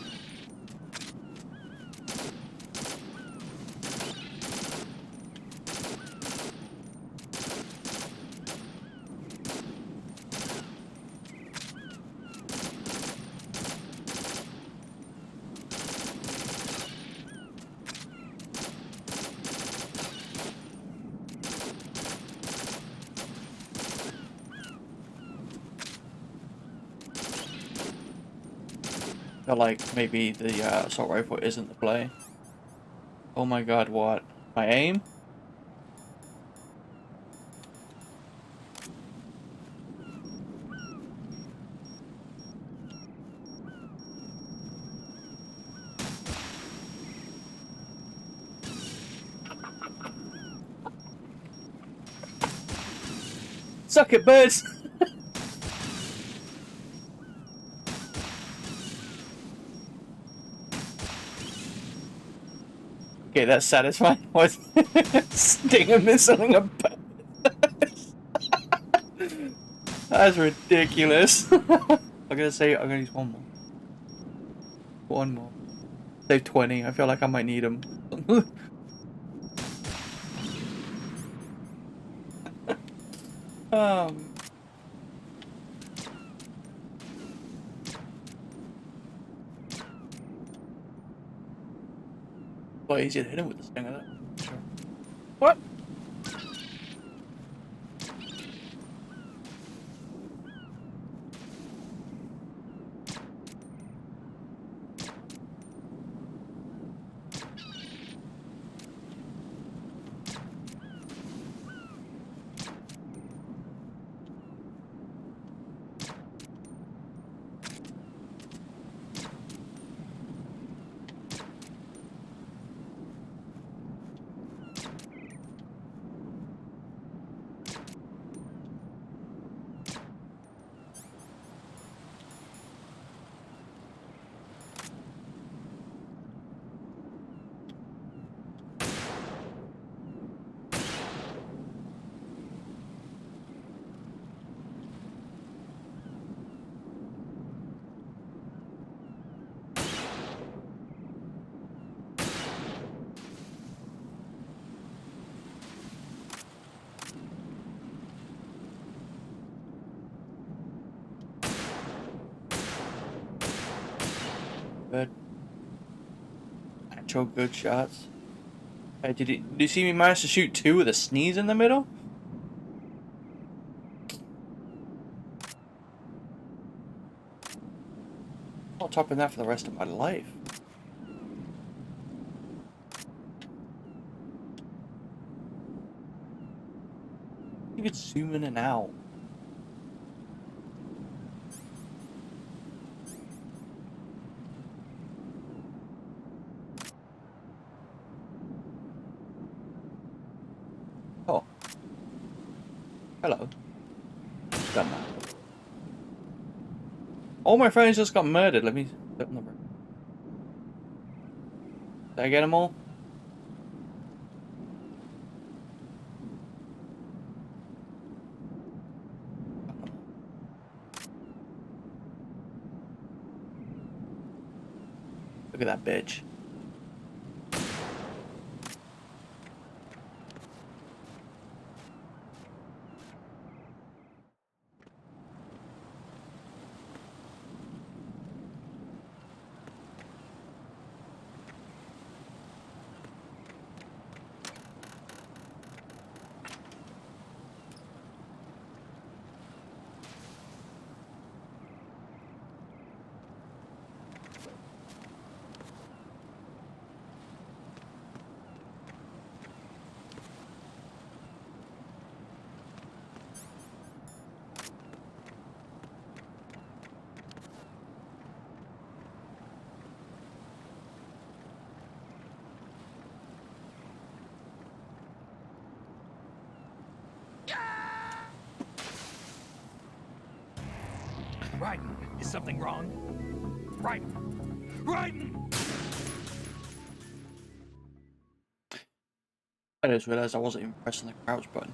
I feel like maybe the assault rifle isn't the play. Oh my god, what? My aim? Suck it, birds! Okay, that's satisfying. What? Stinger missing a bird. That's ridiculous. I'm gonna use one more. One more. Save 20. I feel like I might need them. Well, easier to hit him with the stinger, though. Sure. What? Good. Actual good shots. Hey, did you see me manage to shoot two with a sneeze in the middle? I'll topping that for the rest of my life. You could zoom in and out. Oh. Hello. Done that. All my friends just got murdered. Let me open the room. Did I get them all? Look at that bitch. Raiden, is something wrong? Raiden! Raiden! I just realised I wasn't even pressing the crouch button.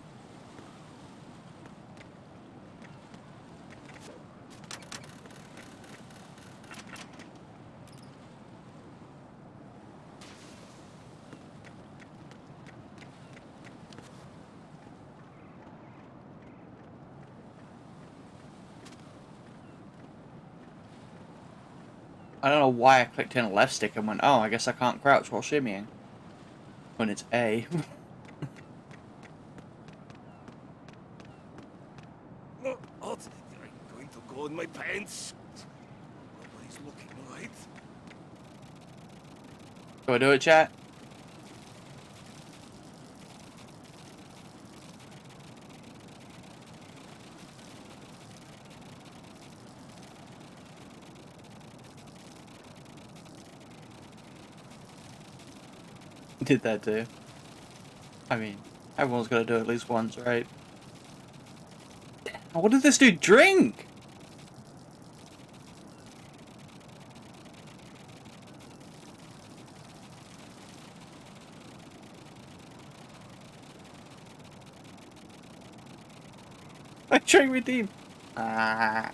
I don't know why I clicked in a left stick and went, oh, I guess I can't crouch while shimmying. When it's A. Oh, I'm going to go in my pants. Nobody's looking, right? Do I do it, chat? Did that too. I mean, everyone's got to do it at least once, right? What did this dude drink? I drink redeem. Ah.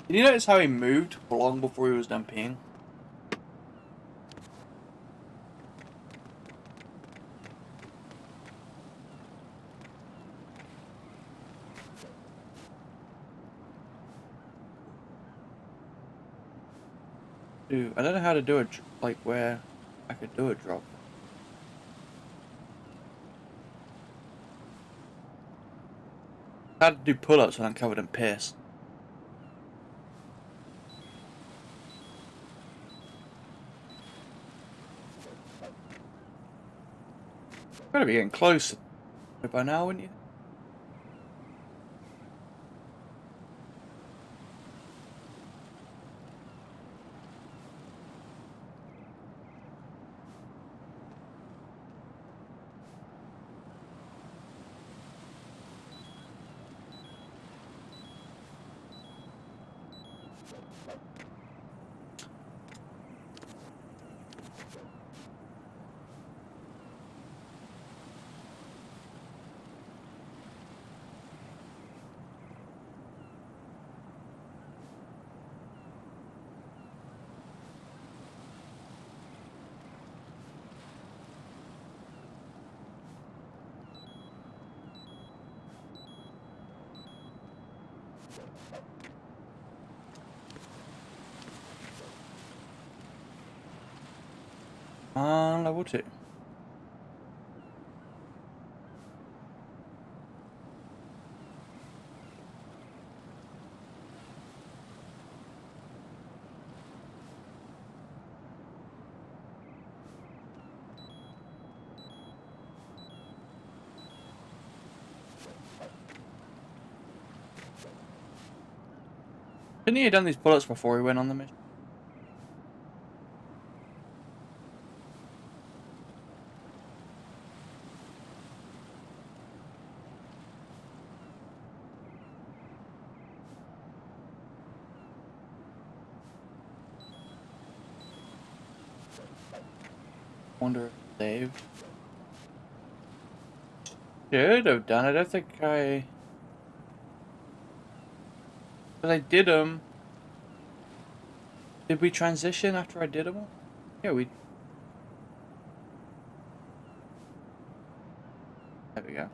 Did you notice how he moved long before he was done peeing? Dude, I don't know how to do it, like where I could do a drop. I had to do pull-ups when I'm covered in piss. Gotta be getting close by now, wouldn't you? Level 2. Didn't he have done these pull-ups before he went on the mission? Wonder if Dave should have done it. I think I... But I did them. Did we transition after I did them all? Yeah, we... There we go.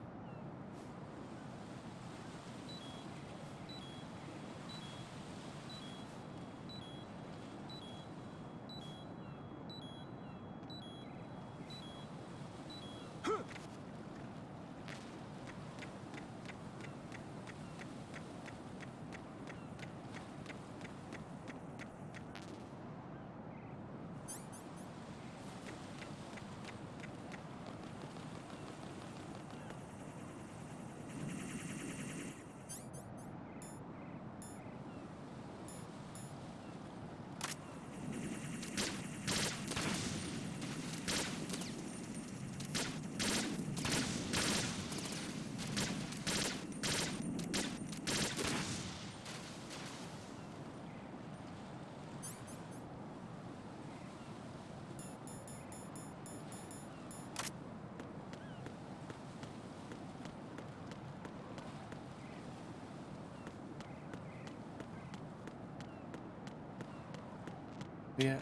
Yeah.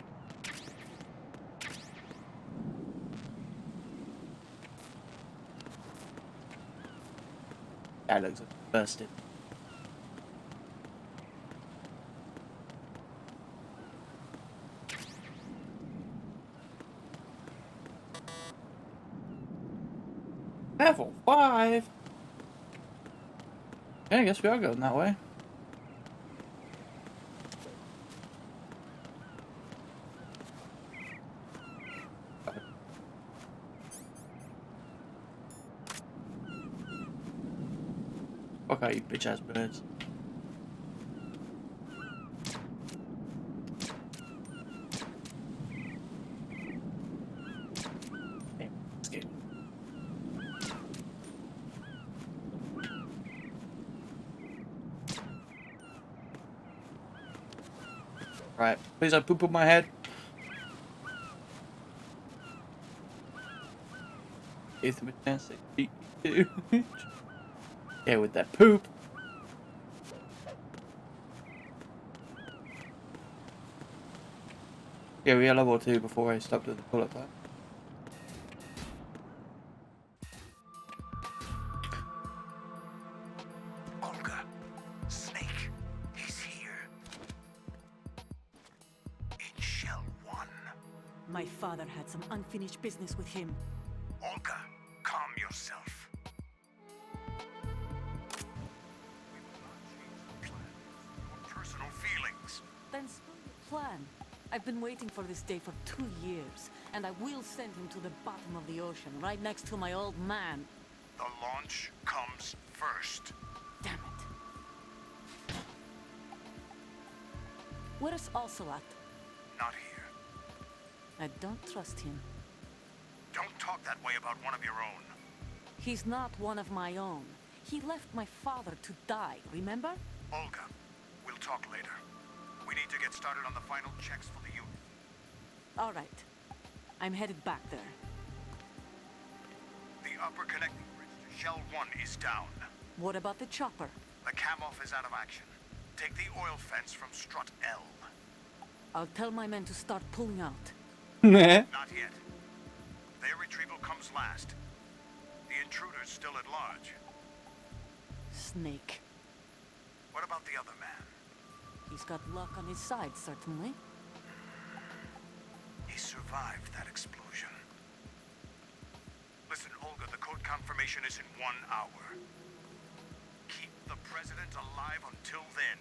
That looks like busted. Level 5. Yeah, I guess we are going that way. Fuck out, you bitch ass birds. Okay, let's get. Right, please don't poop on my head. Give them a chance to eat you. Yeah, with that poop. Yeah, we had level 2 before I stopped at the pull-up part. Olga, Snake, he's here. In Shell 1. My father had some unfinished business with him. Olga, calm yourself. Personal feelings. Then spill your plan. I've been waiting for this day for 2 years, and I will send him to the bottom of the ocean, right next to my old man. The launch comes first. Damn it. Where's Ocelot? Not here. I don't trust him. Don't talk that way about one of your own. He's not one of my own. He left my father to die, remember? Olga, we'll talk later. We need to get started on the final checks for the unit. All right. I'm headed back there. The upper connecting bridge to Shell 1 is down. What about the chopper? The cam-off is out of action. Take the oil fence from strut L. I'll tell my men to start pulling out. Not yet. Their retrieval comes last. The intruder's still at large. Snake. What about the other man? He's got luck on his side, certainly. He survived that explosion. Listen, Olga, the code confirmation is in 1 hour. Keep the president alive until then.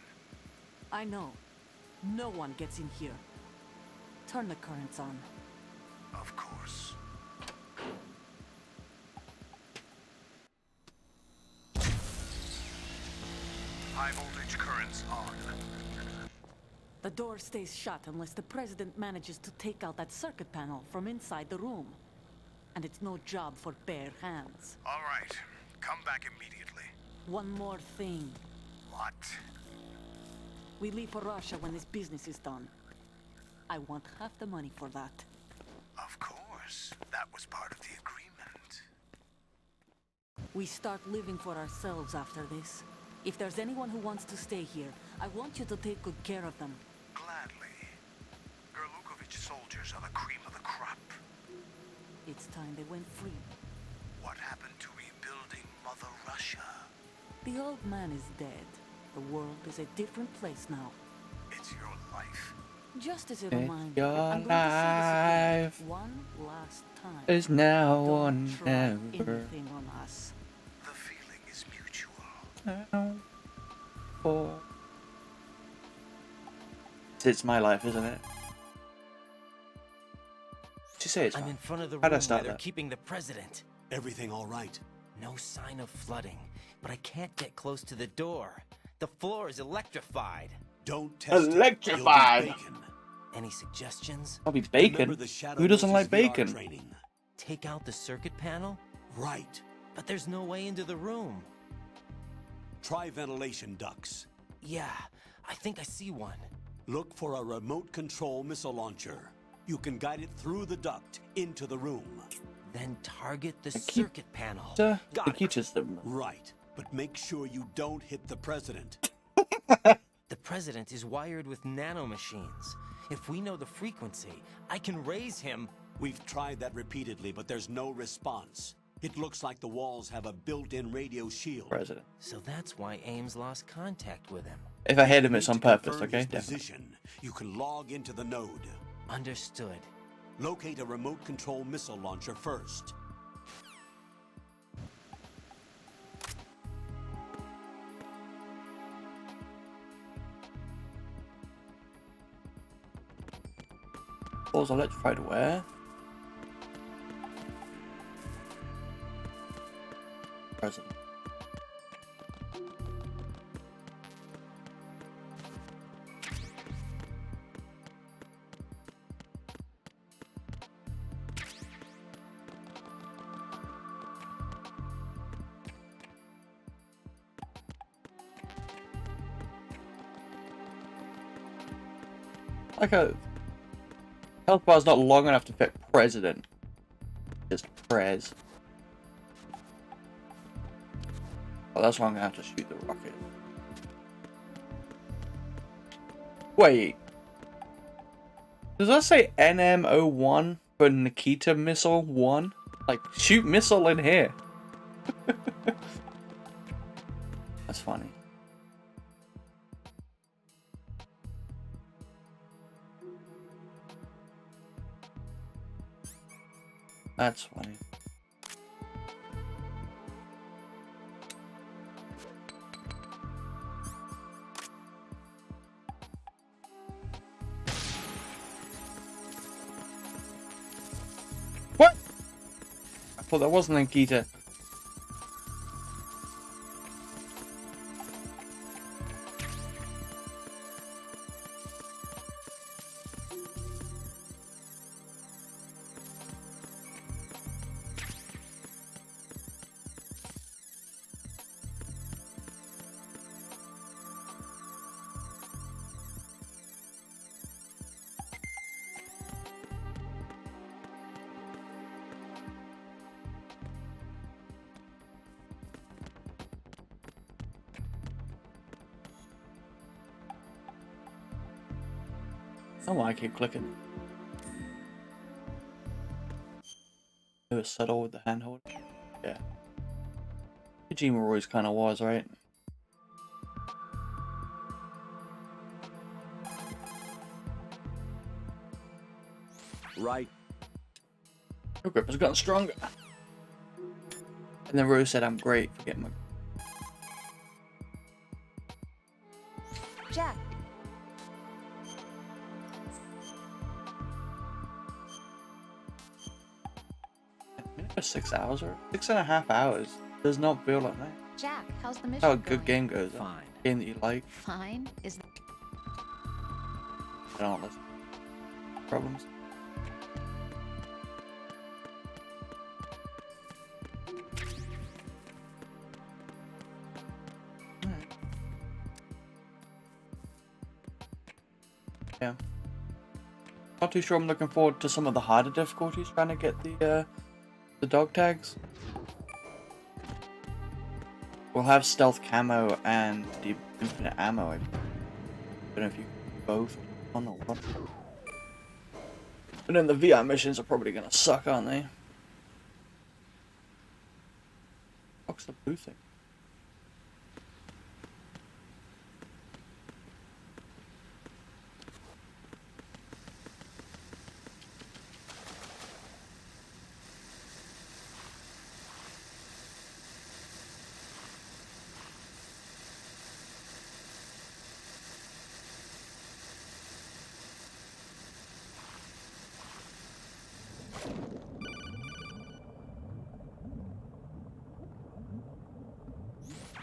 I know. No one gets in here. Turn the currents on. Of course. High voltage currents on. The door stays shut unless the president manages to take out that circuit panel from inside the room. And it's no job for bare hands. All right. Come back immediately. One more thing. What? We leave for Russia when this business is done. I want half the money for that. Of course. That was part of the agreement. We start living for ourselves after this. If there's anyone who wants to stay here, I want you to take good care of them. Gladly. Gerlukovich soldiers are the cream of the crop. It's time they went free. What happened to rebuilding Mother Russia? The old man is dead. The world is a different place now. It's your life. Just as a It's reminder, your I'm going to say this life again one last time. is now Don't or try never. anything on us. The feeling is mutual. Now or... It's my life, isn't it? Did you say it's I'm mine? in front of the How'd I room start where they're that? keeping the president. Everything all right? No sign of flooding, but I can't get close to the door. The floor is electrified. Don't test Electrified. it. You'll be bacon. Any suggestions? I'll be bacon. Remember the Shadow Who doesn't Lynch's like VR bacon? Training. Take out the circuit panel? Right. But there's no way into the room. Try ventilation ducts. Yeah, I think I see one. Look for a remote control missile launcher. You can guide it through the duct into the room. Then target the circuit panel. The Got key it. system. Right. But make sure you don't hit the president. The President is wired with nanomachines. If we know the frequency, I can raise him. We've tried that repeatedly, but there's no response. It looks like the walls have a built-in radio shield. President. So that's why Ames lost contact with him. If I hit him, it's on purpose, Confirm okay? his Definitely. position. You can log into the node. Understood. Locate a remote control missile launcher first. Balls electrified where? President. Like a health bar's not long enough to fit president. Just prez. Oh, that's why I'm gonna have to shoot the rocket. Wait. Does that say NM01 for Nikita Missile 1? Like, shoot missile in here. That's funny. That's funny. What? I thought that wasn't Nikita. Oh, why I keep clicking. It was subtle with the handhold. Yeah. Kojima always kind of was, right? Right. Your grip has gotten stronger. And then Rose said, I'm great for getting my... Jack. For 6 hours or 6.5 hours does not feel like that. Jack, how's the mission How a going? good game goes. Fine. Game that you like. Fine. Is I don't listen. Problems. Alright. Yeah. Not too sure. I'm looking forward to some of the harder difficulties trying to get the dog tags. We'll have stealth camo and the infinite ammo. I don't know if you both on or what. And then the VR missions are probably gonna suck, aren't they? What's the blue thing?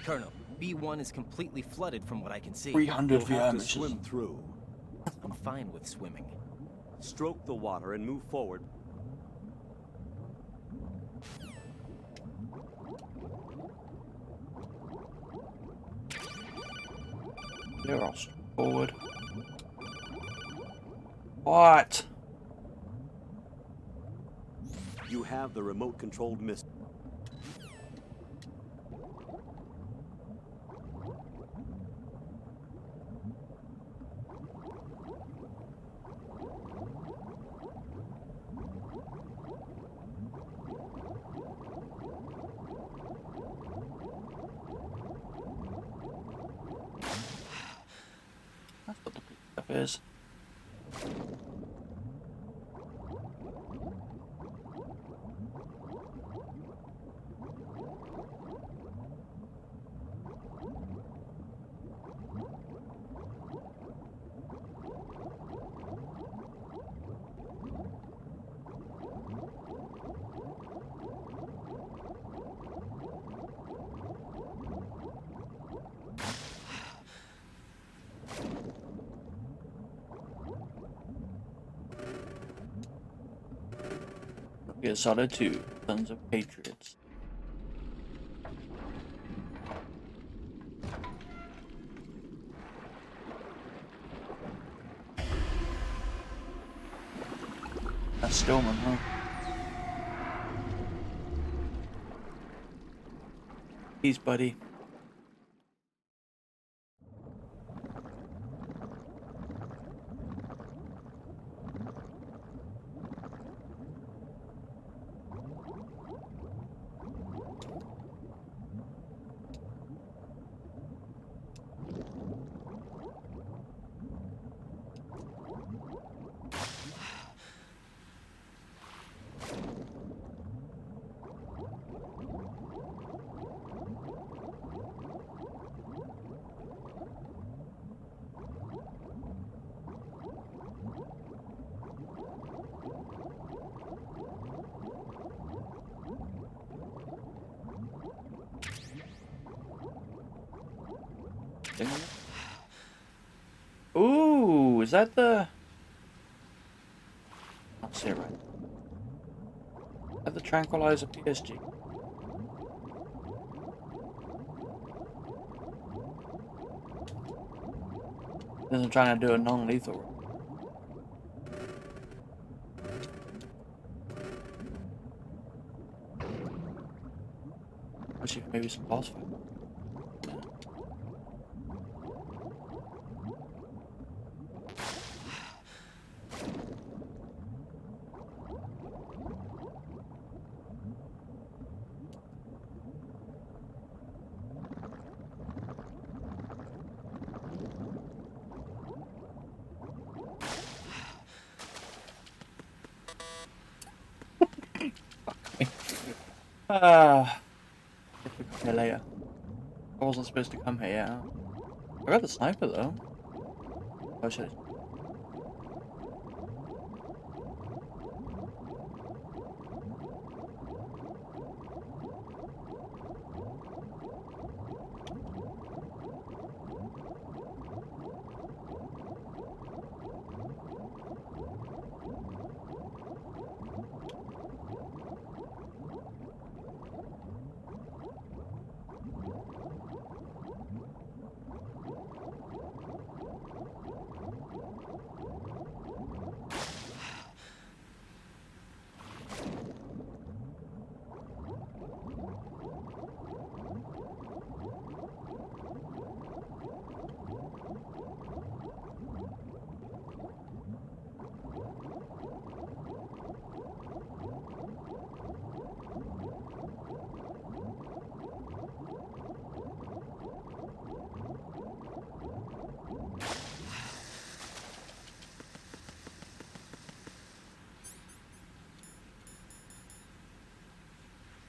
Colonel, B1 is completely flooded from what I can see. 300 You'll have VR to missions. swim through. I'm fine with swimming. Stroke the water and move forward. They're all forward. What? You have the remote-controlled missile. transfers. Gear Solid 2, Sons of Patriots. That's Stillman, huh? Peace, buddy. Ooh, is that the... I'll say it right. Is that the Tranquilizer PSG? Because I'm trying to do a non-lethal. Actually, maybe some boss fight. If we come here later. I wasn't supposed to come here yet. I got the sniper though. Oh shit.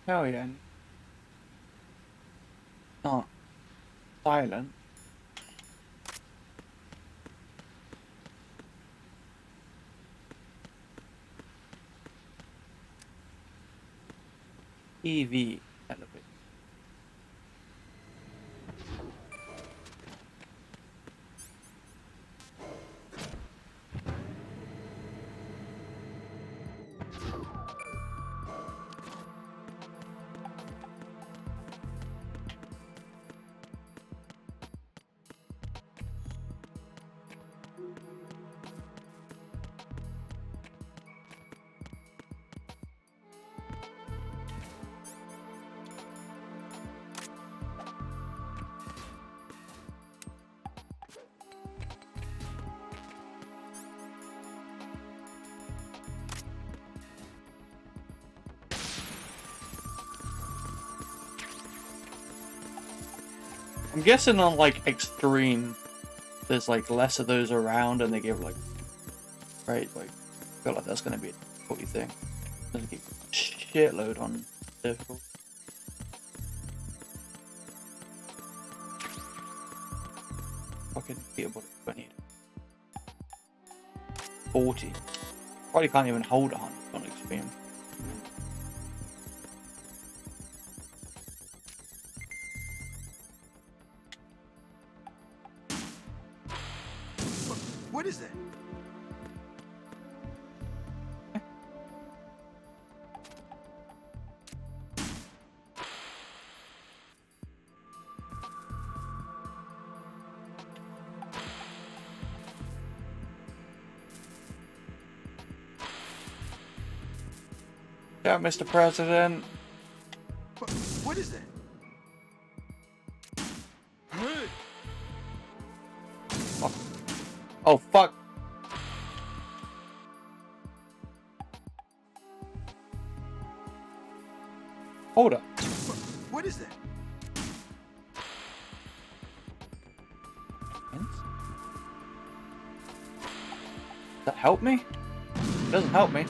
Hell yeah. Not silent. EV elevator. I'm guessing on like extreme there's like less of those around, and they give like, right, like, I feel like that's gonna be a difficulty thing. Doesn't keep shitload on difficult. Fucking beatable. I need 40. Probably can't even hold 100 on extreme. What is that? Yeah, Mr. President. What is that? Fuck. Oh, fuck. Hold up. What is that? Does that help me? It doesn't help me.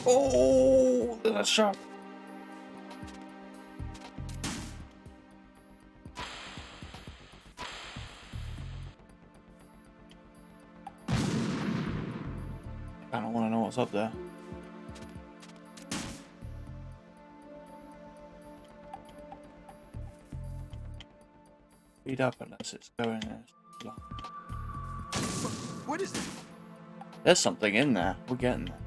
Oh, that's sharp. I don't want to know what's up there. Speed up unless it's going there. What is that? There's something in there. We're getting there.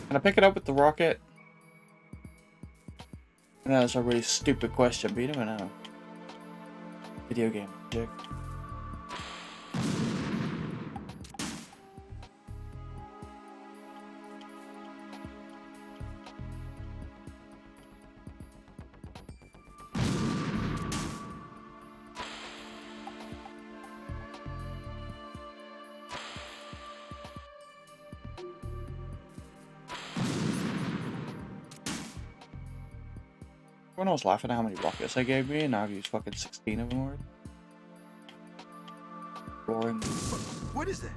Can I pick it up with the rocket? I know that's a really stupid question, but you never know. Video game magic. When I was laughing at how many rockets they gave me, and now I've used fucking 16 of them already. Roaring. What is that?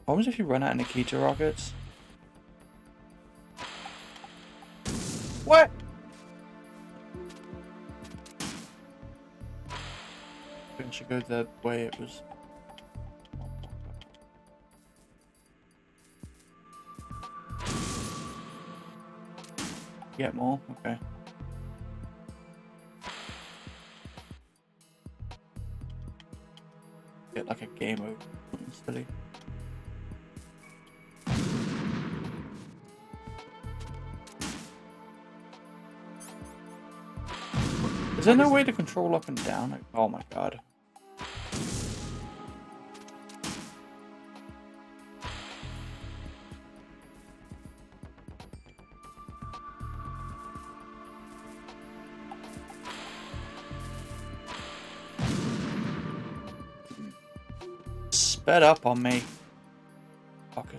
What happens if you run out of Nikita rockets? What? Couldn't you go the way it was? Get more? Okay. Get like a game over. Silly. Is there no way to control up and down? Like, oh my god. Sped up on me. Fuckers.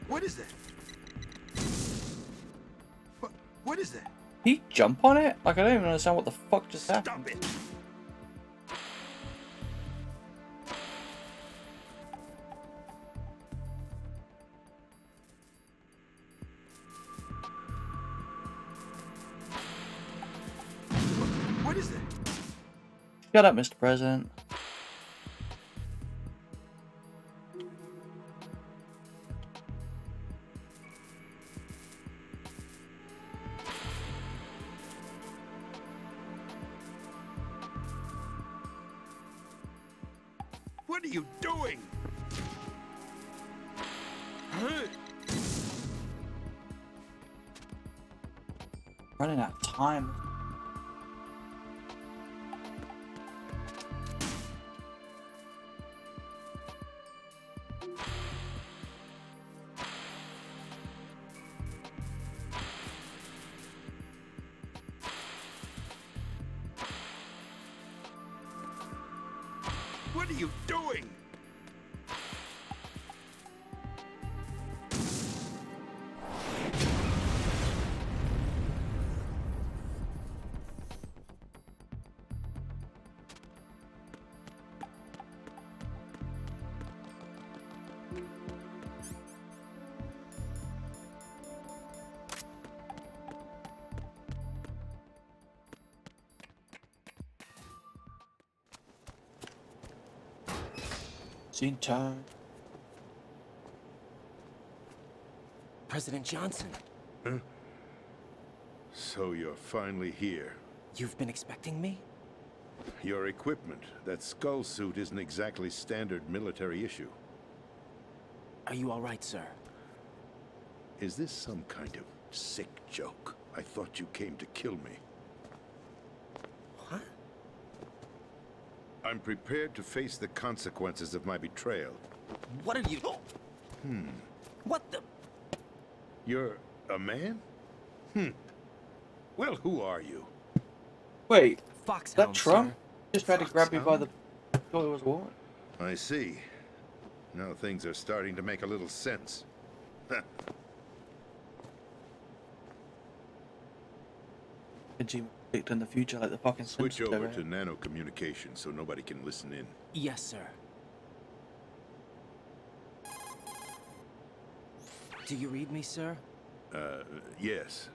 What is that? What is that? He jump on it? Like, I don't even understand what the fuck just happened. Stop it! What is that? Shut up, Mr. President. What are you doing? Running out of time. What are you doing? Scene time. President Johnson. Huh? So you're finally here. You've been expecting me? Your equipment, that skull suit, isn't exactly standard military issue. Are you all right, sir? Is this some kind of sick joke? I thought you came to kill me. What? I'm prepared to face the consequences of my betrayal. What are you... What the... You're a man? Well, who are you? Wait, Foxhound, that Trump sir. just tried to grab me by the... I thought it was what? I see. Now things are starting to make a little sense. Kojima picked in the future like the fucking Switch Simpsons over ever. to nano communication so nobody can listen in. Yes, sir. Do you read me, sir? Yes.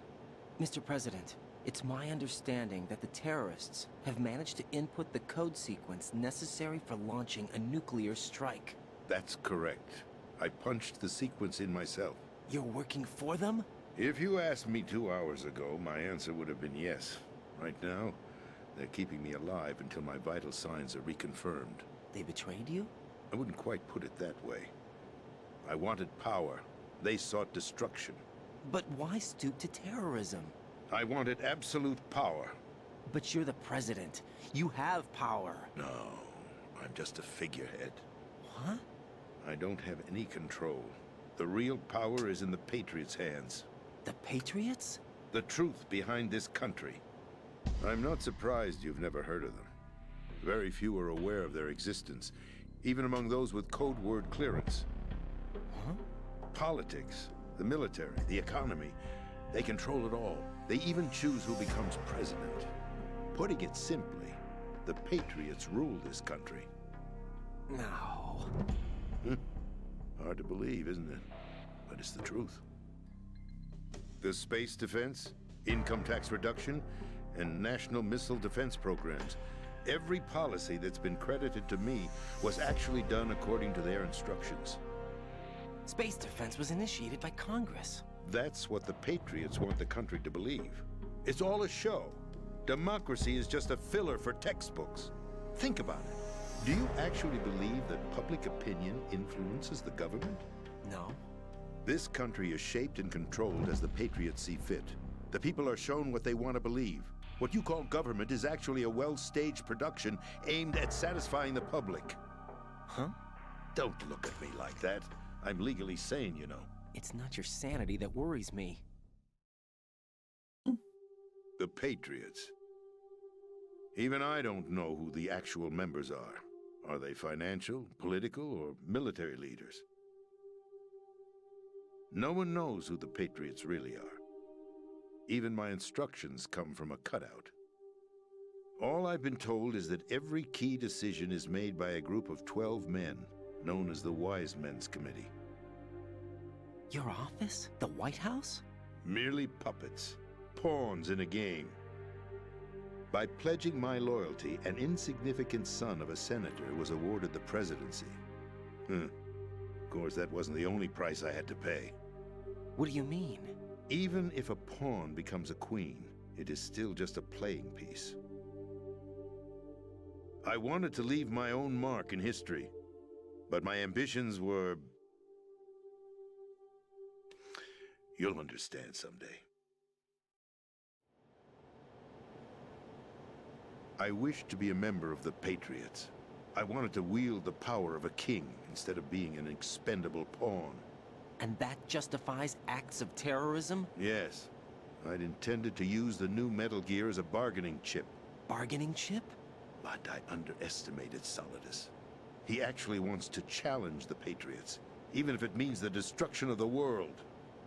Mr. President, it's my understanding that the terrorists have managed to input the code sequence necessary for launching a nuclear strike. That's correct. I punched the sequence in myself. You're working for them? If you asked me 2 hours ago, my answer would have been yes. Right now, they're keeping me alive until my vital signs are reconfirmed. They betrayed you? I wouldn't quite put it that way. I wanted power. They sought destruction. But why stoop to terrorism? I wanted absolute power. But you're the president. You have power. No, I'm just a figurehead. What? I don't have any control. The real power is in the Patriots' hands. The Patriots? The truth behind this country. I'm not surprised you've never heard of them. Very few are aware of their existence, even among those with code word clearance. Huh? Politics, the military, the economy, they control it all. They even choose who becomes president. Putting it simply, the Patriots rule this country. No. Hard to believe, isn't it? But it's the truth. The space defense, income tax reduction, and national missile defense programs. Every policy that's been credited to me was actually done according to their instructions. Space defense was initiated by Congress. That's what the Patriots want the country to believe. It's all a show. Democracy is just a filler for textbooks. Think about it. Do you actually believe that public opinion influences the government? No. This country is shaped and controlled as the Patriots see fit. The people are shown what they want to believe. What you call government is actually a well-staged production aimed at satisfying the public. Huh? Don't look at me like that. I'm legally sane, you know. It's not your sanity that worries me. The Patriots. Even I don't know who the actual members are. Are they financial, political, or military leaders? No one knows who the Patriots really are. Even my instructions come from a cutout. All I've been told is that every key decision is made by a group of 12 men, known as the Wise Men's Committee. Your office? The White House? Merely puppets, pawns in a game. By pledging my loyalty, an insignificant son of a senator was awarded the presidency. Of course, that wasn't the only price I had to pay. What do you mean? Even if a pawn becomes a queen, it is still just a playing piece. I wanted to leave my own mark in history, But my ambitions were... You'll understand someday. I wished to be a member of the Patriots. I wanted to wield the power of a king instead of being an expendable pawn. And that justifies acts of terrorism? Yes. I'd intended to use the new Metal Gear as a bargaining chip. Bargaining chip? But I underestimated Solidus. He actually wants to challenge the Patriots, even if it means the destruction of the world.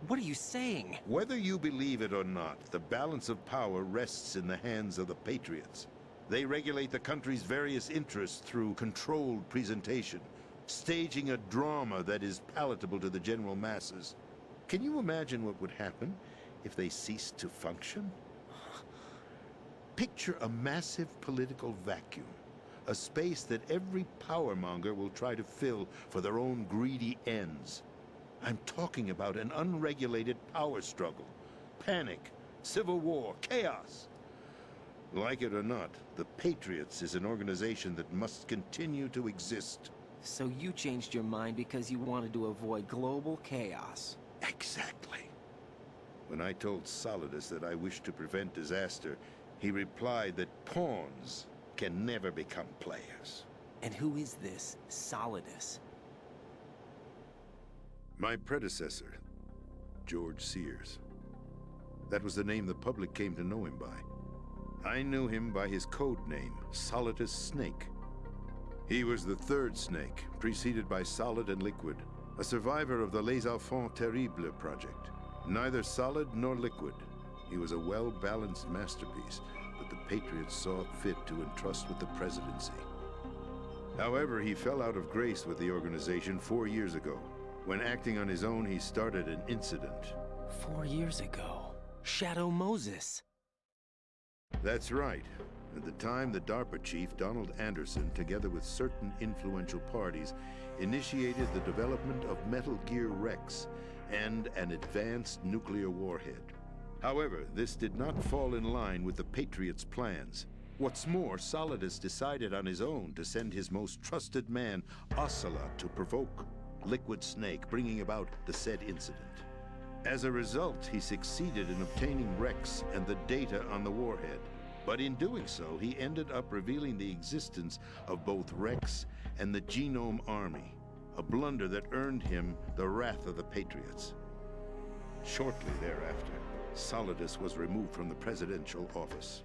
What are you saying? Whether you believe it or not, the balance of power rests in the hands of the Patriots. They regulate the country's various interests through controlled presentation, staging a drama that is palatable to the general masses. Can you imagine what would happen if they ceased to function? Picture a massive political vacuum, a space that every powermonger will try to fill for their own greedy ends. I'm talking about an unregulated power struggle, panic, civil war, chaos. Like it or not, the Patriots is an organization that must continue to exist. So you changed your mind because you wanted to avoid global chaos. Exactly. When I told Solidus that I wished to prevent disaster, he replied that pawns can never become players. And who is this Solidus? My predecessor, George Sears. That was the name the public came to know him by. I knew him by his code name, Solidus Snake. He was the third Snake, preceded by Solid and Liquid, a survivor of the Les Enfants Terribles project. Neither solid nor liquid, he was a well-balanced masterpiece that the Patriots saw fit to entrust with the presidency. However, he fell out of grace with the organization 4 years ago. When acting on his own, he started an incident. 4 years ago? Shadow Moses. That's right. At the time, the DARPA chief, Donald Anderson, together with certain influential parties, initiated the development of Metal Gear Rex and an advanced nuclear warhead. However, this did not fall in line with the Patriots' plans. What's more, Solidus decided on his own to send his most trusted man, Ocelot, to provoke Liquid Snake, bringing about the said incident. As a result, he succeeded in obtaining Rex and the data on the warhead. But in doing so, he ended up revealing the existence of both Rex and the Genome Army, a blunder that earned him the wrath of the Patriots. Shortly thereafter, Solidus was removed from the presidential office.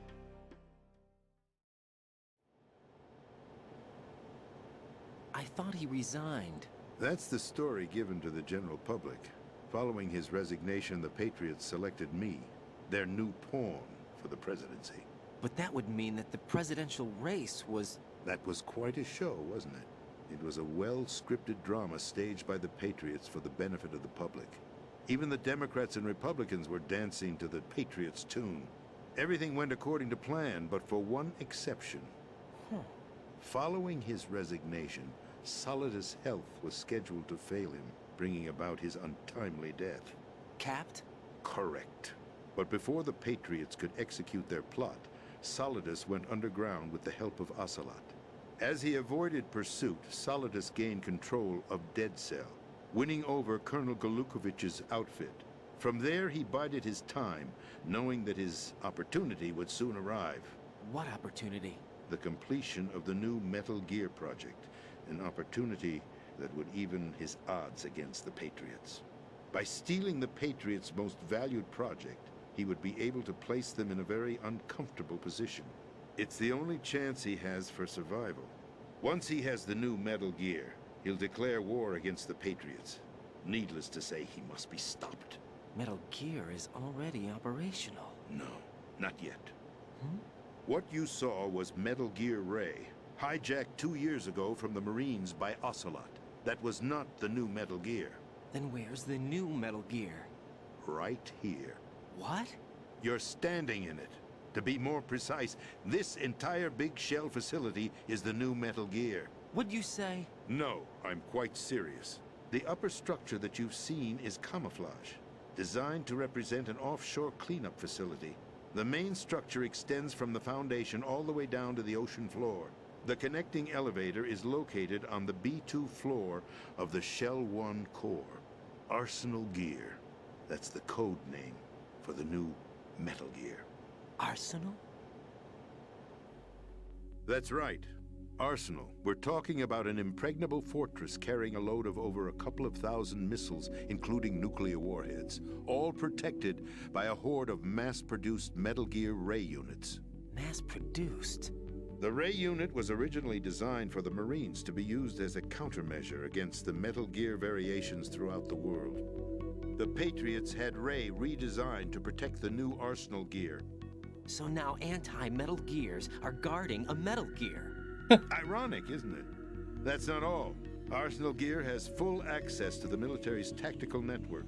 I thought he resigned. That's the story given to the general public. Following his resignation, the Patriots selected me, their new pawn, for the presidency. But that would mean that the presidential race was... That was quite a show, wasn't it? It was a well-scripted drama staged by the Patriots for the benefit of the public. Even the Democrats and Republicans were dancing to the Patriots' tune. Everything went according to plan, but for one exception. Following his resignation, Solidus' health was scheduled to fail him, bringing about his untimely death. Capped? Correct. But before the Patriots could execute their plot, Solidus went underground with the help of Ocelot. As he avoided pursuit, Solidus gained control of Dead Cell, winning over Colonel Golukovich's outfit. From there, he bided his time, knowing that his opportunity would soon arrive. What opportunity? The completion of the new Metal Gear project, an opportunity that would even his odds against the Patriots. By stealing the Patriots' most valued project, he would be able to place them in a very uncomfortable position. It's the only chance he has for survival. Once he has the new Metal Gear, he'll declare war against the Patriots. Needless to say, he must be stopped. Metal Gear is already operational. No, not yet. What you saw was Metal Gear Ray, hijacked 2 years ago from the Marines by Ocelot. That was not the new Metal Gear. Then where's the new Metal Gear? Right here. What? You're standing in it. To be more precise, this entire big shell facility is the new Metal Gear. What'd you say? No, I'm quite serious. The upper structure that you've seen is camouflage, designed to represent an offshore cleanup facility. The main structure extends from the foundation all the way down to the ocean floor. The connecting elevator is located on the B2 floor of the Shell 1 core. Arsenal Gear. That's the code name for the new Metal Gear. Arsenal? That's right. Arsenal. We're talking about an impregnable fortress carrying a load of over a couple of thousand missiles, including nuclear warheads, all protected by a horde of mass-produced Metal Gear Ray units. Mass-produced? The Ray unit was originally designed for the Marines to be used as a countermeasure against the Metal Gear variations throughout the world. The Patriots had Ray redesigned to protect the new Arsenal Gear. So now anti-Metal Gears are guarding a Metal Gear. Ironic, isn't it? That's not all. Arsenal Gear has full access to the military's tactical network,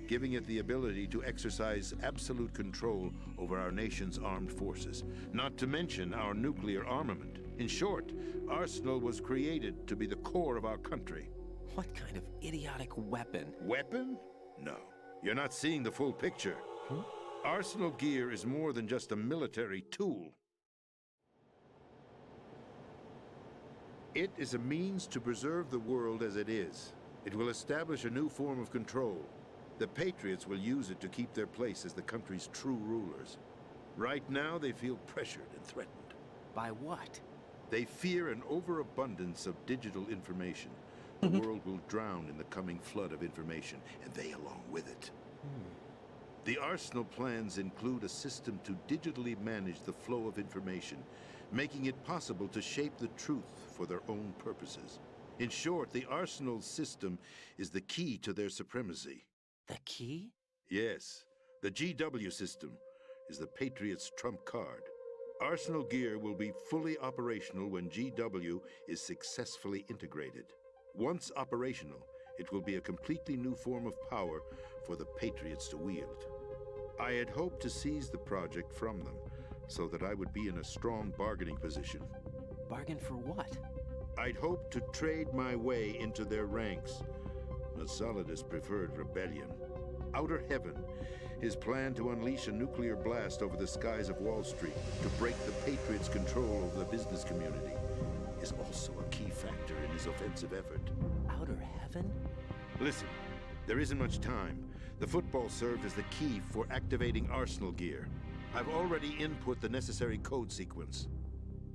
giving it the ability to exercise absolute control over our nation's armed forces, not to mention our nuclear armament. In short, Arsenal was created to be the core of our country. What kind of idiotic weapon? Weapon? No. You're not seeing the full picture. Arsenal Gear is more than just a military tool. It is a means to preserve the world as it is. It will establish a new form of control. The Patriots will use it to keep their place as the country's true rulers. Right now, they feel pressured and threatened. By what? They fear an overabundance of digital information. The world will drown in the coming flood of information, and they along with it. The Arsenal plans include a system to digitally manage the flow of information, making it possible to shape the truth for their own purposes. In short, the Arsenal system is the key to their supremacy. The key? Yes. The GW system is the Patriots' trump card. Arsenal Gear will be fully operational when GW is successfully integrated. Once operational, it will be a completely new form of power for the Patriots to wield. I had hoped to seize the project from them, so that I would be in a strong bargaining position. Bargain for what? I'd hoped to trade my way into their ranks, but Solidus preferred rebellion. Outer Heaven, his plan to unleash a nuclear blast over the skies of Wall Street to break the Patriots' control over the business community, is also a key factor in his offensive effort. Outer Heaven? Listen, there isn't much time. The football served as the key for activating Arsenal Gear. I've already input the necessary code sequence.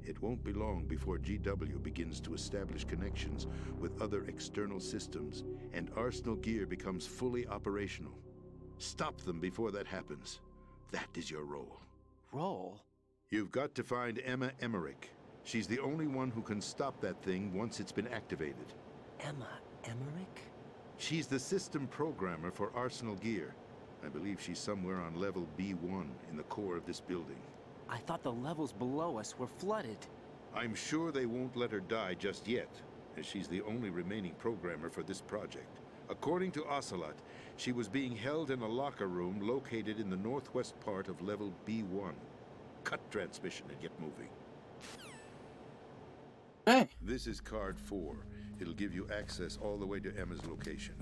It won't be long before GW begins to establish connections with other external systems, and Arsenal Gear becomes fully operational. Stop them before that happens. That is your role. Role? You've got to find Emma Emmerich. She's the only one who can stop that thing once it's been activated. Emma Emmerich? She's the system programmer for Arsenal Gear. I believe she's somewhere on level B1 in the core of this building. I thought the levels below us were flooded. I'm sure they won't let her die just yet, as she's the only remaining programmer for this project. According to Ocelot, she was being held in a locker room located in the northwest part of level B1. Cut transmission and get moving. Hey. This is card 4. It'll give you access all the way to Emma's location.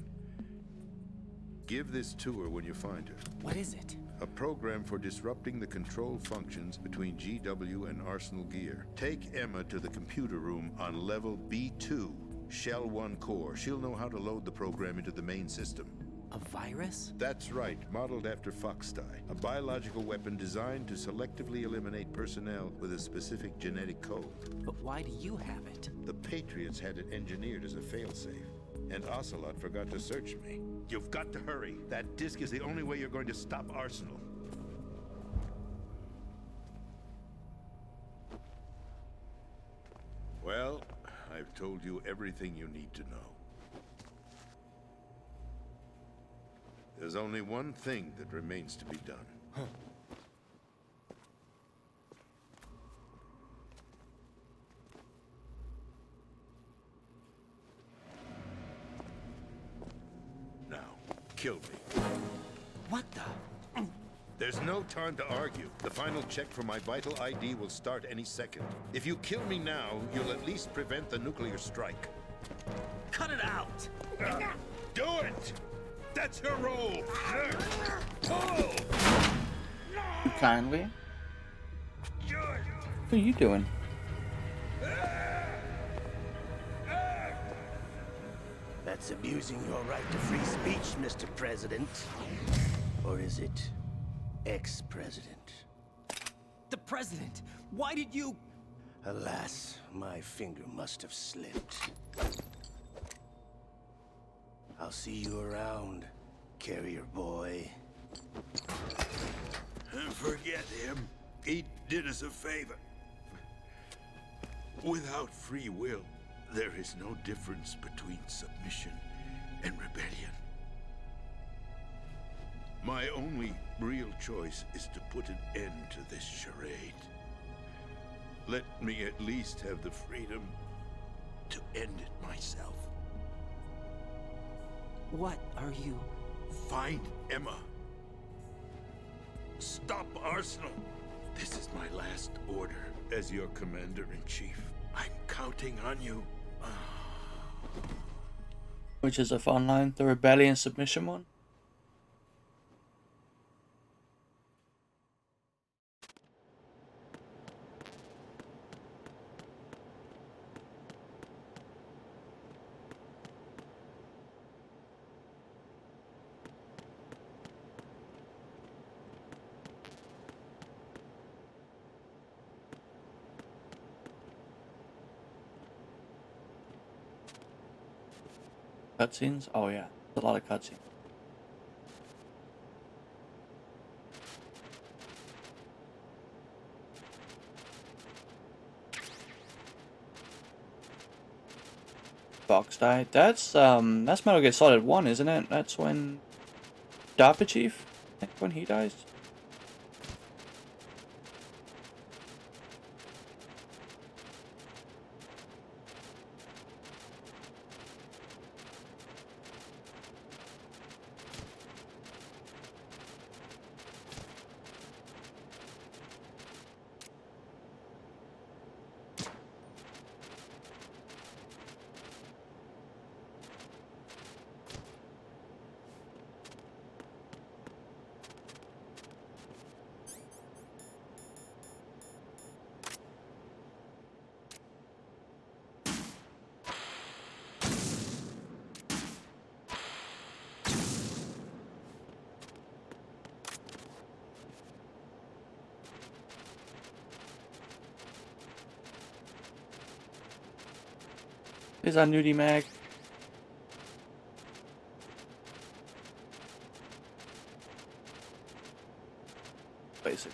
Give this to her when you find her. What is it? A program for disrupting the control functions between GW and Arsenal Gear. Take Emma to the computer room on level B2, Shell 1 core. She'll know how to load the program into the main system. A virus? That's right, modeled after Foxdie. A biological weapon designed to selectively eliminate personnel with a specific genetic code. But why do you have it? The Patriots had it engineered as a failsafe, and Ocelot forgot to search me. You've got to hurry. That disk is the only way you're going to stop Arsenal. Well, I've told you everything you need to know. There's only one thing that remains to be done. Now, kill me. What the? There's no time to argue. The final check for my vital ID will start any second. If you kill me now, you'll at least prevent the nuclear strike. Cut it out! Do it! That's her role! Kindly. What are you doing? That's abusing your right to free speech, Mr. President. Or is it ex-president? The president! Why did you... Alas, my finger must have slipped. I'll see you around, carrier boy. Forget him. He did us a favor. Without free will, there is no difference between submission and rebellion. My only real choice is to put an end to this charade. Let me at least have the freedom to end it myself. What are you... Find Emma. Stop Arsenal. This is my last order as your commander-in-chief. I'm counting on you. Which is a fun line, the rebellion submission one. Cutscenes? Oh yeah, a lot of cutscenes. Fox died. That's Metal Gear Solid 1, isn't it? That's when DARPA Chief, I think, when he dies. Here's our nudie mag. Basic.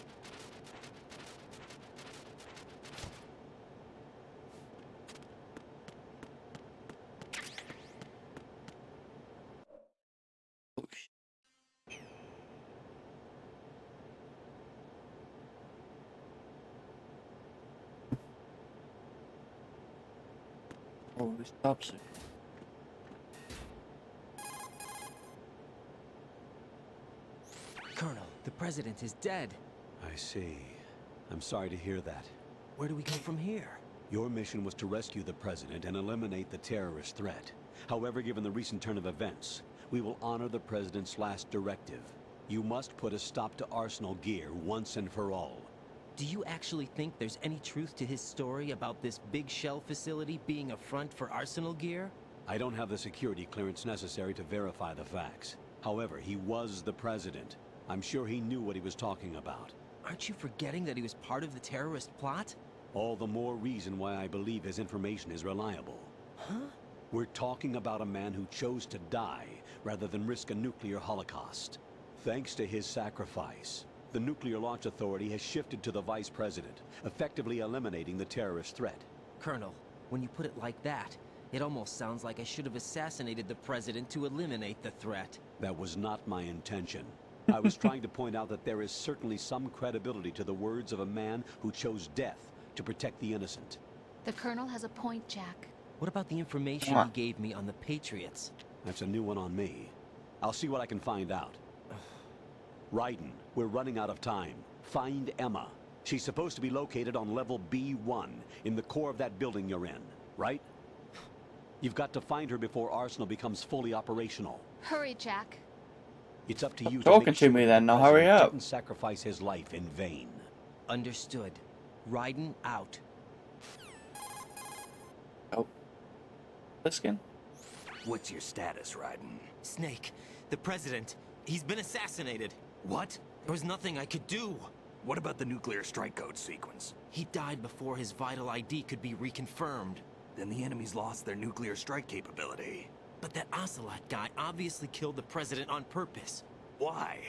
Oh, this stops it. Colonel, the president is dead. I see. I'm sorry to hear that. Where do we go from here? Your mission was to rescue the president and eliminate the terrorist threat. However, given the recent turn of events, we will honor the president's last directive. You must put a stop to Arsenal Gear once and for all. Do you actually think there's any truth to his story about this big shell facility being a front for Arsenal Gear? I don't have the security clearance necessary to verify the facts. However, he was the president. I'm sure he knew what he was talking about. Aren't you forgetting that he was part of the terrorist plot? All the more reason why I believe his information is reliable. Huh? We're talking about a man who chose to die rather than risk a nuclear holocaust. Thanks to his sacrifice, the Nuclear Launch Authority has shifted to the Vice President, effectively eliminating the terrorist threat. Colonel, when you put it like that, it almost sounds like I should have assassinated the President to eliminate the threat. That was not my intention. I was trying to point out that there is certainly some credibility to the words of a man who chose death to protect the innocent. The Colonel has a point, Jack. What about the information he gave me on the Patriots? That's a new one on me. I'll see what I can find out. Raiden, we're running out of time. Find Emma. She's supposed to be located on level B1, in the core of that building you're in, right? You've got to find her before Arsenal becomes fully operational. Hurry, Jack. It's up to you Talking to me then, now hurry up. Didn't sacrifice his life in vain. Understood. Raiden out. Oh. Pliskin? What's your status, Raiden? Snake, the president, he's been assassinated. What? There was nothing I could do. What about the nuclear strike code sequence? He died before his vital ID could be reconfirmed. Then the enemy's lost their nuclear strike capability. But that Ocelot guy obviously killed the president on purpose. Why?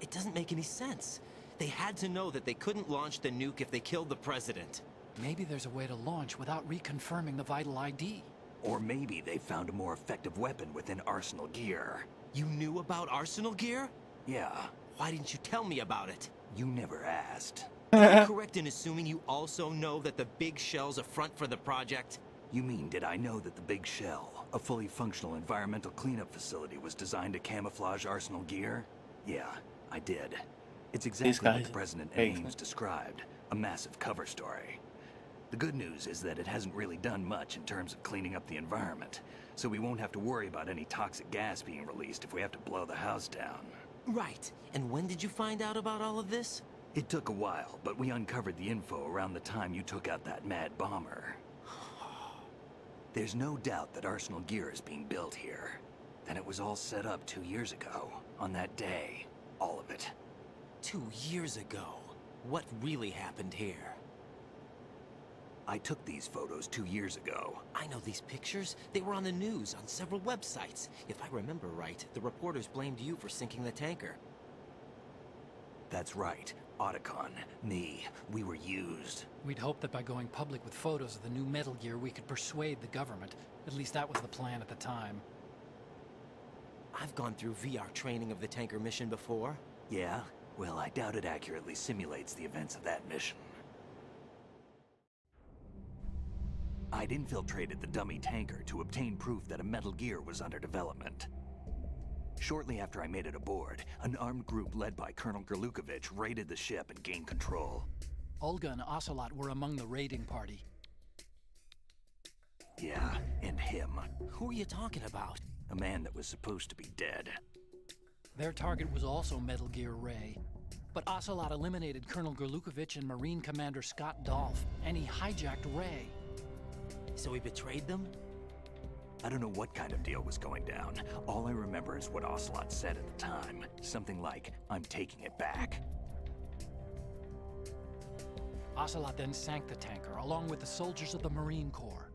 It doesn't make any sense. They had to know that they couldn't launch the nuke if they killed the president. Maybe there's a way to launch without reconfirming the vital ID. Or maybe they found a more effective weapon within Arsenal gear. You knew about Arsenal gear? Yeah. Why didn't you tell me about it? You never asked. Am I correct in assuming you also know that the Big Shell's a front for the project? You mean, did I know that the Big Shell, a fully functional environmental cleanup facility, was designed to camouflage Arsenal gear? Yeah, I did. It's exactly what the President and Ames described, a massive cover story. The good news is that it hasn't really done much in terms of cleaning up the environment, so we won't have to worry about any toxic gas being released if we have to blow the house down. Right. And when did you find out about all of this? It took a while, but we uncovered the info around the time you took out that mad bomber. There's no doubt that Arsenal gear is being built here. Then it was all set up 2 years ago, on that day. All of it. 2 years ago? What really happened here? I took these photos 2 years ago. I know these pictures. They were on the news, on several websites. If I remember right, the reporters blamed you for sinking the tanker. That's right. Otacon, me, we were used. We'd hoped that by going public with photos of the new Metal Gear, we could persuade the government. At least that was the plan at the time. I've gone through VR training of the tanker mission before. Yeah? Well, I doubt it accurately simulates the events of that mission. I'd infiltrated the dummy tanker to obtain proof that a Metal Gear was under development. Shortly after I made it aboard, an armed group led by Colonel Gerlukovich raided the ship and gained control. Olga and Ocelot were among the raiding party. Yeah, and him. Who are you talking about? A man that was supposed to be dead. Their target was also Metal Gear Ray. But Ocelot eliminated Colonel Gerlukovich and Marine Commander Scott Dolph, and he hijacked Ray. So he betrayed them? I don't know what kind of deal was going down. All I remember is what Ocelot said at the time. Something like, "I'm taking it back." Ocelot then sank the tanker, along with the soldiers of the Marine Corps.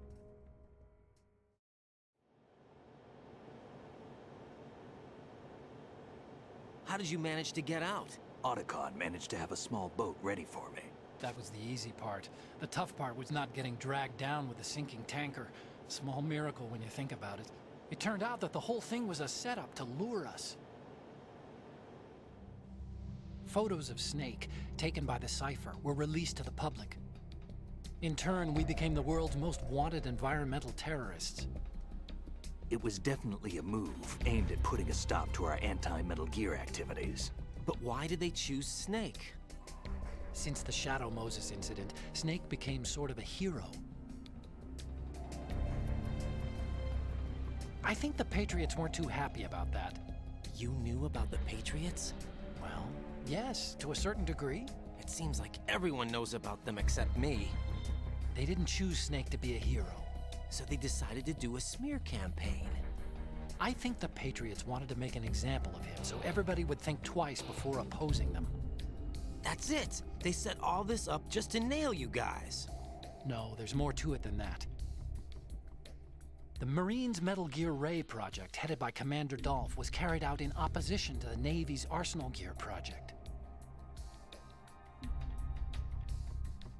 How did you manage to get out? Otacon managed to have a small boat ready for me. That was the easy part. The tough part was not getting dragged down with the sinking tanker. Small miracle when you think about it. It turned out that the whole thing was a setup to lure us. Photos of Snake, taken by the Cypher, were released to the public. In turn, we became the world's most wanted environmental terrorists. It was definitely a move aimed at putting a stop to our anti-Metal Gear activities. But why did they choose Snake? Since the Shadow Moses incident, Snake became sort of a hero. I think the Patriots weren't too happy about that. You knew about the Patriots? Well, yes, to a certain degree. It seems like everyone knows about them except me. They didn't choose Snake to be a hero. So they decided to do a smear campaign. I think the Patriots wanted to make an example of him so everybody would think twice before opposing them. That's it! They set all this up just to nail you guys. No, there's more to it than that. The Marines' Metal Gear Ray project, headed by Commander Dolph, was carried out in opposition to the Navy's Arsenal Gear project.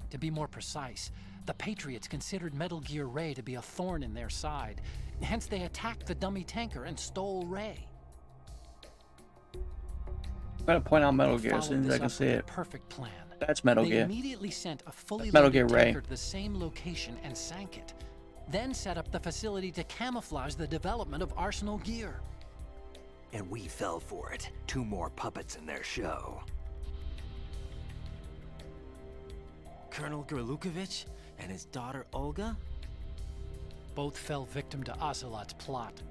To be more precise, the Patriots considered Metal Gear Ray to be a thorn in their side. Hence, they attacked the dummy tanker and stole Ray. I'm gonna point out Metal Gear as soon as I can see it. Perfect plan. That's Metal Gear. They immediately sent a fully Metal Gear loaded Ray. tanker to the same location and sank it. Then set up the facility to camouflage the development of Arsenal Gear. And we fell for it. 2 more puppets in their show. Colonel Gerlukovich and his daughter Olga? Both fell victim to Ocelot's plot.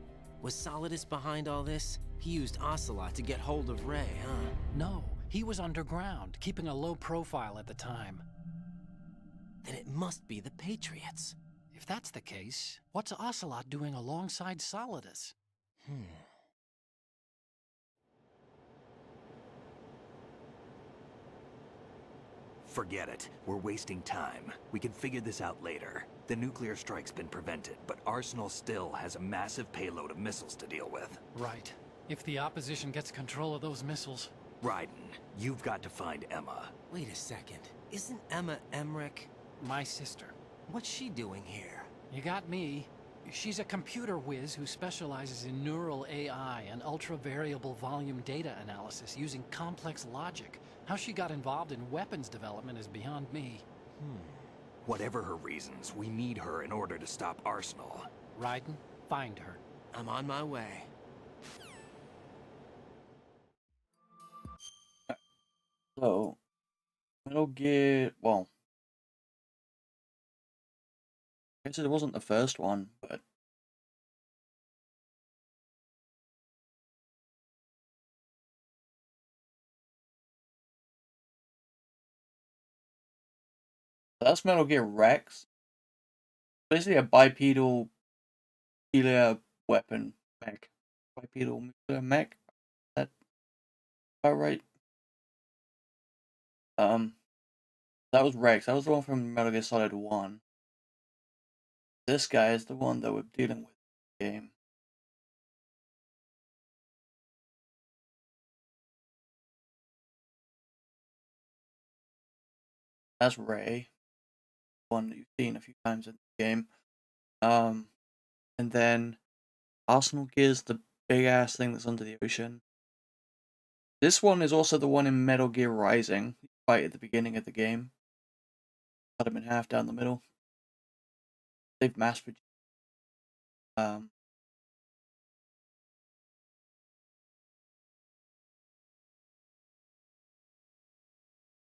Was Solidus behind all this? He used Ocelot to get hold of Ray, huh? No, he was underground, keeping a low profile at the time. Then it must be the Patriots. If that's the case, what's Ocelot doing alongside Solidus? Forget it. We're wasting time. We can figure this out later. The nuclear strike's been prevented, but Arsenal still has a massive payload of missiles to deal with. Right. If the opposition gets control of those missiles... Raiden, you've got to find Emma. Wait a second. Isn't Emma Emmerich my sister? What's she doing here? You got me. She's a computer whiz who specializes in neural AI and ultra-variable volume data analysis using complex logic. How she got involved in weapons development is beyond me. Whatever her reasons, we need her in order to stop Arsenal. Raiden, find her. I'm on my way. So, Metal Gear, well, I guess it wasn't the first one, but that's Metal Gear Rex. Basically a bipedal nuclear weapon mech. Bipedal nuclear mech. That about right? That was Rex. That was the one from Metal Gear Solid 1. This guy is the one that we're dealing with in the game. That's Ray. One that you've seen a few times in the game. And then Arsenal Gear's the big ass thing that's under the ocean. This one is also the one in Metal Gear Rising. You fight at the beginning of the game. Cut him in half down the middle. They've mass produced. Yeah,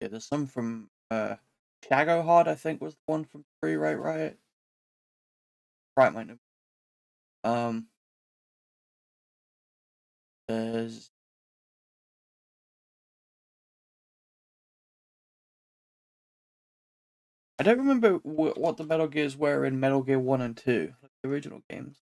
there's some from Shagohod, I think, was the one from 3, right? Right, might know. There's I don't remember what the Metal Gears were in Metal Gear 1 and 2, like the original games.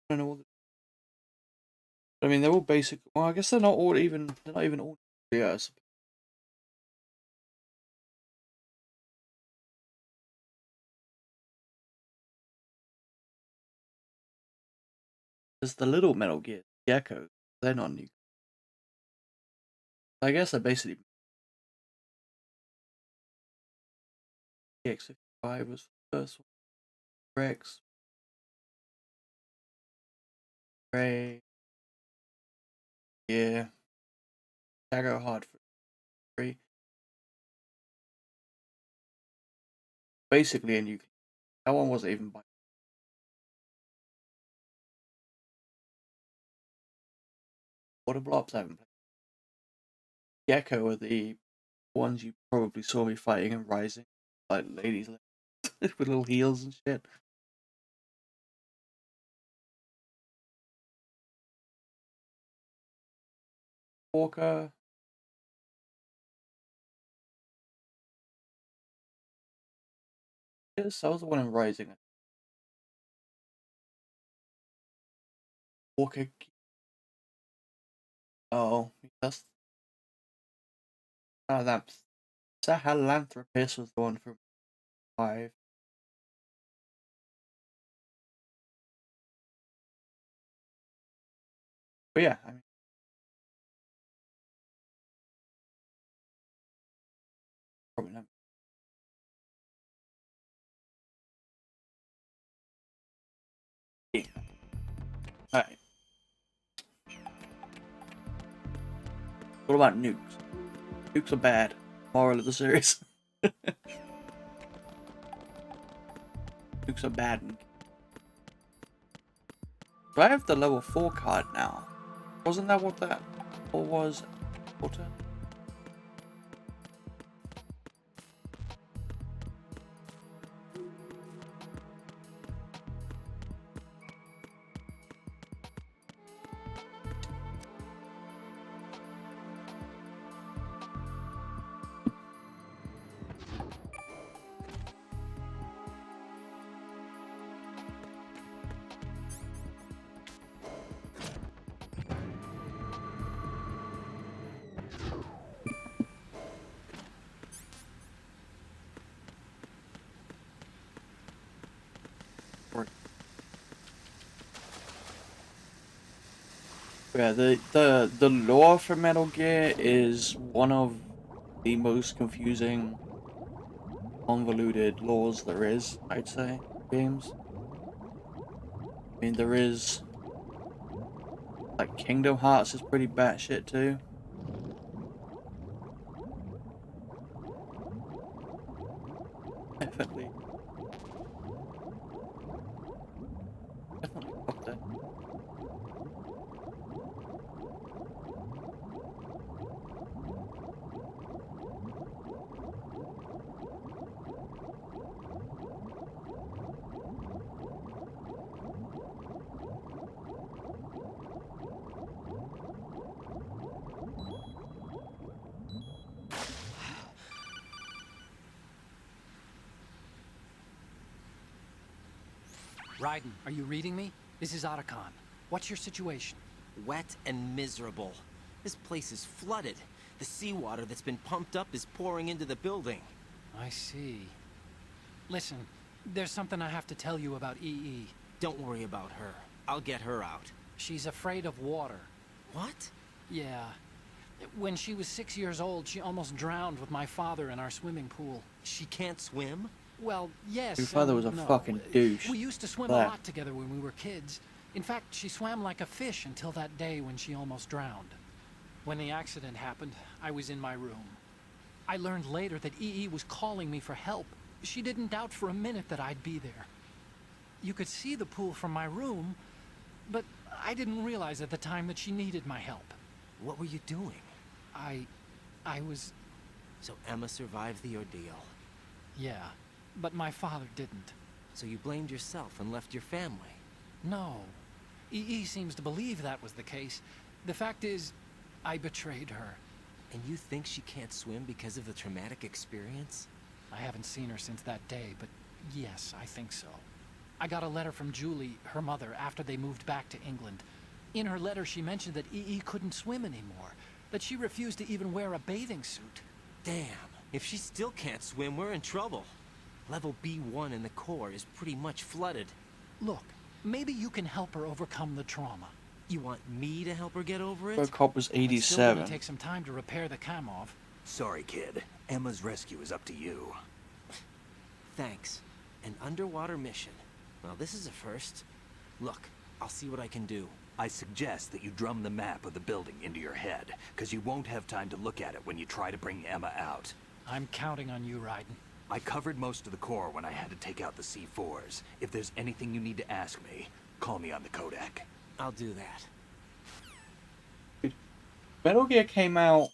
I don't know. I mean, they're all basic. Well, I guess they're not even all. Yeah. There's the little Metal Gear Gecko. They're not new. I guess they're basically. X55 was the first one. Rex. Ray. Yeah. Shagohod for 3. Basically a nuclear. That one wasn't even by. Water blobs I haven't played. Gecko are the ones you probably saw me fighting and Rising, like ladies with little heels and shit. Walker. Yes, I was the one in Rising. Walker. Oh, that's. Oh, that's. Sahelanthropus was the one from 5. But yeah, I mean. Probably not. Yeah. Alright. What about nukes? Nukes are bad. Moral of the series. Nukes are bad. Do I have the level 4 card now? Wasn't that what that was Water. Yeah, the lore for Metal Gear is one of the most confusing, convoluted lores there is, I'd say, games. I mean, there is, like, Kingdom Hearts is pretty batshit too. Definitely up there. Raiden, are you reading me? This is Otacon. What's your situation? Wet and miserable. This place is flooded. The seawater that's been pumped up is pouring into the building. I see. Listen, there's something I have to tell you about EE. Don't worry about her. I'll get her out. She's afraid of water. What? Yeah. When she was 6 years old, she almost drowned with my father in our swimming pool. She can't swim? Well, yes. Your father was a no. fucking douche. We used to swim a lot together when we were kids. In fact, she swam like a fish until that day when she almost drowned. When the accident happened, I was in my room. I learned later that EE was calling me for help. She didn't doubt for a minute that I'd be there. You could see the pool from my room, but I didn't realize at the time that she needed my help. What were you doing? I was... So Emma survived the ordeal? Yeah, but my father didn't. So you blamed yourself and left your family? No. EE seems to believe that was the case. The fact is, I betrayed her. And you think she can't swim because of the traumatic experience? I haven't seen her since that day, but yes, I think so. I got a letter from Julie, her mother, after they moved back to England. In her letter, she mentioned that EE couldn't swim anymore, that she refused to even wear a bathing suit. Damn, if she still can't swim, we're in trouble. Level B1 in the core is pretty much flooded. Look, maybe you can help her overcome the trauma. You want me to help her get over it? Robocop was 87. It's still gonna take some time to repair the Kamov. Sorry, kid. Emma's rescue is up to you. Thanks. An underwater mission. Well, this is a first. Look, I'll see what I can do. I suggest that you drum the map of the building into your head, because you won't have time to look at it when you try to bring Emma out. I'm counting on you, Raiden. I covered most of the core when I had to take out the C4s. If there's anything you need to ask me, call me on the Kodak. I'll do that. Metal Gear came out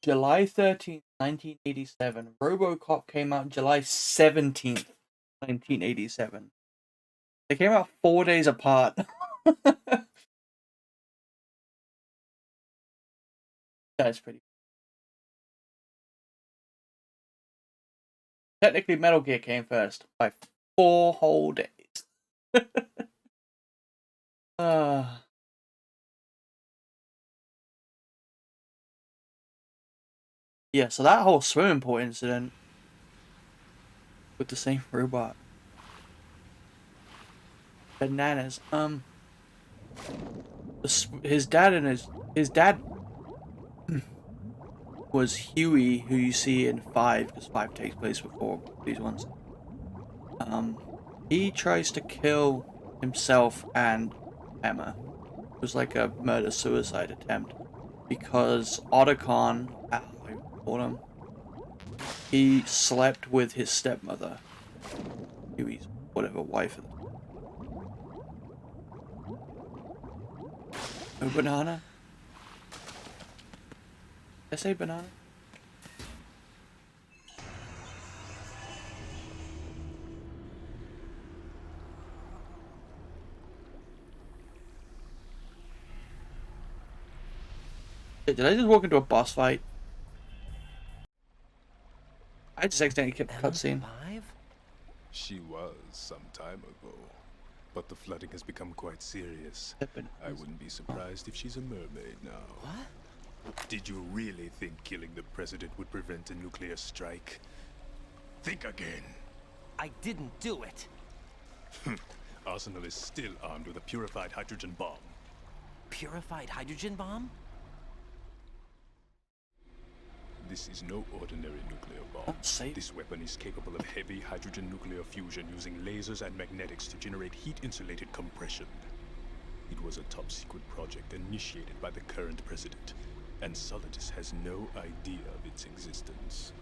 July 13th, 1987. Robocop came out July 17th, 1987. They came out 4 days apart. That's pretty. Technically, Metal Gear came first by 4 whole days. Yeah, so that whole swimming pool incident with the same robot. Bananas. His dad was Huey, who you see in 5, because 5 takes place before these ones. He tries to kill himself and Emma. It was like a murder-suicide attempt, because Otacon, I called him, he slept with his stepmother, Huey's whatever wife. No banana? I say banana? Did I just walk into a boss fight? I just accidentally kept cutscene. She was some time ago. But the flooding has become quite serious. I wouldn't be surprised if she's a mermaid now. What? Did you really think killing the president would prevent a nuclear strike? Think again. I didn't do it. Arsenal is still armed with a purified hydrogen bomb. Purified hydrogen bomb? This is no ordinary nuclear bomb. This weapon is capable of heavy hydrogen nuclear fusion using lasers and magnetics to generate heat-insulated compression. It was a top-secret project initiated by the current president, and Solidus has no idea of its existence.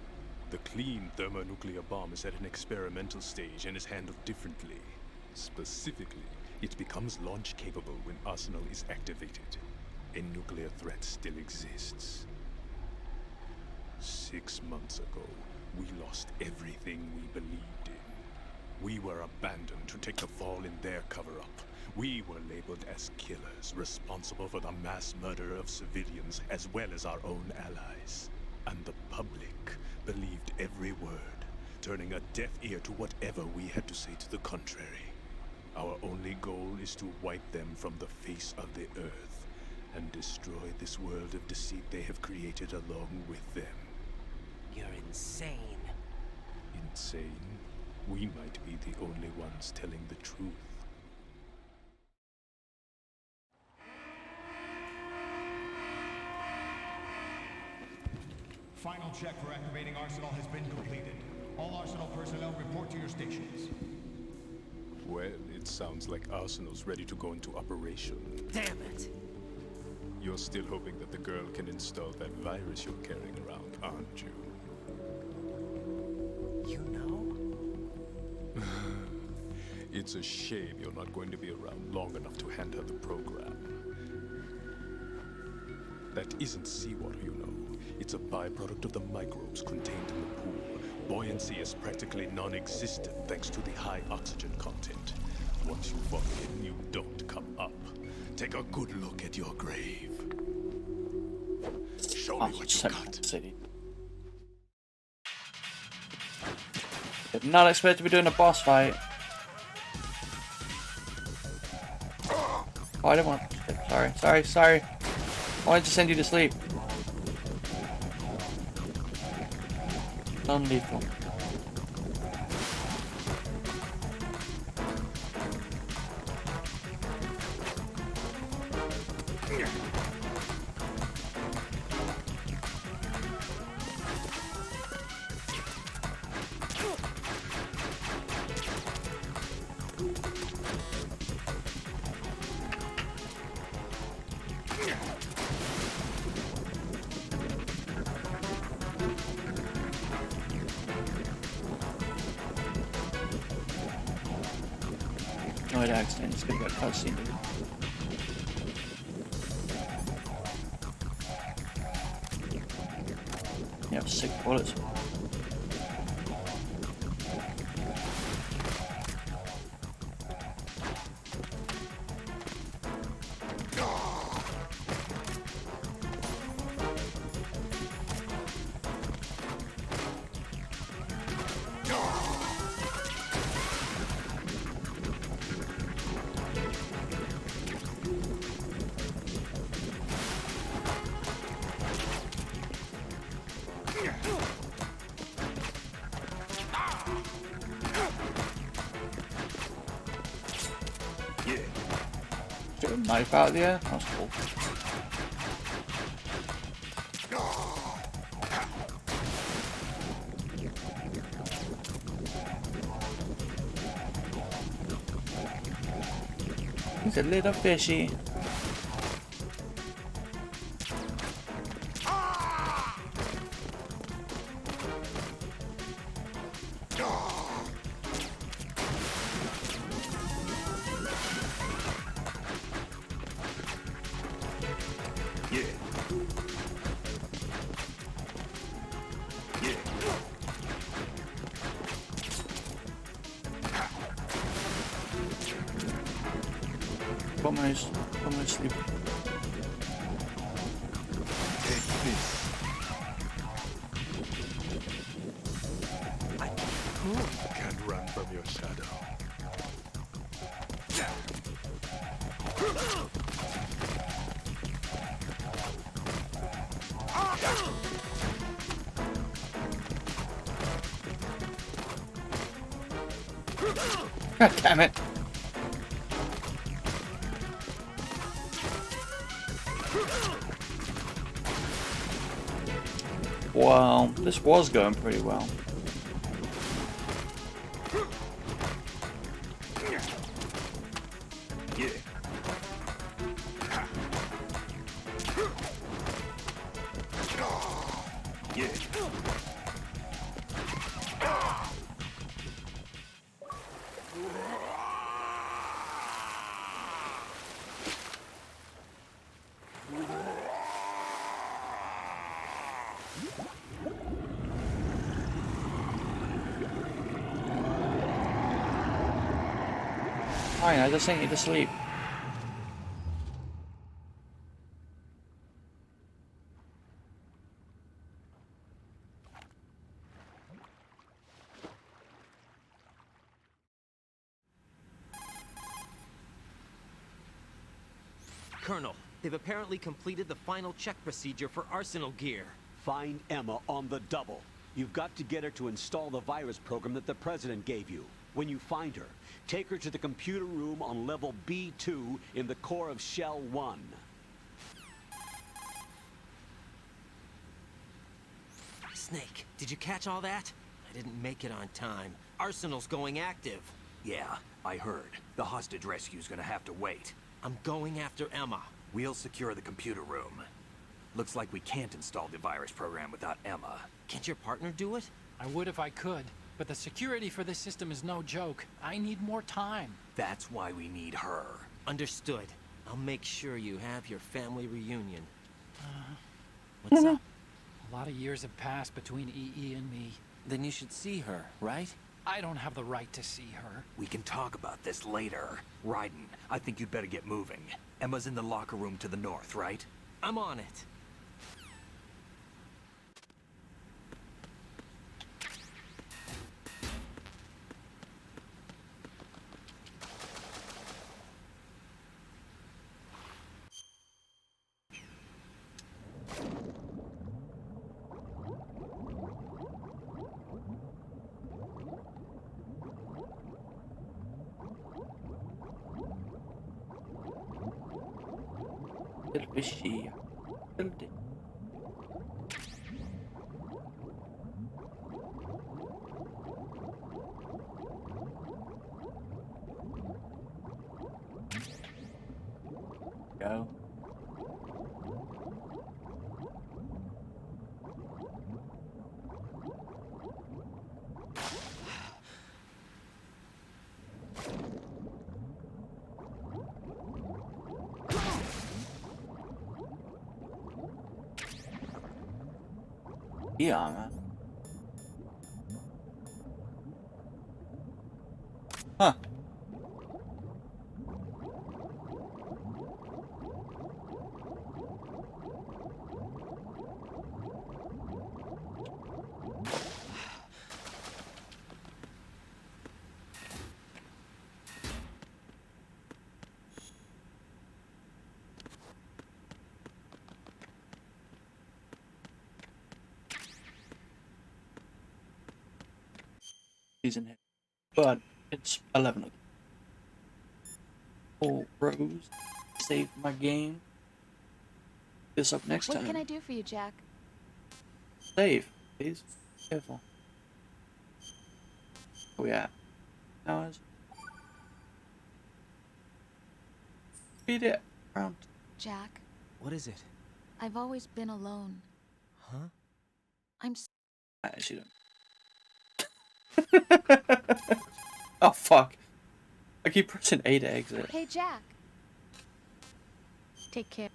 The clean thermonuclear bomb is at an experimental stage and is handled differently. Specifically, it becomes launch-capable when Arsenal is activated. A nuclear threat still exists. 6 months ago, we lost everything we believed in. We were abandoned to take the fall in their cover-up. We were labeled as killers, responsible for the mass murder of civilians as well as our own allies. And the public believed every word, turning a deaf ear to whatever we had to say to the contrary. Our only goal is to wipe them from the face of the earth and destroy this world of deceit they have created along with them. You're insane. Insane? We might be the only ones telling the truth. Final check for activating Arsenal has been completed. All Arsenal personnel report to your stations. Well, it sounds like Arsenal's ready to go into operation. Damn it! You're still hoping that the girl can install that virus you're carrying around, aren't you? You know? It's a shame you're not going to be around long enough to hand her the program. That isn't seawater, you know. It's a byproduct of the microbes contained in the pool. Buoyancy is practically non-existent thanks to the high oxygen content. Once you fall in, you don't come up. Take a good look at your grave. Show me what you got. City. Did not expect to be doing a boss fight. Oh, I didn't want to. Sorry. I wanted to send you to sleep. Non-lethal. No, it accident. It's gonna get cutscene. You have 6 bullets. Knife out of the air? That's cool. He's a little fishy. almost sleep. Take this. Can't run from your shadow. God damn it. Well, this was going pretty well. Fine, I just ain't need to sleep. Colonel, they've apparently completed the final check procedure for arsenal gear. Find Emma on the double. You've got to get her to install the virus program that the President gave you. When you find her, take her to the computer room on level B2 in the core of Shell 1. Snake, did you catch all that? I didn't make it on time. Arsenal's going active. Yeah, I heard. The hostage rescue's gonna have to wait. I'm going after Emma. We'll secure the computer room. Looks like we can't install the virus program without Emma. Can't your partner do it? I would if I could, but the security for this system is no joke. I need more time. That's why we need her. Understood. I'll make sure you have your family reunion. What's up? A lot of years have passed between EE and me. Then you should see her, right? I don't have the right to see her. We can talk about this later. Raiden, I think you'd better get moving. Emma's in the locker room to the north, right? I'm on it. البشية قلت go. Yeah, man. Huh. In here, but it's 11 of them. Oh, Rose, saved my game. This up next time. What can I do for you, Jack? Save, please. Careful. Where we at? Hours. Beat it around. Jack, What is it? I've always been alone. Huh? I'm Actually, don't. Oh fuck! I keep pressing A to exit. Hey, Jack. Take care.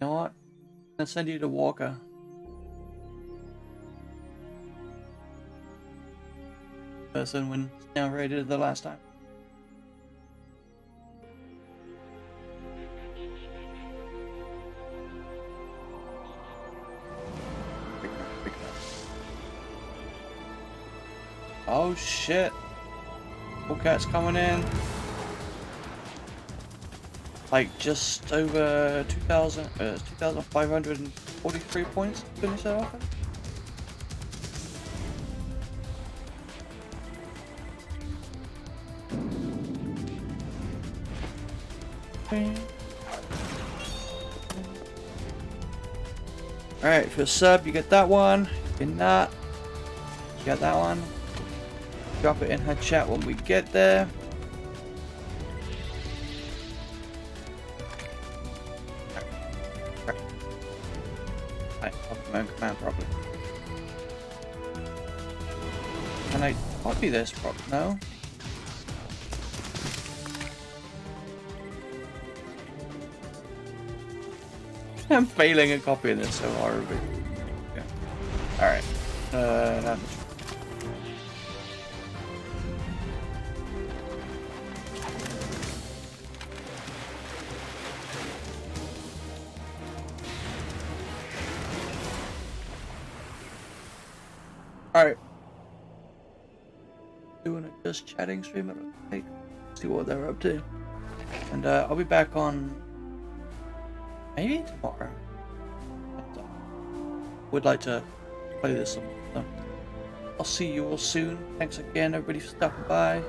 You know what? I'm gonna send you to Walker. Person when narrated the last time. Oh shit! Hellcat's coming in. Like just over 2,543 points to finish that off. Alright, for a sub, you get that one. If you're not, you got that one. Drop it in her chat when we get there. Right, I'll put my own command properly. Can I copy this? No. I'm failing at copying this so horribly. Yeah. Alright. Alright. Doing a just chatting stream at a see what they're up to. And I'll be back on maybe tomorrow. Would like to play this some. So I'll see you all soon. Thanks again everybody for stopping by.